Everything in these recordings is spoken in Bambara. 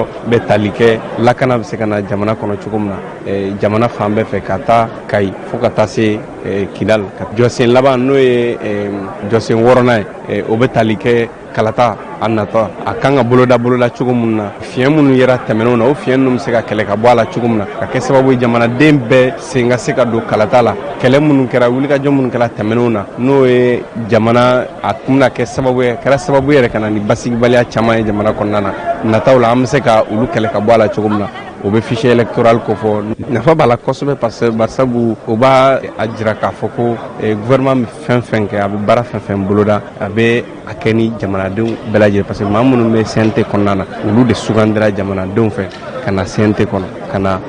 yɔrɔ bɛ tali kɛ lakana bɛ se ka na jamana kɔnɔ cogo min na jamana fan bɛɛ fɛ ka taa Kayi fo ka taa se Kidal jɔsen laban n'o ye jɔsen 6nan ye o bɛ tali kɛ Kalata a natɔ a kan ka boloda cogo min na fiɲɛ minnu yɛrɛ tɛmɛnenw na o fiɲɛ ninnu bɛ se ka kɛlɛ ka bɔ a la cogo min na ka kɛ sababu ye jamanaden bɛɛ sen ka se ka don Kalata la kɛlɛ minnu kɛra wulikajɔ minnu kɛra tɛmɛnenw na n'o ye jamana a tun bɛna kɛ sababu ye kɛra sababu yɛrɛ ka na ni basigibaliya caman ye jamana kɔnɔna na nataw la an bɛ se ka olu kɛlɛ ka bɔ a la cogo min na o bɛ fichier électoral ko fɔ nafa b'a la kosɛbɛ parce que barisabu o b'a a jira k'a fɔ ko gouvernement bɛ fɛn fɛn kɛ a bɛ baara fɛn fɛn boloda a bɛ a kɛ ni jamanadenw bɛɛ lajɛlen parce que maa minnu bɛ CNT kɔnɔna na olu de sugandira jamanadenw fɛ ka na CNT kɔnɔ ka na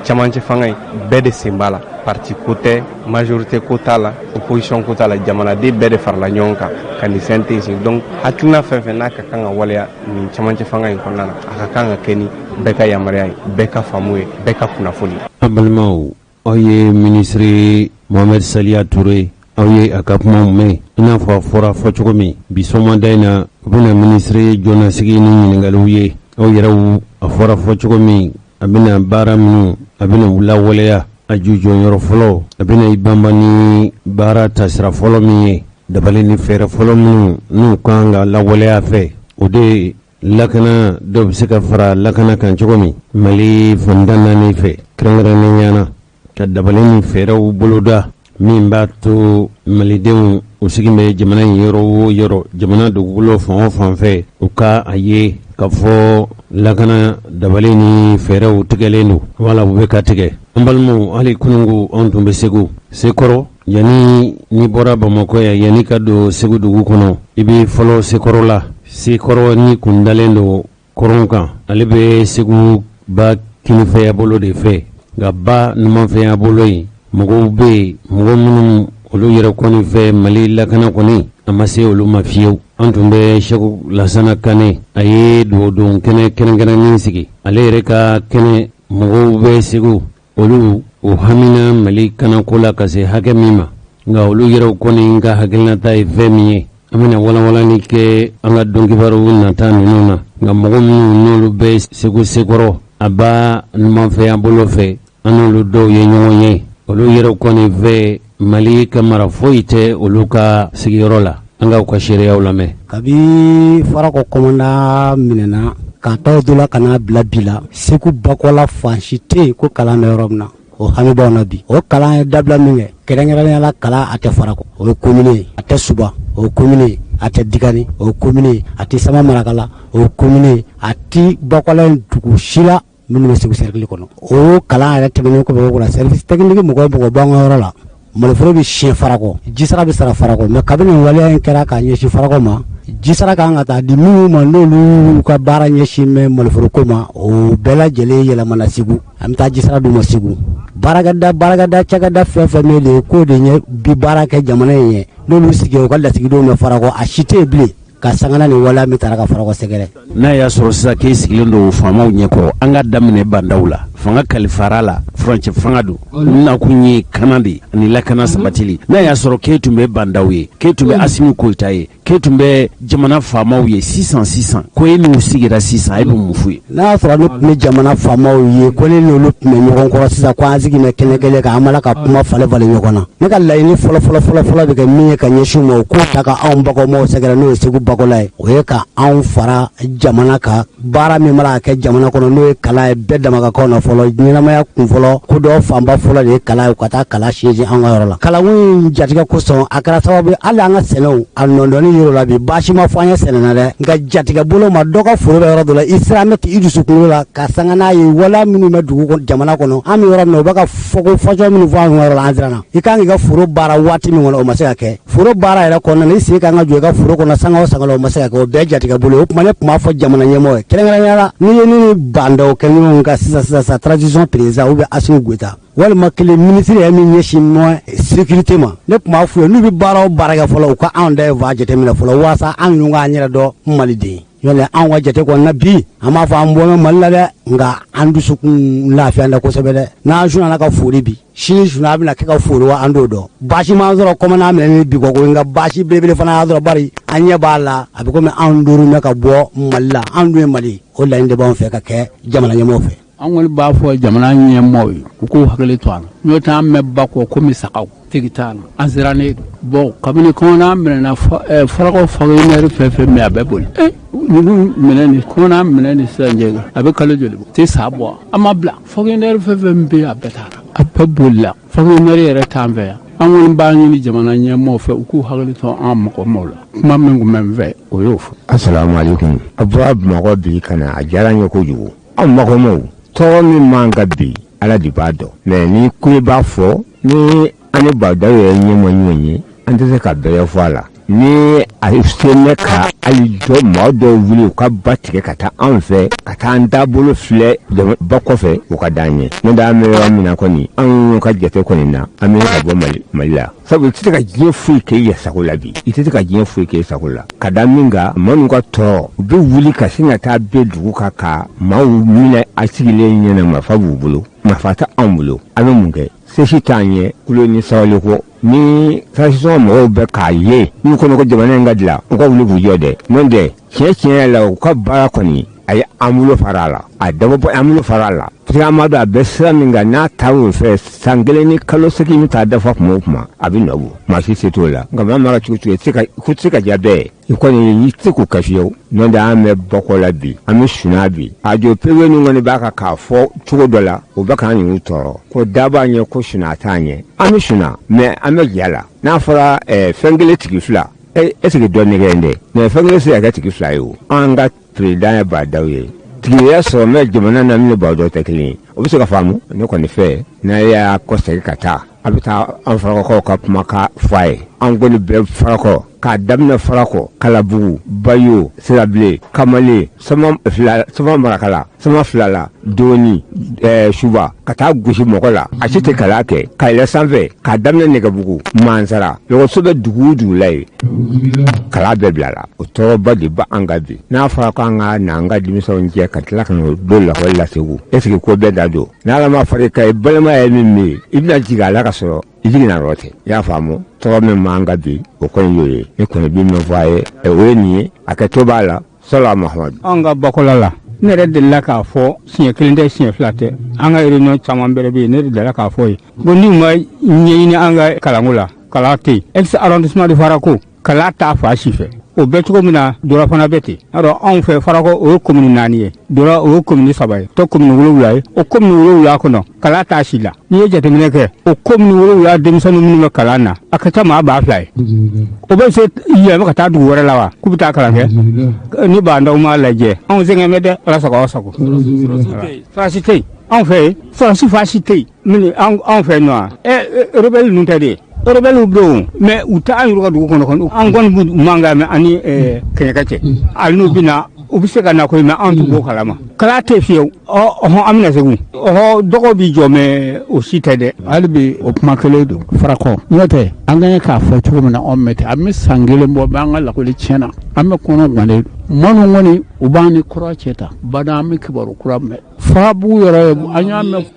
camancɛ fanga in bɛɛ de sen b'a la parti ko tɛ majorité ko t'a la opposition ko t'a la jamanaden bɛɛ de farala ɲɔgɔn kan ka ni CNT sigi donc hakilina fɛn fɛn n'a ka kan ka waleya nin camancɛ fanga in kɔnɔna na a ka kan ka kɛ ni bɛɛ ka yamaruya ye bɛɛ ka faamu ye bɛɛ ka kunnafoni. An balimaw aw ye ministre Mohamed Saliya Touré aw ye a ka kumaw mɛn i n'a fɔ a fɔra fɔ cogo min bi sɔgɔmada in na u bɛna ministre jɔnnasigi ni ɲininkaliw ye aw yɛrɛw a fɔra fɔ cogo min a bɛna baara minnu a bɛna u lawaleya a ju jɔnyɔrɔ fɔlɔ a bɛna i banba ni baara tasira fɔlɔ min ye dabali ni fɛɛrɛ fɔlɔ minnu n'u kan ka lawaleya fɛ o de lakana dɔ bɛ se ka fara lakana kan cogo min Mali fantan naani fɛ kɛrɛnkɛrɛnnenya na ka dabali ni fɛɛrɛw boloda min b'a to malidenw u sigin bɛ jamana in yɔrɔ o yɔrɔ jamana dugukolo fan o fan fɛ u ka a ye ka fɔ lakana dabali ni fɛɛrɛw tigɛlen don wala u bɛ ka tigɛ an balimaw hali kunungo anw tun bɛ Segu Sekɔrɔ yanni ni bɔra Bamakɔ yan yanni ka don Segu dugu kɔnɔ i bɛ fɔlɔ Sekɔrɔ la Sekɔrɔ ni kun dalen don kɔrɔn kan ale bɛ Segu ba kinifɛya bolo de fɛ nka ba numanfɛya bolo in mɔgɔw bɛ yen mɔgɔ minnu olu yɛrɛ kɔni fɛ Mali lakana kɔni a ma se olu ma fiyewu an tun bɛ Seku Lasana Kane a ye dugawu kɛnɛ kɛrɛnkɛrɛnnen sigi ale yɛrɛ ka kɛnɛ mɔgɔw bɛ Segu olu o hamina Mali kanako la ka se hakɛ min ma nka olu yɛrɛ kɔni ka hakilinata ye fɛn min ye an bɛna walawalani kɛ an ka dɔnkibaru nata ninnu na nka mɔgɔ minnu n'olu bɛ Segu Sekɔrɔ a ba numanfɛya bolo fɛ an n'olu dɔw ye ɲɔgɔn ye olu yɛrɛ kɔni fɛ Mali ka mara foyi tɛ olu ka sigiyɔrɔ la an ka u ka seereyaw lamɛn kabi Farakɔ kɔmanda minɛna k'a taw dola ka n'a bila bi la Segu bakɔla fansi tɛ yen ko kalan bɛ yɔrɔ min na o hami b'anw na bi o kalan ye dabila min kɛ kɛrɛnkɛrɛnnenya la kalan a tɛ Farakɔ o ye commune ye a tɛ Suba o ye commune ye a tɛ Digani o ye commune ye a tɛ Sama Marakala o ye commune ye a tɛ bakɔla in dugu si la minnu bɛ Segu cercle kɔnɔ o kalan yɛrɛ tɛmɛnen kɔfɛ o la service technique mɔgɔ b'an ka yɔrɔ la maloforo bɛ siɲɛ Farakɔ jisara bɛ sara Farakɔ mais kabini waleya in kɛra k'a ɲɛsin Farakɔ ma jisara kan ka taa di minnu ma n'olu ka baara ɲɛsin mɛ maloforoko ma o bɛɛ lajɛlen yɛlɛmana Segu an bɛ taa jisara d'u ma Segu baarakɛda cakɛda fɛn fɛn bɛ yen k'o de ɲɛ bi baara kɛ jamana in ye n'olu sigi u ka lasigidenw bɛ Farakɔ a si tɛ yen bilen ka sangana ni waleya min taara ka Farakɔ sɛgɛrɛ n'a y'a sɔrɔ sisan k'e sigilen don faamaw ɲɛkɔrɔ an ka daminɛ bandaw la fanga kalifara la furancɛ fanga don nakun ye kana de ani lakana sabatili n'a y'a sɔrɔ k'e tun bɛ bandaw ye k'e tun bɛ Asimi Koyita ye k'e tun bɛ jamana faamaw ye sisan ko e n'u sigira sisan e bɛ mun f'u ye n'a y'a sɔrɔ ne tun bɛ jamana faamaw ye ko ne n'olu tun bɛ ɲɔgɔn kɔrɔ sisan ko an sigi bɛ kɛnɛ kelen kan an b'a la ka kuma falen ɲɔgɔn na ne ka laɲini fɔlɔ bɛ kɛ min ye ka ɲɛsin ma o k'o ta ka anw bakɔmaw sɛgɛrɛ n'o ye Segu bakɔla ye o ye ka anw fara jamana kan baara min mana kɛ jamana kɔnɔ n'o ye kalan ye bɛɛ dama ka kan na fɔlɔ ɲɛnamaya kun fɔlɔ ko dɔ fanba fɔlɔ de ye kalan ye ka taa kalan siège an ka yɔrɔ la kalan in jatigɛ kosɔn a kɛra sababu ye hali an ka sɛnɛw a nɔndɔni yɔrɔ la bi baasi ma fɔ an ye sɛnɛ na dɛ nka jatigɛ bolo ma dɔ ka foro bɛ yɔrɔ dɔ la i sera an bɛ i dusu kunkolo la ka sanga n'a ye wala minnu bɛ dugu kɔnɔ jamana kɔnɔ an bɛ yɔrɔ min na u bɛ ka fɔ ko fɔcogo minnu fɔ an ka yɔrɔ la an siranna i kan k'i ka foro baara waati min kɔnɔ o ma se ka kɛ foro baara yɛrɛ kɔnɔna na i sen kan ka jɔ i ka foro kɔnɔ sanga o sanga la o ma se ka kɛ o bɛɛ jatigɛ bolo o tuma ne tun b'a fɔ jamana ɲɛmɔgɔ ye kɛrɛnkɛrɛnnenya la n'i ye ni bandaw kɛ ɲɔgɔn kan sisan transition président ou bien Assimi Goïta walima kelen ministre yɛrɛ min ɲɛsin mɔ sécurité ma ne tun b'a f'u ye n'u bɛ baara o baara kɛ fɔlɔ u ka anw da ye va jateminɛ fɔlɔ walasa an ninnu k'an yɛrɛ dɔn Maliden yɔrɔ anw ka jate kɔnɔna bi an b'a fɔ an bɔ Mali la dɛ nga an dusukun lafiya da kosɛbɛ dɛ n'an suna ka foli bi sini suna a bɛna kɛ ka foli wa an t'o dɔn baasi m'an sɔrɔ komi n'an minɛ ni bi kɔkɔ nka baasi belebele fana y'a sɔrɔ bari an ɲɛ b'a la a bɛ komi an duuru mɛ ka bɔ Mali la an dun ye Mali o laɲini de b'anw fɛ ka kɛ jamana ɲɛmɔgɔw fɛ. An kɔni b'a fɔ jamana ɲɛmɔgɔw ye u k'u hakili to a la n'o tɛ an mɛn ba kɔ komi sagaw tigi t'a la an sirannen bon kabini kɔnɔna minɛna farakɔ fonctionnaire fɛn fɛn min a bɛ boli ninnu minɛ ni kɔnɔna minɛ ni sisan cɛ a bɛ kalo joli bɔ tɛ sa bɔ an ma bila fonctionnaire fɛn fɛn bɛ yen a bɛɛ taara a bɛɛ bolila fonctionnaire yɛrɛ t'an fɛ yan an kɔni b'a ɲini jamana ɲɛmɔgɔw fɛ u k'u hakili to an mɔgɔmaw la kuma min tun bɛ n fɛ o y'o fɔ. Assalamualaikum a bɔra Bamakɔ bi ka na a diyara n ye kojugu an mɔgɔmaw tɔɔrɔ min man ka bi Ala de b'a dɔn mais ni ko i b'a fɔ ni an ni Bawudaw yɛrɛ ɲɛmɔgɔ ɲɔgɔn ye an tɛ se ka bɛrɛ fɔ a la ni a se mɛ ka hali jɔ maa dɔw wuli u ka ba tigɛ ka taa an fɛ ka taa an taabolo filɛ ba kɔfɛ u ka d'an ye n'o tɛ an bɛ yɔrɔ min na kɔni an ka jate kɔni na an bɛ ka bɔ Mali la sabu i tɛ se ka diɲɛ foyi kɛ i yɛrɛ sago la bi i tɛ se ka diɲɛ foyi kɛ i sago la ka da min kan minnu ka tɔɔrɔ u bɛ wuli ka sin ka taa bɛɛ dugu kan ka maaw minɛ a sigilen ɲɛna marifa b'u bolo marifa tɛ anw bolo an bɛ mun kɛ sesi t'an ye kulo ni sabali ko ni transition mɔgɔw bɛ k'a ye n'u kɔnɔ ko jamana in ka dilan u ka wuli k'u jɔ dɛ n'o tɛ tiɲɛ la u ka baara kɔni a ye an bolo fara a la a dabɔ bɔ an bolo fara a la parce que an b'a dɔn a bɛ sira min kan n'a taar'o fɛ san kelen ni kalo seegin bɛ taa dafa kuma o kuma a bɛ nɔ bɔ maa si se t'o la nka maa mara cogo cogo i tɛ se ka diya bɛɛ ye i kɔni i tɛ se k'o kasi ye n'o tɛ an bɛ bɔkɔ la bi an bɛ suna bi a jɔ pewu ni kɔni b'a kan k'a fɔ cogo dɔ la o bɛ k'an y'u tɔɔrɔ ko da b'a ɲɛ ko suna t'a ɲɛ an bɛ suna mais an bɛ diya la n'a fɔra fɛn kelen tigi fila est-ce que dɔ nɛgɛ in dɛ mais fɛn kelen se ka kɛ tigi fila ye o an ka président ye Bawudaw ye tigiya sɔrɔ mɛ jamana na min ni Bawudaw tɛ kelen ye o bɛ se ka faamu ne kɔni fɛ n'a y'a kɔsegin ka taa a bɛ taa an farakɔkaw ka kuma ka fɔ a ye an kɔni bɛɛ farakɔ k'a daminɛ farakɔ Kalabugu Bayo Sirabile Kamale sama Marakala sama filala Doni Suba ka taa gosi mɔgɔ la a si tɛ kalan kɛ ka yɛlɛ sanfɛ k'a daminɛ Nɛgɛbugu Mansara lɔgɔso bɛ dugu o dugu la ye kalan bɛɛ bila la o tɔɔrɔba de ba an ka bi n'a fɔra ko an ka na an ka denmisɛnw jɛ ka tila ka n'o don lakɔli la Segu est-ce que ko bɛɛ da don n'Ala ma far'i kan balima ye min bɛ yen i bɛna jigin a la ka sɔrɔ i jiginna yɔrɔ tɛ i y'a faamu tɔgɔ min b'an ka bi o kɔni y'o ye ne kɔni bɛ min fɔ a ye o ye nin ye a kɛ to b'a la sɔlɔ Mahamadu. An ka bakɔla la ne yɛrɛ delila k'a fɔ siɲɛ kelen tɛ siɲɛ fila tɛ an ka réunion caman bɛrɛ bɛ yen ne delila k'a fɔ ye bon ni ma ɲɛɲini an ka kalanko la kalan tɛ yen ex arrondissement de Farakɔ kalan t'a fa si fɛ o bɛ cogo min na Dora fana bɛ ten alors anw fɛ Farakɔ o ye commune 4 ye Dora o ye commune 3 ye tɔ commune 7 ye o commune 7 kɔnɔ kalan t'a si la n'i ye jateminɛ kɛ o commune 7 denmisɛnninw minnu bɛ kalan na a ka ca maa 2000 ye o bɛ se yɛlɛma ka taa dugu wɛrɛ la wa k'u bɛ taa kalan kɛ ni Bawudaw m'a lajɛ anw sɛgɛn bɛ dɛ Ala sago aw sago farasi tɛ yen anw fɛ yen farasi tɛ yen min anw fɛ yen nɔ rebelle ninnu tɛ de rebelle don mais u tɛ an yɛrɛ ka dugu kɔnɔ an kɔni man kan mɛn ani kɛɲɛkɛ cɛ hali n'u bɛ na u bɛ se ka na koyi mais an tun b'o kalama kalan tɛ fiyewu an bɛna segu dɔgɔ b'i jɔ mais o si tɛ dɛ hali bi o kuma kelen don Farakɔ n'o tɛ an ka ɲɛ k'a fɔ cogo min na anw mɛ ten an bɛ san kelen bɔ mais an ka lakɔli tiɲɛna an bɛ kɔnɔ gannen minnu kɔni u b'an ni kura cɛ ta bada an bɛ kibaru kura mɛn Farabugu yɛrɛ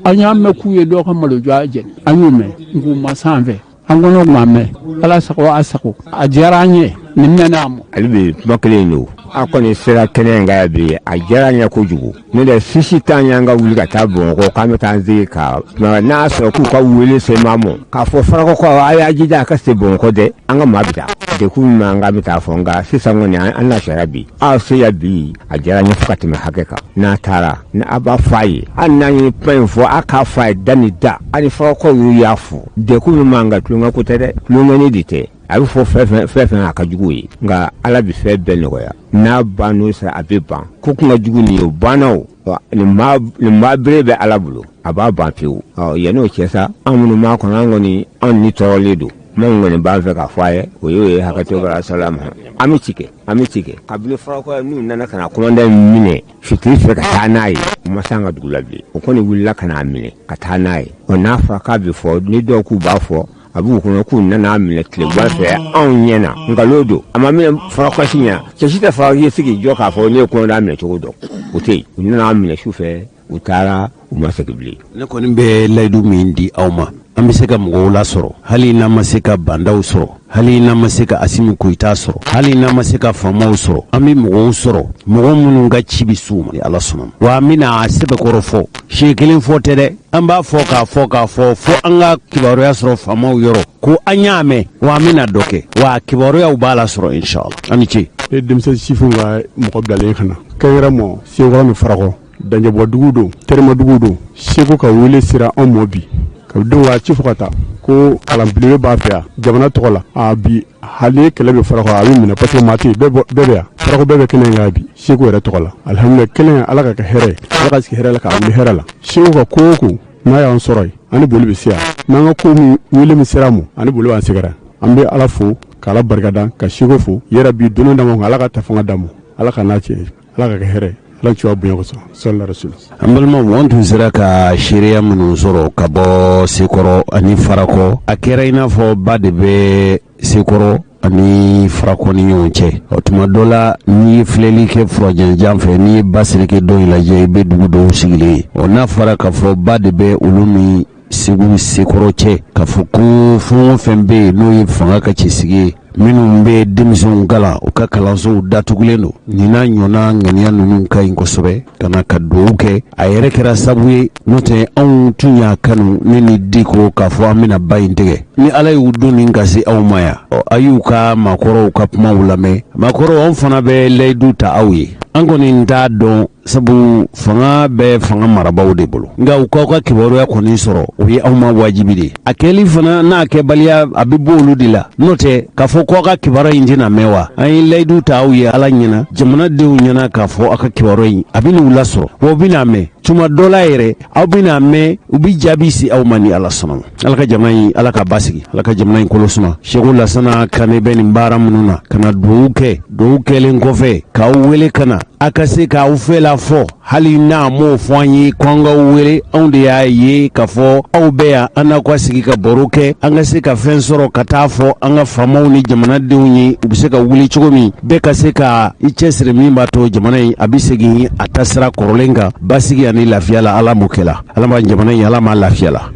an y'a mɛn k'u ye dɔw ka malojɔ jɛni an y'o mɛn nk'u ma sanfɛ an kɔnɔ tuma mɛn Ala sago a sago a diyara an ye nin mɛnna a ma. Ale bɛ kuma kelen don an kɔni sera kɛnɛ in kan bi a diyara an ye kojugu ne de sisi t'an ye an ka wuli ka taa Bamakɔ k'an bɛ taa an sigi ka n'a sɔrɔ k'u ka wele se maa ma k'a fɔ Farakɔ ko a y'a jija a ka se Bamakɔ dɛ an ka maa bɛ taa dekun min b'an kan bɛ taa fɔ nka sisan kɔni an lafiyara bi aw se ya bi a diyara an ye fo ka tɛmɛ hakɛ kan n'a taara ni a b'a fɔ a ye hali n'an ye kuma in fɔ a k'a fɔ a ye da ni da hali Farakɔ y'u y'a fɔ dekun min b'an kan tulonkɛ ko tɛ dɛ tulonkɛni de tɛ a bɛ fɔ fɛn fɛn a ka jugu ye nka Ala bɛ fɛn bɛɛ nɔgɔya n'a ban'o sera a bɛ ban ko kun ka jugu nin ye o banna o nin maa bere bɛ Ala bolo a b'a ban pewu yan'o cɛ sa an minnu b'a kɔnɔ an kɔni an ni tɔɔrɔlen don min kɔni b'an fɛ k'a fɔ a ye o y'o ye hakɛto bara salama an bɛ ci kɛ kabini Farakɔ n'u nana ka na commandant minɛ fitiri fɛ ka taa n'a ye u ma se an ka dugu la bilen o kɔni wulila ka n'a minɛ ka taa n'a ye n'a fɔra k'a bɛ fɔ ni dɔw k'u b'a fɔ a b'u kɔnɔ k'u nana minɛ tilegan fɛ anw ɲɛna nkalon don a ma minɛ Farakɔ si ɲɛ cɛ si tɛ Farakɔ ye sigi jɔ k'a fɔ ne ye commandant minɛ cogo dɔn o tɛ yen u nana minɛ su fɛ u taara u ma segin bilen. Ne kɔni bɛ layidu min di aw ma an bɛ se ka mɔgɔw lasɔrɔ hali n'an ma se ka bandaw sɔrɔ hali n'an ma se ka Asimi Koyita sɔrɔ hali n'an ma se ka faamaw sɔrɔ an bɛ mɔgɔw sɔrɔ mɔgɔ minnu ka ci bɛ s'u ma ni Ala sɔnna wa an bɛna a sɛbɛkɔrɔ fɔ siɲɛ kelen fɔ tɛ dɛ an b'a fɔ k'a fɔ fo an ka kibaruya sɔrɔ faamaw yɔrɔ ko an y'a mɛn wa an bɛna dɔ kɛ wa kibaruyaw b'a la sɔrɔ inshallah an ni ce. e denmisɛn sifinw ka mɔgɔ bilalen ka na kɛyɛrɛ mɔ Sekɔrɔ ni Farakɔ Danjɛbɔdugu don Tɛrɛmadugu don Seko ka wele sera anw mɔ bi ka denw ka ci fɔ ka taa ko kalanbelebe b'a fɛ yan jamana tɔgɔ la a bi hali kɛlɛ bɛ Farakɔ a bɛ minɛ parce que maa tɛ yen bɛɛ bɛ yan Farakɔ bɛɛ bɛ kɛnɛ in kan bi Seko yɛrɛ tɔgɔ la alihamudulila kɛnɛ Ala ka kɛ hɛrɛ Ala ka sigi hɛrɛ la k'a wuli hɛrɛ la Seko ka ko o ko n'a y'an sɔrɔ yen ani boli bɛ se yan n'an ka ko min wele min sera mɔ ani boli b'an sɛgɛrɛ an bɛ Ala fo k'Ala barikada ka Seko fo yɛrɛ bi donni d'a ma Ala ka ta fanga d'a ma Ala ka n'a cɛ Ala ka kɛ hɛrɛ Ala ci bonya kosɔn sallallahu alaihi wasallam. An balimaw an tun sera ka seereya minnu sɔrɔ ka bɔ Sekɔrɔ ani Farakɔ a kɛra i n'a fɔ ba de bɛ Sekɔrɔ ani Farakɔ ni ɲɔgɔn cɛ o tuma dɔ la n'i ye filɛli kɛ furajanjan fɛ n'i ye ba Seleke dɔw lajɛ i bɛ dugu dɔw sigilen n'a fɔra k'a fɔ ba de bɛ olu ni Segu Sekɔrɔ cɛ k'a fɔ ko fɛn o fɛn bɛ yen n'o ye fanga ka cɛsigi ye minnu bɛ denmisɛnw kalan u ka kalansow datugulen don nin n'a ɲɔgɔnna ŋaniya ninnu ka ɲi kosɛbɛ ka na ka dugawu kɛ a yɛrɛ kɛra sababu ye n'o tɛ anw tun y'a kanu ne ni Diko k'a fɔ an bɛna ba in tigɛ ni Ala y'u don nin ka se aw ma yan a y'u ka maakɔrɔw ka kumaw lamɛn maakɔrɔw anw fana bɛ layidu ta aw ye an kɔni t'a dɔn sabu fanga bɛ fanga marabaaw de bolo nka u k'aw ka kibaruya kɔni sɔrɔ o ye aw ma wajibi de a kɛli fana n'a kɛbaliya a bɛ bɔ olu de la n'o tɛ k'a fɔ k'aw ka kibaruya in tɛna mɛn wa an ye layidu ta aw ye Ala ɲɛna jamanadenw ɲɛna k'a fɔ aw ka kibaruya in a bɛ n'u lasɔrɔ wa u bɛna mɛn tuma dɔ la yɛrɛ aw bɛna mɛn u bɛ jaabi se aw ma ni Ala sɔnna Ala ka jamana in Ala ka basigi Ala ka jamana in kolo suma Seku Lasana Kane bɛ nin baara minnu na ka na dugawu kɛlen kɔfɛ k'aw wele ka na a ka se k'aw fɛla fɔ hali n'a m'o fɔ an ye ko an k'aw wele anw de y'a ye k'a fɔ aw bɛ yan an n'aw ka sigi ka baro kɛ an ka se ka fɛn sɔrɔ ka taa fɔ an ka faamaw ni jamanadenw ye u bɛ se ka wuli cogo min bɛɛ ka se ka i cɛsiri min b'a to jamana in a bɛ segin a tasira kɔrɔlen kan basigi ani lafiya la Ala m'o kɛla Ala ma jamana in Ala ma lafiya la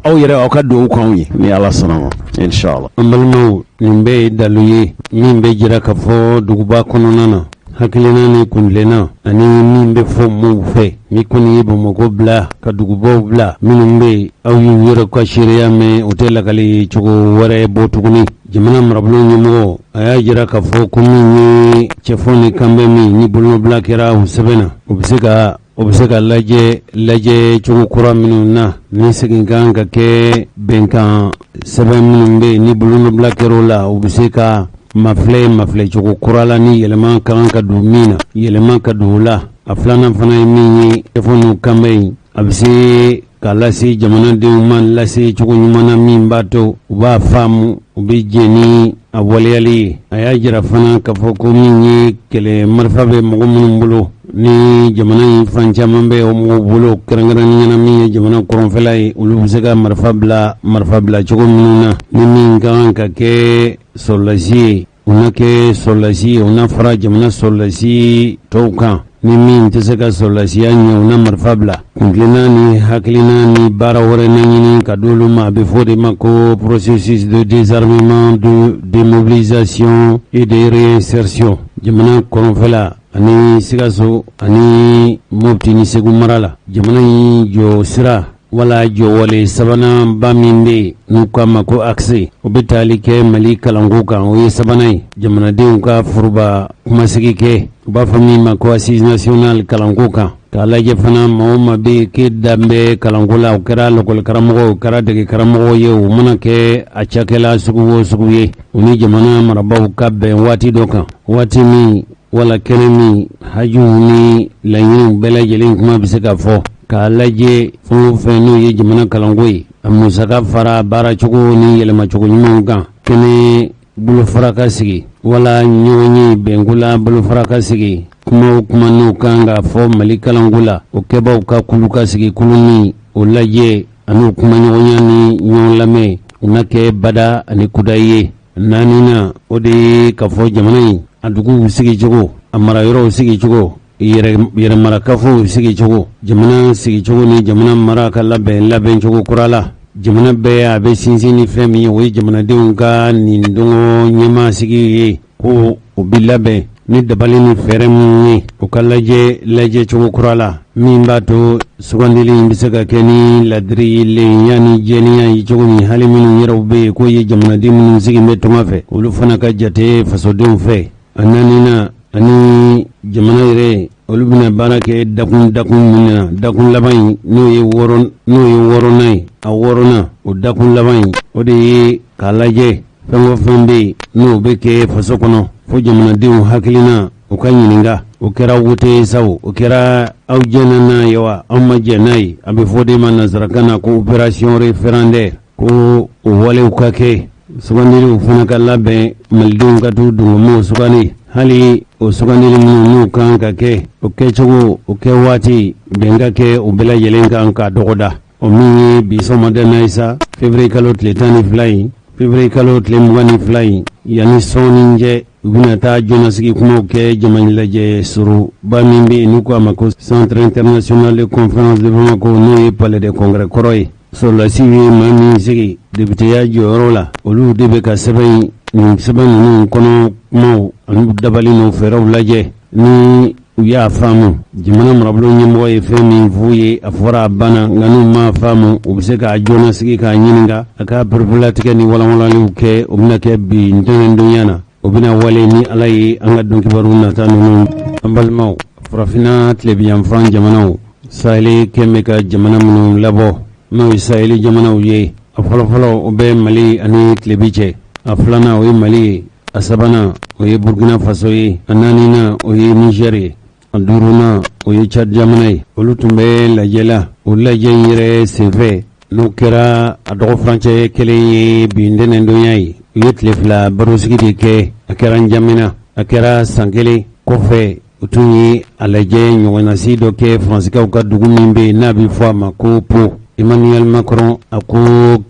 aw yɛrɛ aw ka dugawu k'anw ye ni Ala sɔnna ma inshallah. An balimaw nin bɛɛ ye dalu ye min bɛ jira k'a fɔ duguba kɔnɔna na hakilina ni kundilenna ani min bɛ fɔ mɔgɔw fɛ ni kɔni ye Bamakɔ bila ka dugubaw bila minnu bɛ aw y'u yɛrɛ ka seereya mɛn u tɛ lakali cogo wɛrɛ bɔ tuguni jamana marabolo ɲɛmɔgɔ a y'a jira k'a fɔ ko min ye cɛfɔ ni kanbɛn min ni bolomabila kɛra u sɛbɛn na o bɛ se ka lajɛ cogo kura minnu na ni segin kan ka kɛ bɛnkan sɛbɛn minnu bɛ ni bolomabila kɛra o la u bɛ se ka mafilɛ cogo kura la ni yɛlɛma kan ka don min na yɛlɛma ka don o la a filanan fana ye min ye cɛfɔ kanbɛn in a bɛ se ka lase jamanadenw ma lase cogo ɲuman na min b'a to u b'a faamu u bɛ jɛ ni a waleyali ye a y'a jira fana k'a fɔ ko min ye kɛlɛ marifa bɛ mɔgɔ minnu bolo ni jamana in fan caman bɛ o mɔgɔw bolo kɛrɛnkɛrɛnnenya min ye jamana kɔrɔnfɛla ye olu bɛ se ka marifa bila cogo minnu na ni min kan ka kɛ sɔrɔlasi ye u na kɛ sɔrɔlasi ye u na fara jamana sɔrɔlasi tɔw kan ni min tɛ se ka sɔrɔlasiya ɲɛ u na marifa bila kuntilenna ni hakilina ni baara wɛrɛ ɲɛɲini ka d'olu ma a bɛ fɔ de ma ko processus de désarmement de démobilisation et de réinsertion jamana kɔrɔnfɛla ani Sikaso ani Mopti ni Segu mara la jamana in jɔ sira wala jɔwale sabanan ba min bɛ n'u k'a ma ko accès o bɛ tali kɛ Mali kalanko kan o ye sabanan ye jamanadenw ka foroba kumasigi kɛ u b'a fɔ min ma ko assise nationale kalanko kan k'a lajɛ fana maa o maa bɛ k'e danbɛ kalanko la o kɛra lakɔli karamɔgɔ o kɛra dege karamɔgɔ ye o mana kɛ a cakɛla sugu o sugu ye o ni jamana marabaaw ka bɛn waati dɔ kan waati min wala kɛnɛ min hajuw ni laɲiniw bɛɛ lajɛlen kuma bɛ se ka fɔ k'a lajɛ fɛn o fɛn n'o ye jamana kalanko ye a musaka fara baara cogo ni yɛlɛmacogo ɲumanw kan kɛnɛ bolofara ka sigi wala ɲɔgɔn ye bɛnko la bolofara ka sigi kuma o kuma n'o kan ka fɔ Mali kalanko la o kɛbaaw ka kulu ka sigi kulu ni o lajɛ ani kuma ɲɔgɔnya ni ɲɔgɔn lamɛn u na kɛ bada ani kudayi ye naaninan o de ye ka fɔ jamana in a duguw sigi cogo a mara yɔrɔw sigi cogo yɛrɛ marakafo sigicogo jamana sigicogo ni jamana mara ka labɛn cogo kura la jamana bɛɛ a bɛ sinsin ni fɛn min ye o ye jamanadenw ka nin dongo ɲɛmaasigi ye ko o bi labɛn ni dabali ni fɛɛrɛ minnu ye o ka lajɛ cogo kura la min b'a to sugandili bɛ se ka kɛ ni ladiri lenya ni jɛlenya ye cogo min hali minnu yɛrɛw bɛ yen k'o ye jamanaden minnu sigi bɛ tuma fɛ olu fana ka jate fasodenw fɛ a naaninan ani jamana yɛrɛ olu bɛna baara kɛ dakun min na dakun laban in n'o ye wɔɔrɔnan ye a wɔɔrɔnan o dakun laban in o de ye k'a lajɛ fɛn o fɛn bɛ yen n'o bɛ kɛ faso kɔnɔ fo jamanadenw hakilina o ka ɲininka o kɛra wote ye sa o kɛra aw jɛna n'a ye wa aw ma jɛ n'a ye a bɛ fɔ de ma nanzarakan na ko opération référendaire ko o walew ka kɛ sugandiliw fana ka labɛn malidenw ka t'u dongomow sugandi hali o sugandili minnu n'u kan ka kɛ o kɛcogo o kɛ waati bɛn ka kɛ o bɛɛ lajɛlen kan ka dɔgɔda o min ye bi sɔgɔmada n'a ye sa février kalo tile 12 in février kalo tile 22 in yanni sɔɔni cɛ u bɛna taa jɔnnasigi kumaw kɛ jama lajɛ soroba min bɛ yen n'u ko a ma ko centre international de conférence de Bamako n'o ye palais de congrès kɔrɔ ye sɔrɔlasi ye maa min sigi députéya jɔyɔrɔ la olu de bɛ ka sɛbɛn ninnu kɔnɔ kumaw ani dabali n'o fɛɛrɛw lajɛ ni u y'a faamu jamana marabolo ɲɛmɔgɔ ye fɛn min f'u ye a fɔra a banna nka n'u m'a faamu u bɛ se k'a jɔnnasigi k'a ɲininka a ka pereperelatigɛ ni walawalaliw kɛ o bɛna kɛ bi ntɛnɛndonya na o bɛna wale ni ala ye an ka dɔnkibaru nata ninnu an balimaw farafinna tilebiyanfan jamanaw saheli kɛn bɛ ka jamana minnu labɔ n'o ye saheli jamanaw ye a fɔlɔfɔlɔ o bɛ mali ani tilebi cɛ a filanan o ye mali ye a sabanan o ye burkina faso ye a naaninan o ye niger ye a duurunan o ye chad jamana ye olu tun bɛ lajɛ la o lajɛ in yɛrɛ senfɛ n'o kɛra a dɔgɔfurancɛ kelen ye bi ntɛnɛndonya ye u ye tile fila barosigi de kɛ a kɛra njamina a kɛra san kelen kɔfɛ u tun ye a lajɛ ɲɔgɔnnasi dɔ kɛ faransikaw ka dugu min bɛ yen n'a bɛ fɔ a ma ko po Emmanuel Macron a ko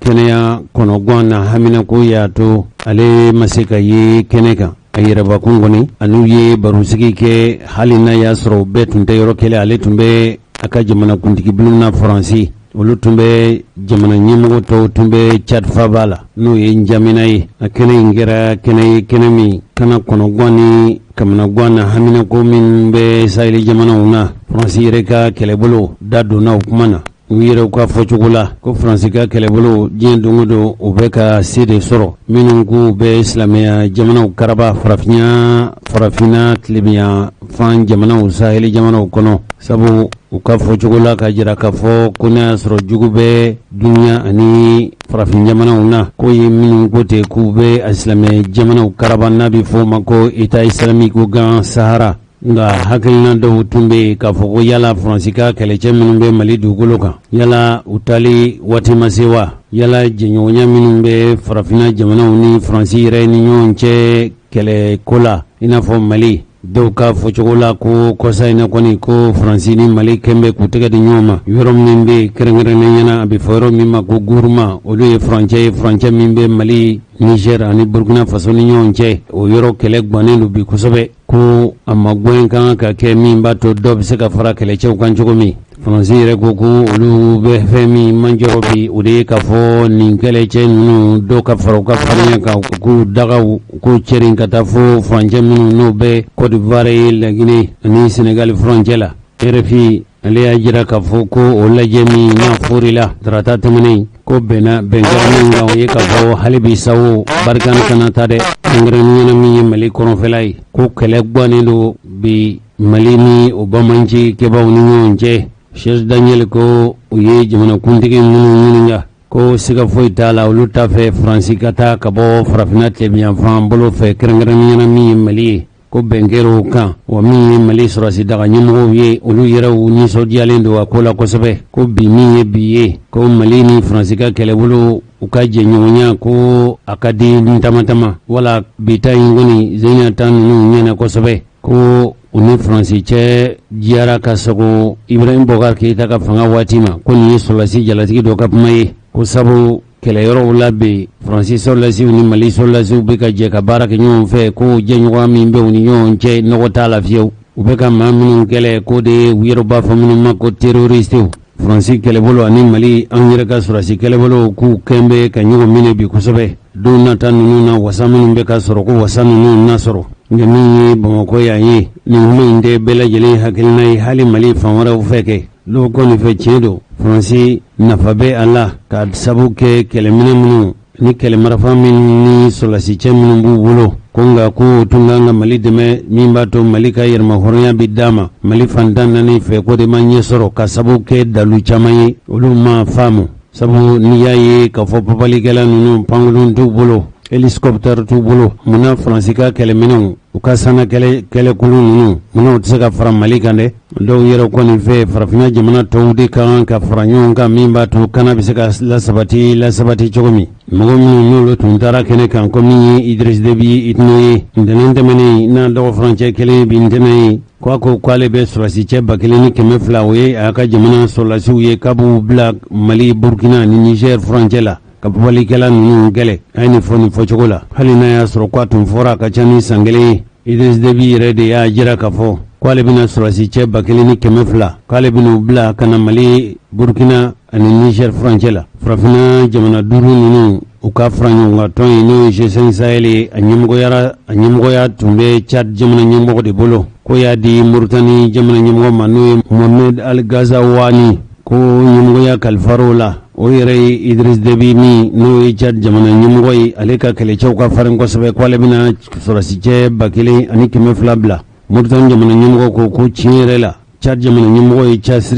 kɛnɛya kɔnɔguwan na hamina ko y'a to ale ma se ka ye kɛnɛ kan a yɛrɛbakun kɔni an'u ye barosigi kɛ hali n'a y'a sɔrɔ u bɛɛ tun tɛ yɔrɔ kelen ale tun bɛ a ka jamanakuntigi bulon na faransi olu tun bɛ jamana ɲɛmɔgɔ tɔw tun bɛ Chad faba la n'o ye njamina ye a kɛnɛ in kɛra kɛnɛ ye kɛnɛ min kana kɔnɔguwan ni kamanaguwan na haminako min bɛ saheli jamanaw na faransi yɛrɛ ka kɛlɛbolo da donna o kuma na u yɛrɛw ka fɔcogo la ko faransi ka kɛlɛbolo diɲɛ don o don u bɛ ka se de sɔrɔ minnu k'u bɛ silamɛya jamanaw karaba farafinna tilebiya fan jamanaw saheli jamanaw kɔnɔ sabu u ka fɔcogo la ka jira k'a fɔ ko n'a y'a sɔrɔ jugu bɛ duniya ani farafin jamanaw na ko ye minnu ko ten k'u bɛ a silamɛ jamanaw karaba n'a bɛ fɔ o ma ko état islamique ko gan sahara nka hakilina dɔw tun bɛ yen k'a fɔ ko yala faransi ka kɛlɛcɛ minnu bɛ mali dugukolo kan yala u tali waati ma se wa yala jɛɲɔgɔnya minnu bɛ farafinna jamanaw ni faransi yɛrɛ ni ɲɔgɔn cɛ kɛlɛko la i n'a fɔ mali dɔw ka fɔcogo la ko kɔsa in na kɔni ko faransi ni mali kɛn bɛ k'u tɛgɛ di ɲɔgɔn ma yɔrɔ min bɛ kɛrɛnkɛrɛnnen ɲɛna a bɛ fɔ yɔrɔ min ma ko guruma olu ye furancɛ min bɛ mali niger ani burkina faso ni ɲɔgɔn cɛ o yɔrɔ kɛlɛ gannen don bi kosɛbɛ ko a ma gɛn kan ka kɛ min b'a to dɔ bɛ se ka fara kɛlɛcɛw kan cogo min faransi yɛrɛ ko ko olu bɛ fɛn min manjɔrɔ bi o de ye k'a fɔ nin kɛlɛcɛ ninnu dɔw ka fara u ka farinya kan k'u dagaw k'u cɛrin ka taa fo furancɛ minnu n'o bɛ Côte d'Ivoire ye Laginɛ ani Sénégal furancɛ la RFI ale y'a jira k'a fɔ ko o lajɛ min n'a fɔrila tarata tɛmɛnen ko bɛnkɛra min kan o ye k'a fɔ hali bi sawo barika kana ta dɛ kɛrɛnkɛrɛnnenya min ye mali kɔnɔfɛla ye ko kɛlɛ gannen don bi mali ni o bamaci kɛbaw ni ɲɔgɔn cɛ Cheikh Daniel ko u ye jamanakuntigi minnu ɲininka ko siga foyi t'a la olu t'a fɛ faransi ka taa ka bɔ farafinna tilebiyanfan bolo fɛ kɛrɛnkɛrɛnnenya min ye mali ye ko bɛnkɛr'o kan wa min ye mali sɔrɔsi daga ɲɛmɔgɔw ye olu yɛrɛw nisɔndiyalen don a ko la kosɛbɛ ko bi min ye bi ye ko mali ni faransi ka kɛlɛbolo u ka jɛɲɔgɔnya ko a ka di tamatama wala bi ta in kɔni zenya ta ninnu ɲɛna kosɛbɛ ko u ni faransi cɛ diyara ka sago Ibrahim Bokar Keita ka fanga waati ma ko nin ye sɔrɔdasi jalatigi dɔ ka kuma ye ko sabu kɛlɛyɔrɔw la bɛ faransi sɔrɔdasiw ni mali sɔrɔdasiw bɛ ka jɛ ka baara kɛ ɲɔgɔn fɛ ko jɛɲɔgɔn min bɛ u ni ɲɔgɔn cɛ nɔgɔ t'a la fiyewu u bɛ ka maa minnu kɛlɛ ko de u yɛrɛ b'a fɔ minnu ma ko terroristew Faransi kɛlɛbolo ani Mali an yɛrɛ ka sɔrɔsi kɛlɛbolo k'u kɛn bɛ ka ɲɔgɔn minɛ bi kosɛbɛ don nata ninnu na wasa minnu bɛ ka sɔrɔ ko wasa ninnu na sɔrɔ nka min ye Bamakɔ yan ye nin kuma in tɛ bɛɛ lajɛlen hakilina ye hali Mali fan wɛrɛw fɛ kɛ n'o kɔni fɛ tiɲɛ don Faransi nafa bɛ a la ka sabu kɛ kɛlɛminɛ minnu ni kɛlɛmarafa min ni sɔrɔlasicɛ minnu b'u bolo ko nka ko tun kan ka Mali dɛmɛ min b'a to Mali ka yɛrɛmahɔrɔnya bi d'a ma Mali fantan naani fɛ ko de ma ɲɛ sɔrɔ ka sabu kɛ dalu caman ye olu ma faamu sabu n'i y'a ye k'a fɔ papalikɛla ninnu pankolon t'u bolo hélicoptère t'u bolo munna Faransi ka kɛlɛminɛnw u ka sana kɛlɛkulu ninnu munna u tɛ se ka fara Mali kan dɛ dɔw yɛrɛ kɔni fɛ farafinna jamana tɔw de kan ka fara ɲɔgɔn kan min b'a to kana bɛ se ka lasabati cogo min mɔgɔ minnu n'olu tun taara kɛnɛ kan ko min ye Idriss Déby Itno ye ntɛnɛn tɛmɛnen n'a dɔgɔ furancɛ kelen bi ntɛnɛn ye ko k'ale bɛ sɔrɔsicɛ 1,200 o ye a ka jamana sɔrɔlasiw ye k'a b'u bila Mali Burkina ni Niger furancɛ la ka papalikɛla ninnu kɛlɛ a ye nin fɔ cogo la hali n'a y'a sɔrɔ k'a tun fɔra a ka ca ni san kelen ye Idriss Déby yɛrɛ de y'a jira k'a fɔ k'ale bɛna sɔrɔsicɛ 1,200 k'ale bɛn'u bila ka na Mali Burkina ani Niger furancɛ la farafinna jamana 5 ninnu u ka fara ɲɔgɔn kan tɔn ye n'o ye G5 Sahel ye a ɲɛmɔgɔya tun bɛ Tchad jamana ɲɛmɔgɔ de bolo ko y'a di Mauritanie jamana ɲɛmɔgɔ ma n'o ye Mohamed Al Ghazawani ko ɲɛmɔgɔya kalifar'o la o yɛrɛ ye Idriss Déby min n'o ye Tchad jamana ɲɛmɔgɔ ye ale ka kɛlɛcɛw ka farin kosɛbɛ k'ale bɛna sɔrɔsicɛ 1,200 bila Mauritanie jamana ɲɛmɔgɔ ko tiɲɛ yɛrɛ la Tchad jamana ɲɛmɔgɔ ye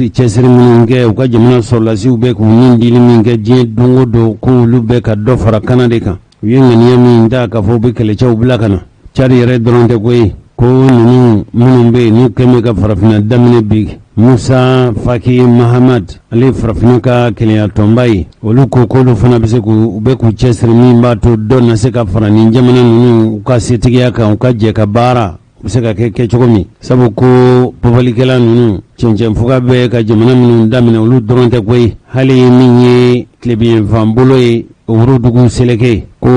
cɛsiri minnu kɛ u ka jamana sɔrɔlasiw bɛ k'u nin dili min kɛ diɲɛ don o don k'olu bɛ ka dɔ fara kana de kan u ye ŋaniya min ta k'a fɔ u bɛ kɛlɛcɛw bila ka na Tchad yɛrɛ dɔrɔn tɛ koyi ko ninnu minnu bɛ yen n'u kɛn bɛ ka farafinna daminɛ bi Musa Faki Mahamad ale farafinna ka kɛlɛya tɔnba ye olu ko k'olu fana bɛ se k'u cɛsiri min b'a to dɔ na se ka fara nin jamana ninnu u ka setigiya kan u ka jɛ ka baara u bɛ se ka kɛ cogo min sabu ko papalikɛla ninnu cɛncɛnfuga bɛ ka jamana minnu daminɛ olu dɔrɔn tɛ koyi hali min ye tilebinyanfan bolo ye Worodugu Seleke ko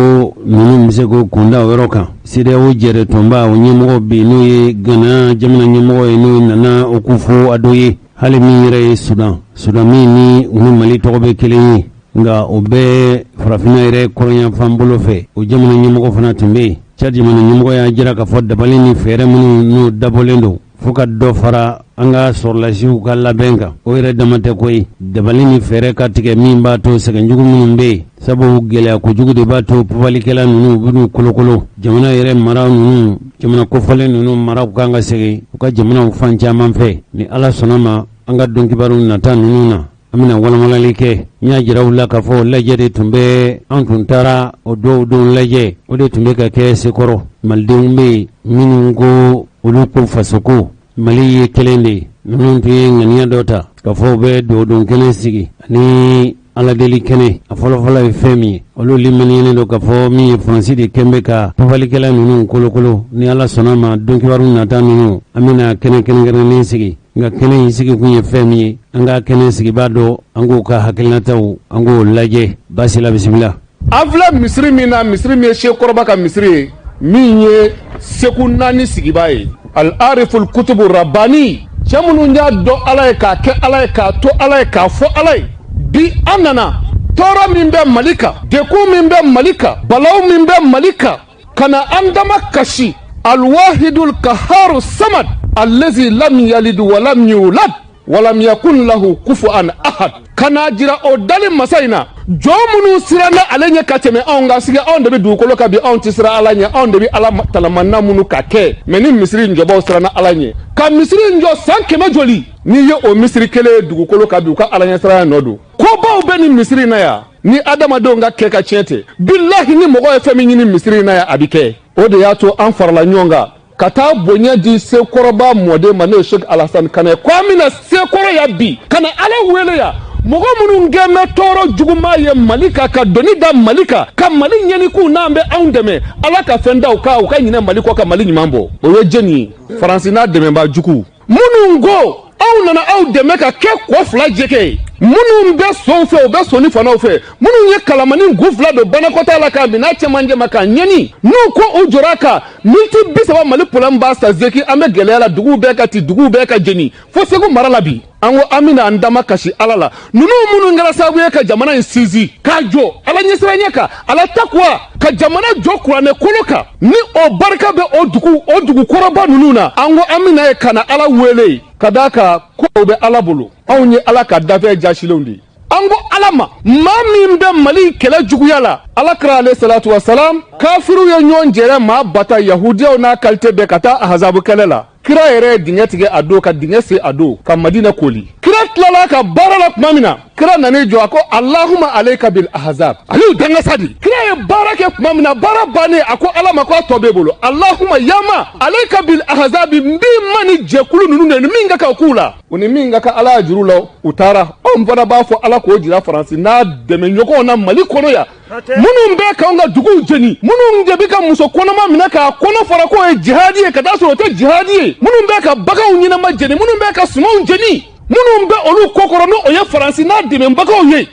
ninnu bɛ se k'o kunda o yɔrɔ kan CEDEAO jɛrɛ tɔnba o ɲɛmɔgɔ bɛ n'o ye Gana jamana ɲɛmɔgɔ ye n'o Nana Akufo-Addo ye hali min yɛrɛ ye Sudan min ni u ni Mali tɔgɔ bɛ kelen ye nka o bɛɛ farafinna yɛrɛ kɔrɔnyanfan bolo fɛ o jamana ɲɛmɔgɔ fana tun bɛ yen Tchad jamana ɲɛmɔgɔ y'a jira k'a fɔ dabali ni fɛɛrɛ minnu n'o dabɔlen don fo ka dɔ fara an ka sɔrɔlasiw ka labɛn kan o yɛrɛ dama tɛ koyi dabali ni fɛɛrɛ ka tigɛ min b'a to sɛgɛnjugu minnu bɛ yen sabu gɛlɛya kojugu de b'a to papalikɛla ninnu u bɛn'u kolokolo jamana yɛrɛ mara ninnu jamana kofɔlen ninnu maraw kan ka segin u ka jamanaw fan caman fɛ ni Ala sɔnna ma an ka dɔnkibaru nata ninnu na an bɛna walamalali kɛ n y'a jira u la k'a fɔ lajɛ de tun bɛ an tun taara o dɔw don lajɛ o de tun bɛ ka kɛ sekɔrɔ malidenw bɛ yen minnu ko olu ko fasoko Mali ye kelen de ye ninnu tun ye ŋaniya dɔ ta k'a fɔ u bɛ dɔwɔdon kɛnɛ sigi ani aladeli kɛnɛ a fɔlɔfɔlɔ ye fɛn min ye olu limaniyalen don k'a fɔ min ye Faransi de kɛn bɛ ka papalikɛla ninnu kolokolo ni Ala sɔnna ma dɔnkibaru nata ninnu an bɛna kɛnɛ kɛrɛnkɛrɛnnen sigi nka kɛnɛ in sigi kun ye fɛn min ye an ka kɛnɛ sigibaa dɔ an k'o ka hakilinataw an k'o lajɛ basi la bisimila an filɛ misiri min na misiri min ye Sekɔrɔba ka misiri ye min ye Segu 4 sigibaa ye Al-Ariful Kutubu Rabbani cɛ minnu y'a dɔn Ala ye k'a kɛ Ala ye k'a to Ala ye k'a fɔ Ala ye bi an nana tɔɔrɔ min bɛ Mali kan dekun min bɛ Mali kan balawu min bɛ Mali kan ka na an dama kasi Al-Wahidul Kaharu Samad allazi lam yalid wa lam yulad wa lam yakun lahu kufuwan ahad kana jira o dali masa in na jɔn minnu siranna ale ɲɛ ka tɛmɛ anw ka sigi anw de bɛ dugukolo kan bi anw tɛ siran Ala ɲɛ anw de bɛ Ala talamanna minnu ka kɛ mais ni misiri njɔbaw siranna Ala ɲɛ ka misiri njɔ san 100 joli n'i ye o misiri kelen ye dugukolo kan bi u ka Ala ɲɛ siranya nɔ don kobaw bɛ ni misiri in na yan ni adamadenw ka kɛ ka tiɲɛ tɛ billahi ni mɔgɔ ye fɛn min ɲini misiri in na yan a bɛ kɛ o de y'a to an farala ɲɔgɔn kan ka taa bonya di Sekɔrɔba mɔden ma n'o ye Sheikh Alassane Kane ko an bɛna Sekɔrɔ ya bi ka na Ala wele yan mɔgɔ minnu gɛn bɛ tɔɔrɔ juguman ye Mali kan ka dɔnni da Mali kan ka Mali ɲɛnikuw n'an bɛ anw dɛmɛ Ala ka fɛn da u ka ɲinɛ Mali kɔ ka Mali ɲuman bɔ o ye jɛni ye Faransi n'a dɛmɛbaa jugu minnu ko aw nana aw dɛmɛ ka kɛ kɔ 2 jɛkɛ ye minnu bɛ sɔn fɛ u bɛ sɔnni fanaw fɛ minnu ye kalamani gu fila don banakɔtaa la k'a bin'a cɛmancɛ ma k'a ɲɛni n'u ko u jɔra kan miniti 30 Mali problème b'a sa zeki an bɛ gɛlɛya la duguw bɛɛ ka ci duguw bɛɛ ka jeni fo Segu mara la bi an ko an bɛna an dama kasi Ala la ninnu minnu kɛra sababu ye ka jamana in sinsin k'a jɔ Ala ɲɛsiranya kan Ala takwa ka jamana jɔ kuranɛ kolo kan ni o barika bɛ o dugu kɔrɔba ninnu na an ko an bɛna ye ka na Ala wele ka d'a kan ko o bɛ Ala bolo anw ye Ala ka dafɛ jasilenw de an ko Ala ma maa min bɛ Mali kɛlɛ juguya la Alakira alayhi salatu wa salam kafiru ye ɲɔgɔn jɛrɛ maa bata yahudiyaw n'a qualité bɛɛ ka taa ahazabu kɛlɛ la kira yɛrɛ ye dingɛ tigɛ a don ka dingɛ sen a don ka Madina koli kira tilala ka baara la tuma min na kira nan'i jɔ a ko Allahumma alayka bil ahzab ale y'u dangasa de kira ye baara kɛ tuma min na baara bannen a ko Ala ma ko a tɔ b'e bolo Allahumma yama alayka bil ahzab n b'i ma ni jɛkulu ninnu de ni min ka kan k'u la o ni min ka kan Ala y'a juru la u taara anw fana b'a fɔ Ala k'o jira Faransi n'a dɛmɛɲɔgɔnw na Mali kɔnɔ yan minnu bɛ k'anw ka duguw jeni minnu de bɛ ka muso kɔnɔma minɛ k'a kɔnɔ fara k'o ye jihadi ye ka taa sɔrɔ o tɛ jihadi ye minnu bɛ ka baganw ɲɛnama jeni minnu bɛ ka sumanw jeni minnu bɛ olu kɔkɔrɔ n'o ye Faransi n'a dɛmɛbagaw ye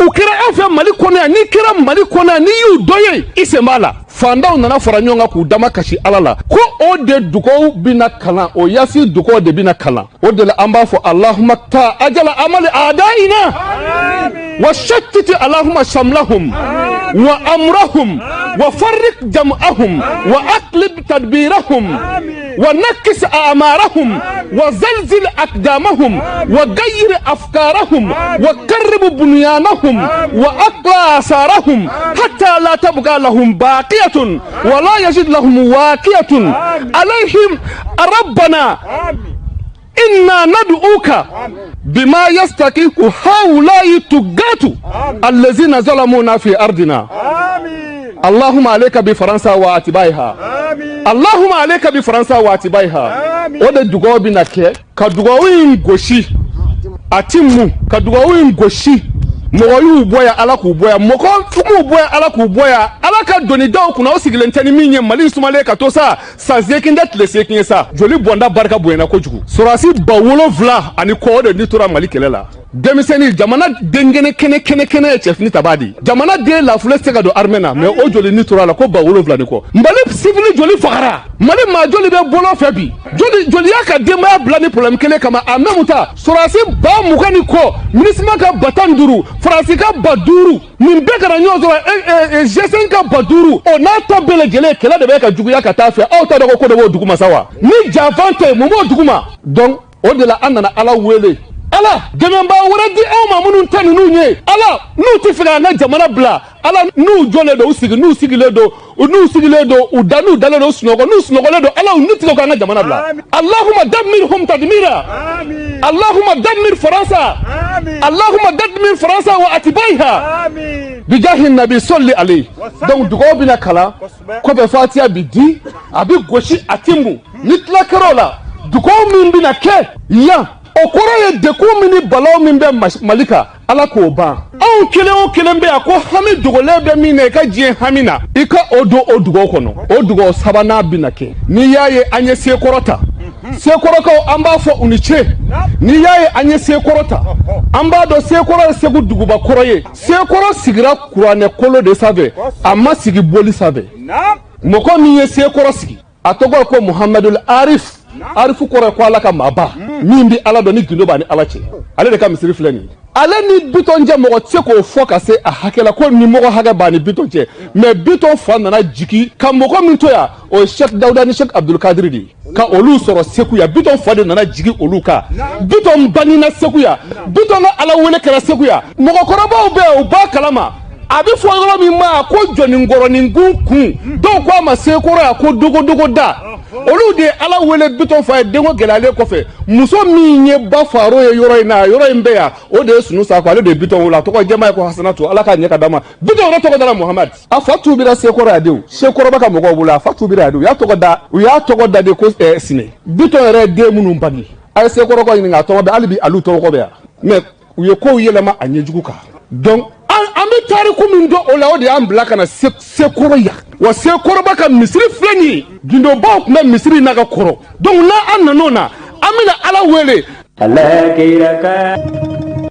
u kɛra an fɛ Mali kɔnɔ yan n'i kɛra Mali kɔnɔ yan n'i y'u dɔ ye i sen b'a la fandaw nana fara ɲɔgɔn kan k'u dama kasi Ala la ko o de dugaw bɛna kalan o yasi dugaw de bɛna kalan o de la an b'a fɔ Allahumma ta ajala amali a'daina wa shattiti Allahumma shamlahum wa amrahum wa farriq jam'ahum wa aqlib tadbirahum wa nakkis a'marahum wa zalzil aqdamahum wa gayyir afkarahum wa qarrib bunyanahum wa aqla asarahum hatta la tabqa lahum baqiyatun wa la yajid lahum waqiyatun alayhim rabbana inna nad'uka bima yastaqiqu haula'i tugatu allazina zalamuna fi ardina Allahumma alayka bi Faransa wa atibaiha Allahumma alayka bi Faransa wa atibaiha o de dugaw bi na kɛ ka dugaw in gosi atimu ka dugaw in gosi mɔgɔ y'u bɔ yan Ala k'u bɔ yan mɔgɔ m'u bɔ yan Ala k'u bɔ yan Ala ka doni daw kunna o sigilen tɛ ni min ye Mali sumalen ka to sa san seegin tɛ tile seegin ye sa joli bɔnda barika bonyana kojugu sɔrɔdasi 7,000 ani kɔ de ni tora Mali kɛlɛ la denmisɛnnin jamana denkɛnɛ kɛnɛ ye cɛfini tabaa di jamana den lafule tɛ se ka don armée na mais o joli ni tora la ko 7,000 ni kɔ Mali civil joli fagara Mali maa joli bɛ bɔlɔ fɛ bi joli y'a ka denbaya bila ni problème kelen kama en même temps sɔrɔdasi 20,000 ni kɔ MINUSMA ka ba 15 Faransi ka ba 5 nin bɛɛ kana ɲɔgɔn sɔrɔ G5 ka ba 5 o n'a ta bɛɛ lajɛlen kɛlɛ de bɛ ka juguya ka taa fɛ aw t'a dɔn ko de b'o dugu ma sa wa ni janfan tɛ mun b'o dugu ma donc o de la an nana Ala wele Ala dɛmɛbaa wɛrɛ di aw ma minnu tɛ ninnu ye Ala n'u tɛ fɛ k'an ka jamana bila Ala n'u jɔlen don n'u sigilen don n'u dalen don sunɔgɔ n'u sunɔgɔlen don Ala n'u tigɛ k'an ka jamana bila Allahumma dammirhum tadmira Allahumma dammir Faransa Allahumma dammir Faransa wa atibaiha bijahi nabi salli alayhi donc dugaw bɛna kalan kɔfɛ Fatiha bi di a bɛ gosi a tɛ mun ni tila kɛra o la dugaw min bɛna kɛ yan o kɔrɔ ye dekun min ni balaw min bɛ Mali kan Ala k'o ban anw kelen o kelen bɛ yan ko hami dogolen bɛ min na i ka diɲɛ hami na i ka o don o dugaw kɔnɔ o dugaw sabanan bɛna kɛ n'i y'a ye an ye sekɔrɔ ta sekɔrɔkaw an b'a fɔ u ni ce n'i y'a ye an ye sekɔrɔ ta an b'a dɔn sekɔrɔ ye Segu duguba kɔrɔ ye sekɔrɔ sigira kuranɛ kolo de sanfɛ a ma sigi boli sanfɛ mɔgɔ min ye sekɔrɔ sigi a tɔgɔ ye ko Muhamadul Arif Arifu kɔrɔ ko Ala ka maaba min bi Ala dɔn ni gindo b'a ni Ala cɛ ale de ka misiri filɛ nin ye ale ni Bitɔn cɛ mɔgɔ tɛ se k'o fɔ ka se a hakɛ la ko ni mɔgɔ hakɛ b'a ni Bitɔn cɛ mais Bitɔn fa nana jigi ka mɔgɔ min to yan o ye Cheikh Dawuda ni Cheikh Abdul Kadiri de ye ka olu sɔrɔ Segu yan Bitɔn fa de nana jigi olu kan Bitɔn bangena Segu yan Bitɔn ka Ala wele kɛra Segu yan mɔgɔkɔrɔbaw bɛ yen u b'a kalama a bɛ fɔ yɔrɔ min ma ko jɔninkɔrɔninkun kun dɔw ko a ma sekɔrɔ yan ko dogodogo da olu de ye Ala wele Bitɔn fa ye denko gɛlɛyalen kɔfɛ muso min ye ba Faro ye yɔrɔ in na yɔrɔ in bɛ yan o de ye Sunu Sakɔ ale de ye Bitɔn wolo a tɔgɔ jɛma ye ko Hasanatu Ala k'a ɲɛ ka d'a ma Bitɔn yɛrɛ tɔgɔ dara Muhamad a fa tuubira sekɔrɔ yan de o sekɔrɔba ka mɔgɔw bolo a fa tuubira yan de u y'a tɔgɔ da de ko Sine Bitɔn yɛrɛ ye den minnu bange a ye sekɔrɔ ka ɲininka a tɔgɔ bɛ hali bi alu tɔgɔ bɛ yan mais u ye kow yɛlɛma a ɲɛjugu kan donc an bɛ tariku min dɔn o la o de y'an bila ka na sekɔrɔ yan wa sekɔrɔba ka misiri filɛ nin ye gindobaw tun bɛ misiri n'a ka kɔrɔ donc n'a an nan'o na an bɛna Ala wele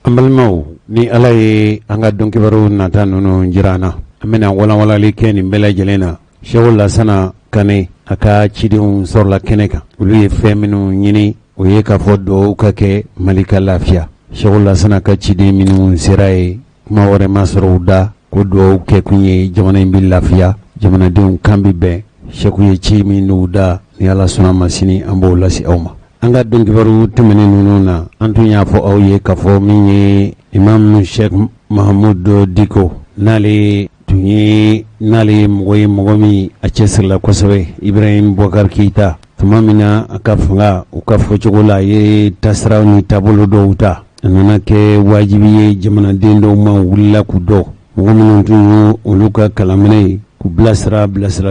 an balimaw ni ala ye an ka dɔnkibaru nata ninnu jira an na an bɛna walanwalali kɛ nin bɛɛ lajɛlen na Shehu Lasana Kane a ka cidenw sɔrɔla kɛnɛ kan olu ye fɛn minnu ɲini o ye k'a fɔ duwawu ka kɛ Mali ka lafiya. Shehu Lasana ka ciden minnu sera ye kuma wɛrɛ ma sɔrɔ u da ko duwawu kɛ kun ye jamana in bi lafiya jamanadenw kan bi bɛn. Shehu ye ci min n'u da ni ala sɔnna ma sini an b'o lase aw ma. An ka dɔnkibaru tɛmɛnen ninnu na an tun y'a fɔ aw ye k'a fɔ min ye Imam Sheikh Mahamudu Diko n'ale tun ye mɔgɔ ye mɔgɔ min a cɛsirila kosɛbɛ Ibrahim Boubacar Keita tuma min na a ka fanga u ka fɔcogo la a ye tasiraw ni taabolo dɔw ta a nana kɛ wajibi ye jamanaden dɔw ma wulila k'u dɔn mɔgɔ minnu tun ye olu ka kalanminɛ ye k'u bilasira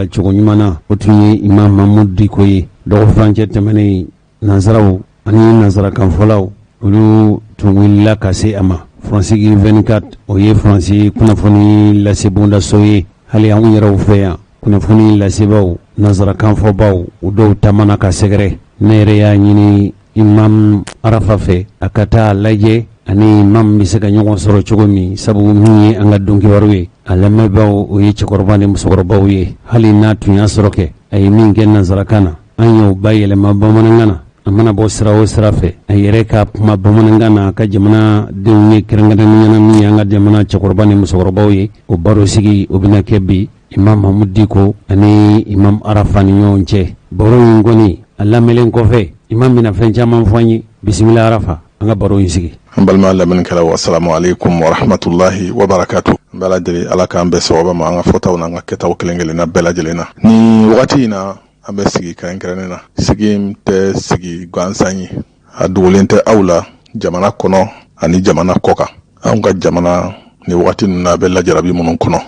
cogo ɲuman na o tun ye Imam Mahamudu Diko ye dɔgɔfurancɛ tɛmɛnen nansaraw ani nansarakanfɔlaw olu tun wulila ka se a ma. Fransigi 24 o ye Fransi kunnafoni lasebondaso ye hali anw yɛrɛw fɛ yan kunnafoni lasebaaw nansarakanfɔbaw u dɔw taamana ka sɛgɛrɛ ne yɛrɛ y'a ɲini Imam Arafa fɛ a ka taa lajɛ ani imam bɛ se ka ɲɔgɔn sɔrɔ cogo min sabu min ye an ka dɔnkibaru ye a lamɛnbaaw o ye cɛkɔrɔba ni musokɔrɔbaw ye hali n'a tun y'a sɔrɔ kɛ a ye min kɛ nansarakan na an y'o bayɛlɛma bamanankan na a mana bɔ sira o sira fɛ a yɛrɛ ka kuma bamanankan na a ka jamana denw ye kɛrɛnkɛrɛnnenya min ye an ka jamana cɛkɔrɔba ni musokɔrɔbaw ye o baro sigi o bɛna kɛ bi Imam Mahamudu Diko ani Imam Arafa ni ɲɔgɔn cɛ baro in kɔni a lamɛnlen kɔfɛ imam bɛna fɛn caman fɔ an ye bisimila Arafa an ka baro in sigi. An balima lamɛnnikɛlaw assalamu alaikum wa rahmatullahi wa barakatuh. An bɛɛ lajɛlen ala k'an bɛɛ sababa ma an ka fɔtaw n'an ka kɛtaw kelen kelenna bɛɛ lajɛlen na ni wagati in na an bɛ sigi kɛrɛnkɛrɛnnen na sigi tɛ sigi gansan ye a dogolen tɛ aw la jamana kɔnɔ ani jamana kɔ kan anw ka jamana ni wagati ninnu na a bɛ lajarabi minnu kɔnɔ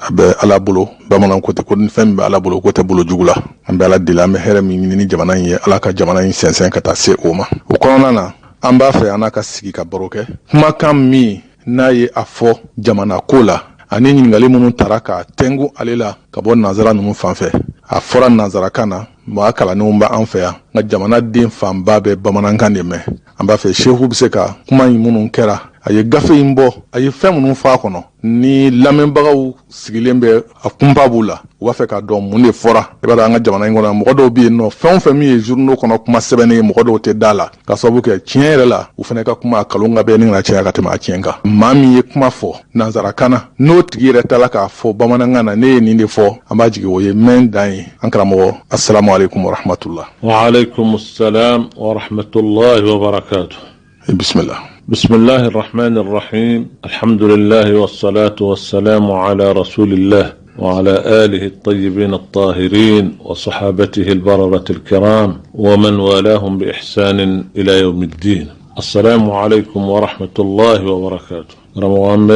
a bɛ ala bolo bamanan ko tɛ ko ni fɛn min bɛ ala bolo ko tɛ bolo jugu la an bɛ ala deli an bɛ hɛrɛ min ɲini ni jamana in ye ala ka jamana in sɛnsɛn ka taa se o ma o kɔnɔna na an b'a fɛ an n'a ka sigi ka baro kɛ kumakan min n'a ye a fɔ jamana ko la ani ɲininkali minnu tara ka tɛngu ale la ka bɔ nanzara ninnu fan fɛ a fɔra nanzarakan na maa kalannenw bɛ an fɛ yan nka jamana den fanba bɛ bamanankan de mɛn an b'a fɛ shehu bɛ se ka kuma in minnu kɛra a ye gafe in bɔ a ye fɛn minnu fɔ a kɔnɔ ni lamɛnbagaw sigilen bɛ a kunba b'u la u b'a fɛ k'a dɔn mun de fɔra i b'a dɔn an ka jamana in kɔnɔ mɔgɔ dɔw bɛ yen nɔ fɛn o fɛn min ye journaux kɔnɔ kuma sɛbɛnnen ye mɔgɔ dɔw tɛ da la ka sababu kɛ tiɲɛ yɛrɛ la u fana ka kuma a kalon ka bɛn ni ka caya ka tɛmɛ a tiɲɛ kan maa min ye kuma fɔ nanzarakan na n'o tigi yɛrɛ tala k'a fɔ bamanankan na ne ye nin de fɔ an b'a jigin o ye mɛn dan ye an karamɔgɔ assalamu alaikum wa rahmatullah. Wa alaikum assalam wa rahmatullahi wa barakatuh. Bismillah. بسم الله الرحمن الرحيم الحمد لله والصلاة والسلام على رسول الله وعلى آله الطيبين الطاهرين وصحابته البررة الكرام ومن والاهم بإحسان إلى يوم الدين. السلام عليكم ورحمة الله وبركاته. رمضان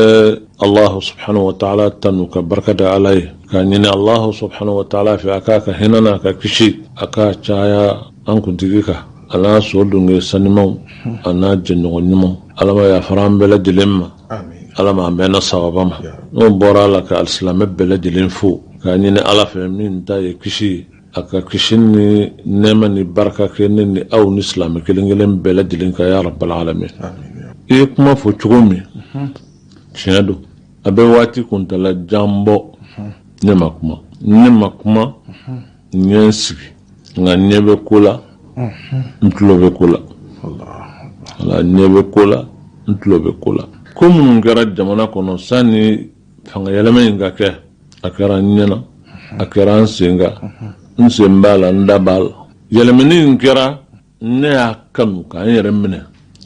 الله سبحانه وتعالى تنوك بركة عليه كان الله سبحانه وتعالى في أكاك هنا ككشي أكاك شايا أنكم تجيكا ala so dunge sanimau ana jenno nyimo alama ya faram bela dilemma amin alama bena sawabama no bora la ka alislam bela dilen fu ka ni ala fe min ta ye kishi aka kishin ni nema ni baraka ken ni aw ni islam kelengelen bela dilen ka ya rabbal alamin amin e kuma fo chugumi chiado abe wati kuntala jambo nema kuma nyensi nga nyebe kula ntlobe kula Allah nyebe kula ntlobe kula komu ngara jamana kono sani fanga yalame ngake akara nyana akara nsenga nsembala ndabal yalame ni ngara ne akanu ka yere mene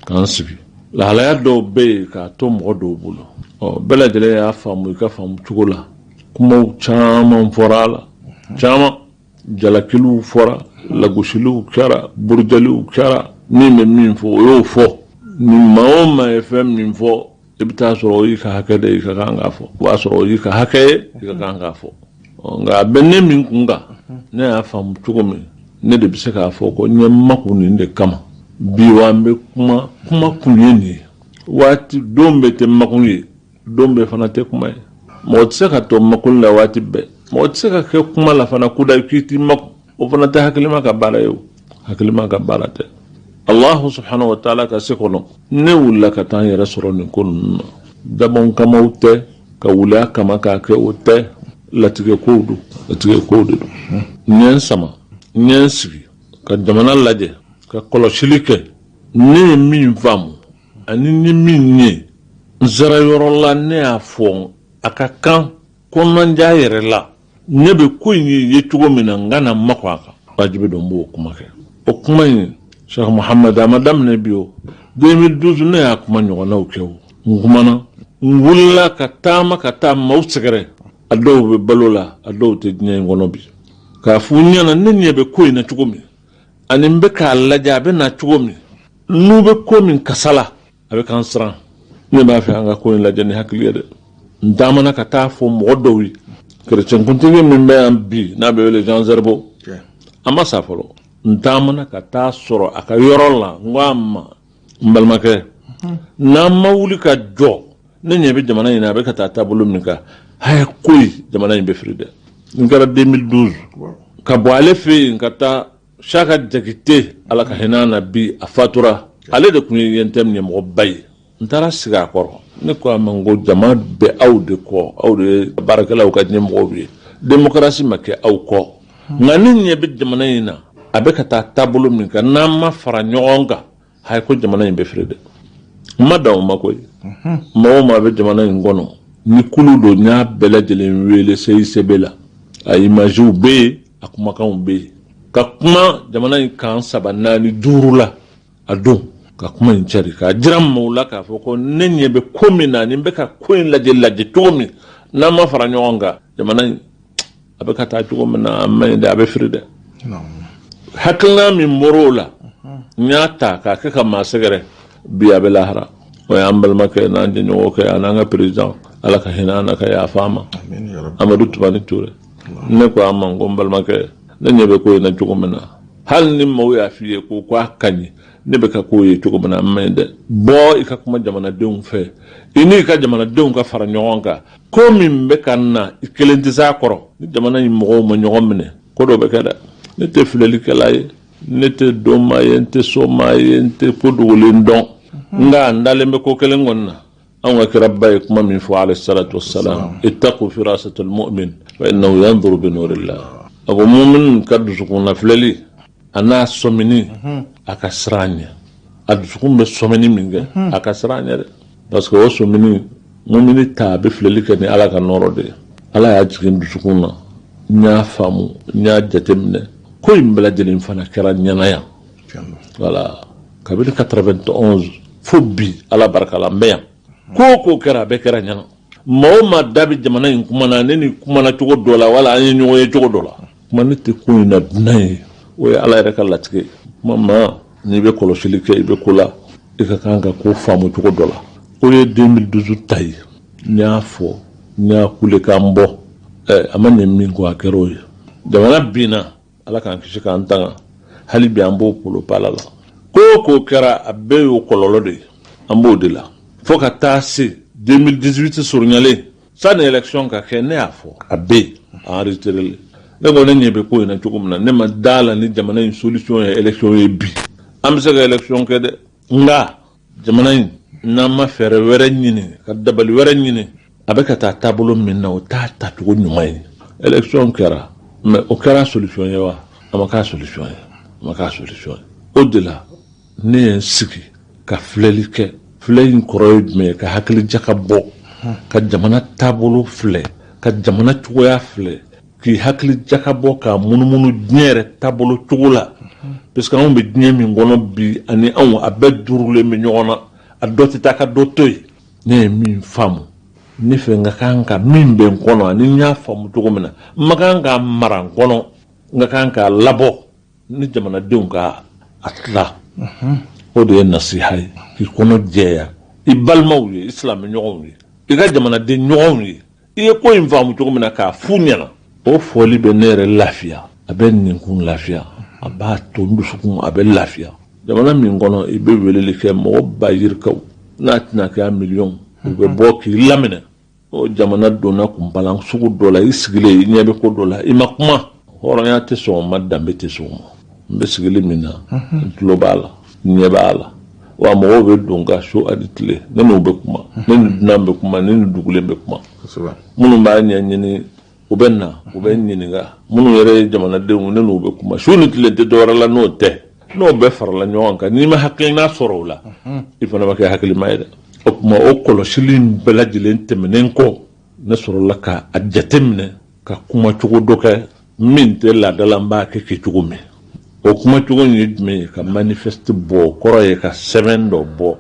kan sibi la hala do be ka to modo bulo o bela dele ya famu ka famu chugula kuma chama forala chama jalakilu fora lagushilu kara burjalu kara ni me min fo yo fo ni maoma fm min fo ibta soro yi ka hakade ka kanga fo wa soro yi ka hakaye ka kanga fo nga benne min kunga ne afam chugome ne de biseka fo ko nyamma kunu de kama biwambe kuma kunyeni wati dombe te makunye dombe fana te kuma mo tseka to makulla wati be mo tseka ke kuma la fana kuda kiti mak o fana ta hakilima ka bara yo hakilima ka bara te Allah subhanahu wa ta'ala ka se kono ne wula ka tan yɛrɛ sɔrɔ nin ko ninnu na dabɔn kamaw tɛ ka wula kama k'a kɛ o tɛ latigɛ kow do latigɛ kow de do ɲɛ sama ɲɛ sigi ka jamana lajɛ ka kɔlɔsili kɛ ne ye min faamu ani ni min ye n sera yɔrɔ la ne y'a fɔ a ka kan kɔnɔndiya yɛrɛ la ne bɛ ko in ye cogo min na n ka na makɔ a kan wajibi don n b'o kuma kɛ o kuma in Sheikh Muhammad a ma daminɛ bi o 2012 ne y'a kuma ɲɔgɔnnaw kɛ o n kumana n wulila ka taama ka taa maaw sɛgɛrɛ a dɔw bɛ balo la a dɔw tɛ diɲɛ in kɔnɔ bi k'a fɔ n ɲɛna ne ɲɛ bɛ ko in na cogo min ani n bɛ k'a lajɛ a bɛ na cogo min n'u bɛ ko min kasala a bɛ k'an siran ne b'a fɛ an ka ko in lajɛ ni hakili ye dɛ n taamana ka taa fɔ mɔgɔ dɔw ye kerecɛnkuntigi min bɛ yan bi n'a bɛ wele Jean Zerbo a ma sa fɔlɔ n taamana ka taa sɔrɔ a ka yɔrɔ la n ko a ma n balimakɛ n'an ma wuli ka jɔ ne ɲɛ bɛ jamana in na a bɛ ka taa taabolo min kan haya koyi jamana in bɛ firi dɛ n kɛra 2012 ka bɔ ale fɛ yen ka taa Saka Jakite ala ka hinɛ na bi a fatura ale de tun ye YNTM ɲɛmɔgɔba ye n taara sigi a kɔrɔ ne ko a ma n ko jama bɛ aw de kɔ aw de ye baarakɛlaw ka ɲɛmɔgɔw ye démocratie ma kɛ aw kɔ nka ne ɲɛ bɛ jamana in na a bɛ ka taa taabolo min kan n'an ma fara ɲɔgɔn kan haya ko jamana in bɛ firi dɛ n ma dan o ma koyi maa o maa bɛ jamana in kɔnɔ ni kulu don n y'a bɛɛ lajɛlen wele CICB la a images bɛ yen a kumakanw bɛ yen ka kuma jamana in kan 3, 4, 5 la a don ka kuma in cɛri k'a jira maaw la k'a fɔ ko ne ɲɛ bɛ ko min na ni n bɛ ka ko in lajɛ cogo min n'an ma fara ɲɔgɔn kan jamana in a bɛ ka taa cogo min na a ma ɲi dɛ a bɛ firi dɛ hakilina min bɔr'o la n y'a ta k'a kɛ ka maa sɛgɛrɛ bi a bɛ lahara o y'an balimakɛ n'an jɛɲɔgɔn kɛ an'an ka président ala ka hinɛ an na ka yafa an ma Amadu Tumani Ture ne ko a ma n ko n balimakɛ ne ɲɛ bɛ ko in na cogo min na hali ni maaw y'a f'i ye ko k'a ka ɲi ne bɛ ka ko ye cogo min na a ma ɲi dɛ bɔ i ka kuma jamanadenw fɛ i n'i ka jamanadenw ka fara ɲɔgɔn kan ko min bɛ ka na i kelen tɛ s'a kɔrɔ ni jamana in mɔgɔw ma ɲɔgɔn minɛ ko dɔ bɛ kɛ dɛ ne tɛ filɛlikɛla ye ne tɛ dɔnmaa ye n tɛ sɔmaa ye n tɛ ko dogolen dɔn nka n dalen bɛ ko kelen kɔni na anw ka kiraba ye kuma min fɔ alayhi salatu wassalam ittaqu firasatal mu'min fa innahu yanzuru bi nurillah a ko mumin ka dusukun na filɛli a n'a sɔmini a ka siran ɲɛ a dusukun bɛ sɔmini min kɛ a ka siran ɲɛ dɛ parce que o sɔmini mumini ta a bɛ filɛli kɛ ni ala ka nɔrɔ de ye ala y'a jigin dusukun na n y'a faamu n y'a jateminɛ ko in bɛɛ lajɛlen fana kɛra ɲɛnaya voilà kabini 91 fo bi ala barika la n bɛ yan ko o ko kɛra a bɛɛ kɛra ɲɛna maa o maa da bɛ jamana in kuma na ne ni kumana cogo dɔ la wala an ye ɲɔgɔn ye cogo dɔ la kuma ne tɛ ko in na dunan ye o ye ala yɛrɛ ka latigɛ kuma maa n'i bɛ kɔlɔsili kɛ i bɛ ko la i ka kan ka ko faamu cogo dɔ la o ye 2012 ta ye n y'a fɔ n y'a kule k'an bɔ a ma ɲɛ min ko a kɛra o ye jamana binna ala k'an kisi k'an tanga hali bi an b'o kolo pala la ko o ko kɛra a bɛɛ y'o kɔlɔlɔ de ye an b'o de la fo ka taa se 2018 surunyalen sani élection ka kɛ ne y'a fɔ a bɛ yen a enregistré ne ko ne ɲɛ bɛ ko in na cogo min na ne ma da la ni jamana in solution ye élection ye bi an bɛ se ka élection kɛ dɛ nka jamana in n'an ma fɛɛrɛ wɛrɛ ɲini ka dabali wɛrɛ ɲini a bɛ ka taa taabolo min na o t'a tacogo ɲuman ye élection kɛra mais o kɛra solution ye wa a ma k'a solution ye a ma k'a solution ye o de la ne ye n sigi ka filɛli kɛ filɛ in kɔrɔ ye jumɛn ye ka hakili jaka bɔ ka jamana taabolo filɛ ka jamana cogoya filɛ k'i hakili jaka bɔ k'a munumunu diɲɛ yɛrɛ taabolo cogo la parce que anw bɛ diɲɛ min kɔnɔ bi ani anw a bɛɛ durulen bɛ ɲɔgɔn na a dɔ tɛ taa ka dɔ to yen ne ye min faamu ne fɛ n ka kan ka min bɛ n kɔnɔ ani n y'a faamu cogo min na n ma kan k'a mara n kɔnɔ n ka kan k'a labɔ ni jamanadenw ka a tila o de ye nasiha ye k'i kɔnɔ jɛya i balimaw ye i silamɛɲɔgɔnw ye i ka jamanaden ɲɔgɔnw ye i ye ko in faamu cogo min na k'a f'u ɲɛna o fɔli bɛ ne yɛrɛ lafiya a bɛ ninkun lafiya a b'a to n dusukun a bɛ lafiya jamana min kɔnɔ i bɛ weleli kɛ mɔgɔ ba yirikaw n'a tɛna kɛ a miliyɔn u bɛ bɔ k'i laminɛ o jamana donna kunpalan sugu dɔ la i sigilen i ɲɛ bɛ ko dɔ la i ma kuma hɔrɔnya tɛ sɔn o ma danbe tɛ sɔn o ma n bɛ sigili min na n tulo b'a la ɲɛ b'a la wa mɔgɔw bɛ don ka so ani tile ne n'u bɛ kuma ne ni dunan bɛ kuma ne ni dugulen bɛ kuma minnu b'a ɲɛɲini u bɛ na u bɛ ɲininka minnu yɛrɛ ye jamanadenw ne n'u bɛ kuma su ni tile tɛ dɔwɛrɛ la n'o tɛ n'o bɛɛ farala ɲɔgɔn kan n'i ma hakilina sɔrɔ o la i fana ma kɛ hakilima ye dɛ o tuma o kɔlɔsili bɛɛ lajɛlen tɛmɛnen kɔ ne sɔrɔla ka a jateminɛ ka kuma cogo dɔ kɛ min tɛ laadala n b'a kɛ kɛcogo min o kuma cogo in ye jumɛn ye ka manifeste bɔ kɔrɔ ye ka sɛbɛn dɔ bɔ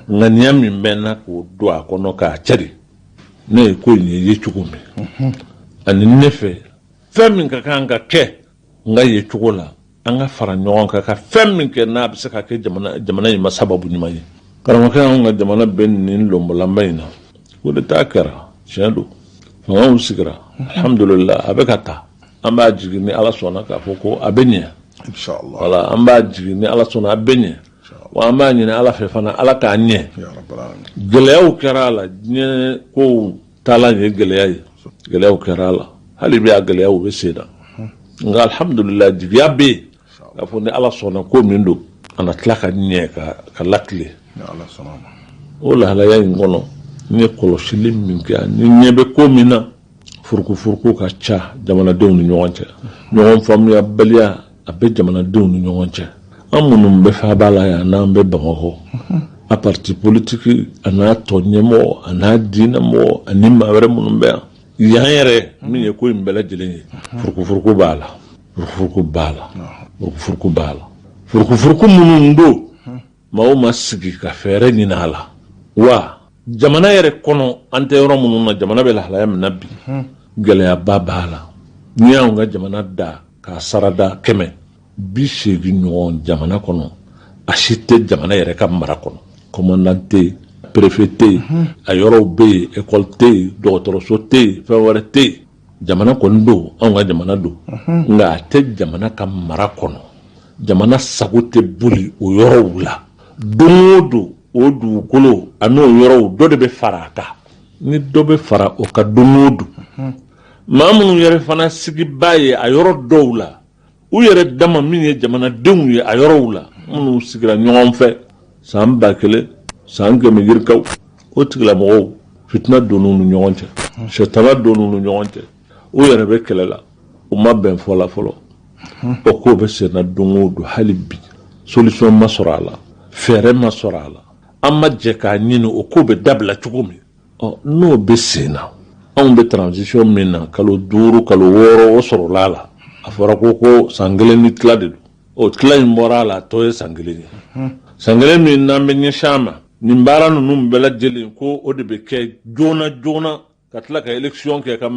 ŋaniya min bɛ na k'o don a kɔnɔ k'a cari ne ye ko in ye cogo min ani ne fɛ fɛn min ka kan ka kɛ n ka ye cogo la an ka fara ɲɔgɔn kan ka fɛn min kɛ n'a bɛ se ka kɛ jamana in ma sababu ɲuman ye karamɔgɔkɛ anw ka jamana bɛ nin lɔnbɔlama in na o de taa kɛra tiɲɛ don fangaw sigira alhamdulillah a bɛ ka taa an b'a jigin ni ala sɔnna k'a fɔ ko a bɛ ɲɛ inshallah wala an b'a jigin ni ala sɔnna a bɛ ɲɛ wa an b'a ɲini ala fɛ fana ala k'a ɲɛ gɛlɛyaw kɛra a la diɲɛ kow taalan ye gɛlɛya ye gɛlɛyaw kɛra a la hali bi a gɛlɛyaw bɛ sen na nka alhamdulillah jigiya bɛ yen k'a fɔ ni ala sɔnna ko min don a na tila ka ɲɛ ka latile o lahalaya in kɔnɔ n ye kɔlɔsili min kɛ ni ɲɛ bɛ ko min na furuku ka ca jamanadenw ni ɲɔgɔn cɛ ɲɔgɔn faamuyabaliya a bɛ jamanadenw ni ɲɔgɔn cɛ an minnu bɛ faaba la yan n'an bɛ bamakɔ a parti politiki a n'a tɔ ɲɛmɔgɔ a n'a diinɛmɔgɔ ani maa wɛrɛ minnu bɛ yan yɛrɛ min ye ko in bɛɛ lajɛlen ye furuku b'a la furuku b'a la furuku minnu don maaw ma sigi ka fɛɛrɛ ɲini a la wa jamana yɛrɛ kɔnɔ an tɛ yɔrɔ minnu na jamana bɛ lahalaya min na bi gɛlɛyaba b'a la n'i y'anw ka jamana da k'a sarada 180 ɲɔgɔn jamana kɔnɔ a si tɛ jamana yɛrɛ ka mara kɔnɔ commandant tɛ yen préfet tɛ yen a yɔrɔw bɛ yen école tɛ yen dɔgɔtɔrɔso tɛ yen fɛn wɛrɛ tɛ yen jamana kɔni don anw ka jamana don nka a tɛ jamana ka mara kɔnɔ jamana sago tɛ boli o yɔrɔw la don o don o dugukolo a n'o yɔrɔw dɔ de bɛ fara a kan ni dɔ bɛ fara o ka don o don maa minnu yɛrɛ fana sigiba ye a yɔrɔ dɔw la u yɛrɛ dama min ye jamanadenw ye a yɔrɔw la minnu sigira ɲɔgɔn fɛ san 1000 san 100 yirikaw o tigilamɔgɔw fitina donn'u ni ɲɔgɔn cɛ sɛtana donn'u ni ɲɔgɔn cɛ u yɛrɛ bɛ kɛlɛ la u ma bɛn fɔla fɔlɔ o ko bɛ senna don o don hali bi solution ma sɔrɔ a la fɛɛrɛ ma sɔrɔ a la an ma jɛ k'a ɲini o ko bɛ dabila cogo min n'o bɛ sen na anw bɛ transition min na kalo 5 kalo 6 o sɔrɔla a la a fɔra ko san 1 ni tila de don o tila in bɔra a la tɔ ye san 1 ye san 1 min n'an bɛ ɲɛsin a ma nin baara ninnu bɛɛ lajɛlen ko o de bɛ kɛ joona ka tila ka élection kɛ ka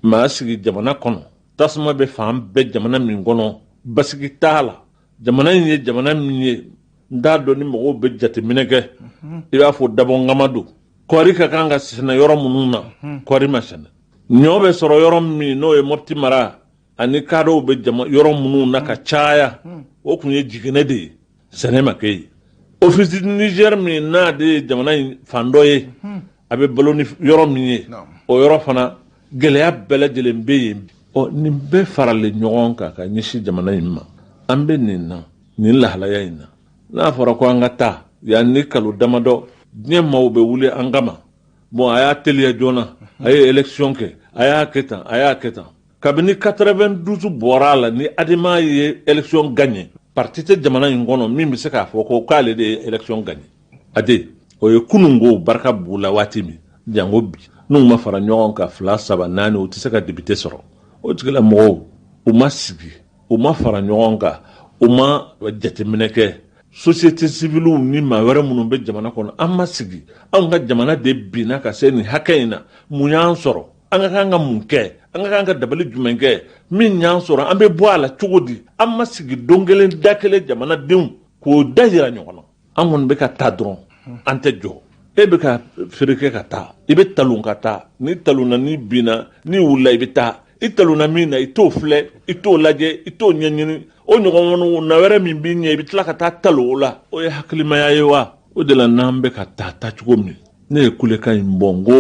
maa sigi jamana kɔnɔ tasuma bɛ fan bɛɛ jamana min kɔnɔ basigi t'a la jamana in ye jamana min ye n t'a dɔn ni mɔgɔw bɛ jateminɛ kɛ i b'a fɔ dabɔngama don kɔɔri ka kan ka sɛnɛ yɔrɔ minnu na kɔɔri ma sɛnɛ ɲɔ bɛ sɔrɔ yɔrɔ min n'o ye Mopti mara ani kadɔw bɛ yɔrɔ minnu na ka caya o tun ye jiginɛ de ye sɛnɛ ma kɛ yen office Niger min n'a de ye jamana in fan dɔ ye a bɛ balo ni yɔrɔ min ye o yɔrɔ fana gɛlɛya bɛɛ lajɛlen bɛ yen nin bɛɛ faralen ɲɔgɔn kan ka ɲɛsin jamana in ma an bɛ nin lahalaya in na n'a fɔra ko an ka taa yan ni kalo damadɔ diɲɛ maaw bɛ wuli an kama bon a y'a teliya joona a ye élection kɛ a y'a kɛ tan kabini 92 bɔra a la ni Adama ye élection gagné parti tɛ jamana in kɔnɔ min bɛ se k'a fɔ ko k'ale de ye élection gagné ade o ye kunungo barika b'u la waati min jango bi n'u ma fara ɲɔgɔn kan 2, 3, 4 o tɛ se ka député sɔrɔ o tigilamɔgɔw u ma sigi u ma fara ɲɔgɔn kan u ma jateminɛ kɛ société civile ni maa wɛrɛ minnu bɛ jamana kɔnɔ an ma sigi anw ka jamana de binna ka se nin hakɛ in na mun y'an sɔrɔ an ka kan ka mun kɛ an ka kan ka dabali jumɛn kɛ min y'an sɔrɔ an bɛ bɔ a la cogo di an ma sigi don kelen da kelen jamanadenw k'o da yira ɲɔgɔn na an kɔni bɛ ka taa dɔrɔn an tɛ jɔ e bɛ ka feereke ka taa i bɛ talon ka taa ni talonna ni binna ni wulila i bɛ taa i talonna min na i t'o filɛ i t'o lajɛ i t'o ɲɛɲini o ɲɔgɔn na wɛrɛ min b'i ɲɛ i bɛ tila ka taa talon o la o ye hakilimaya ye wa o de la n'an bɛ ka taa cogo min ne ye kulekan in bɔ n ko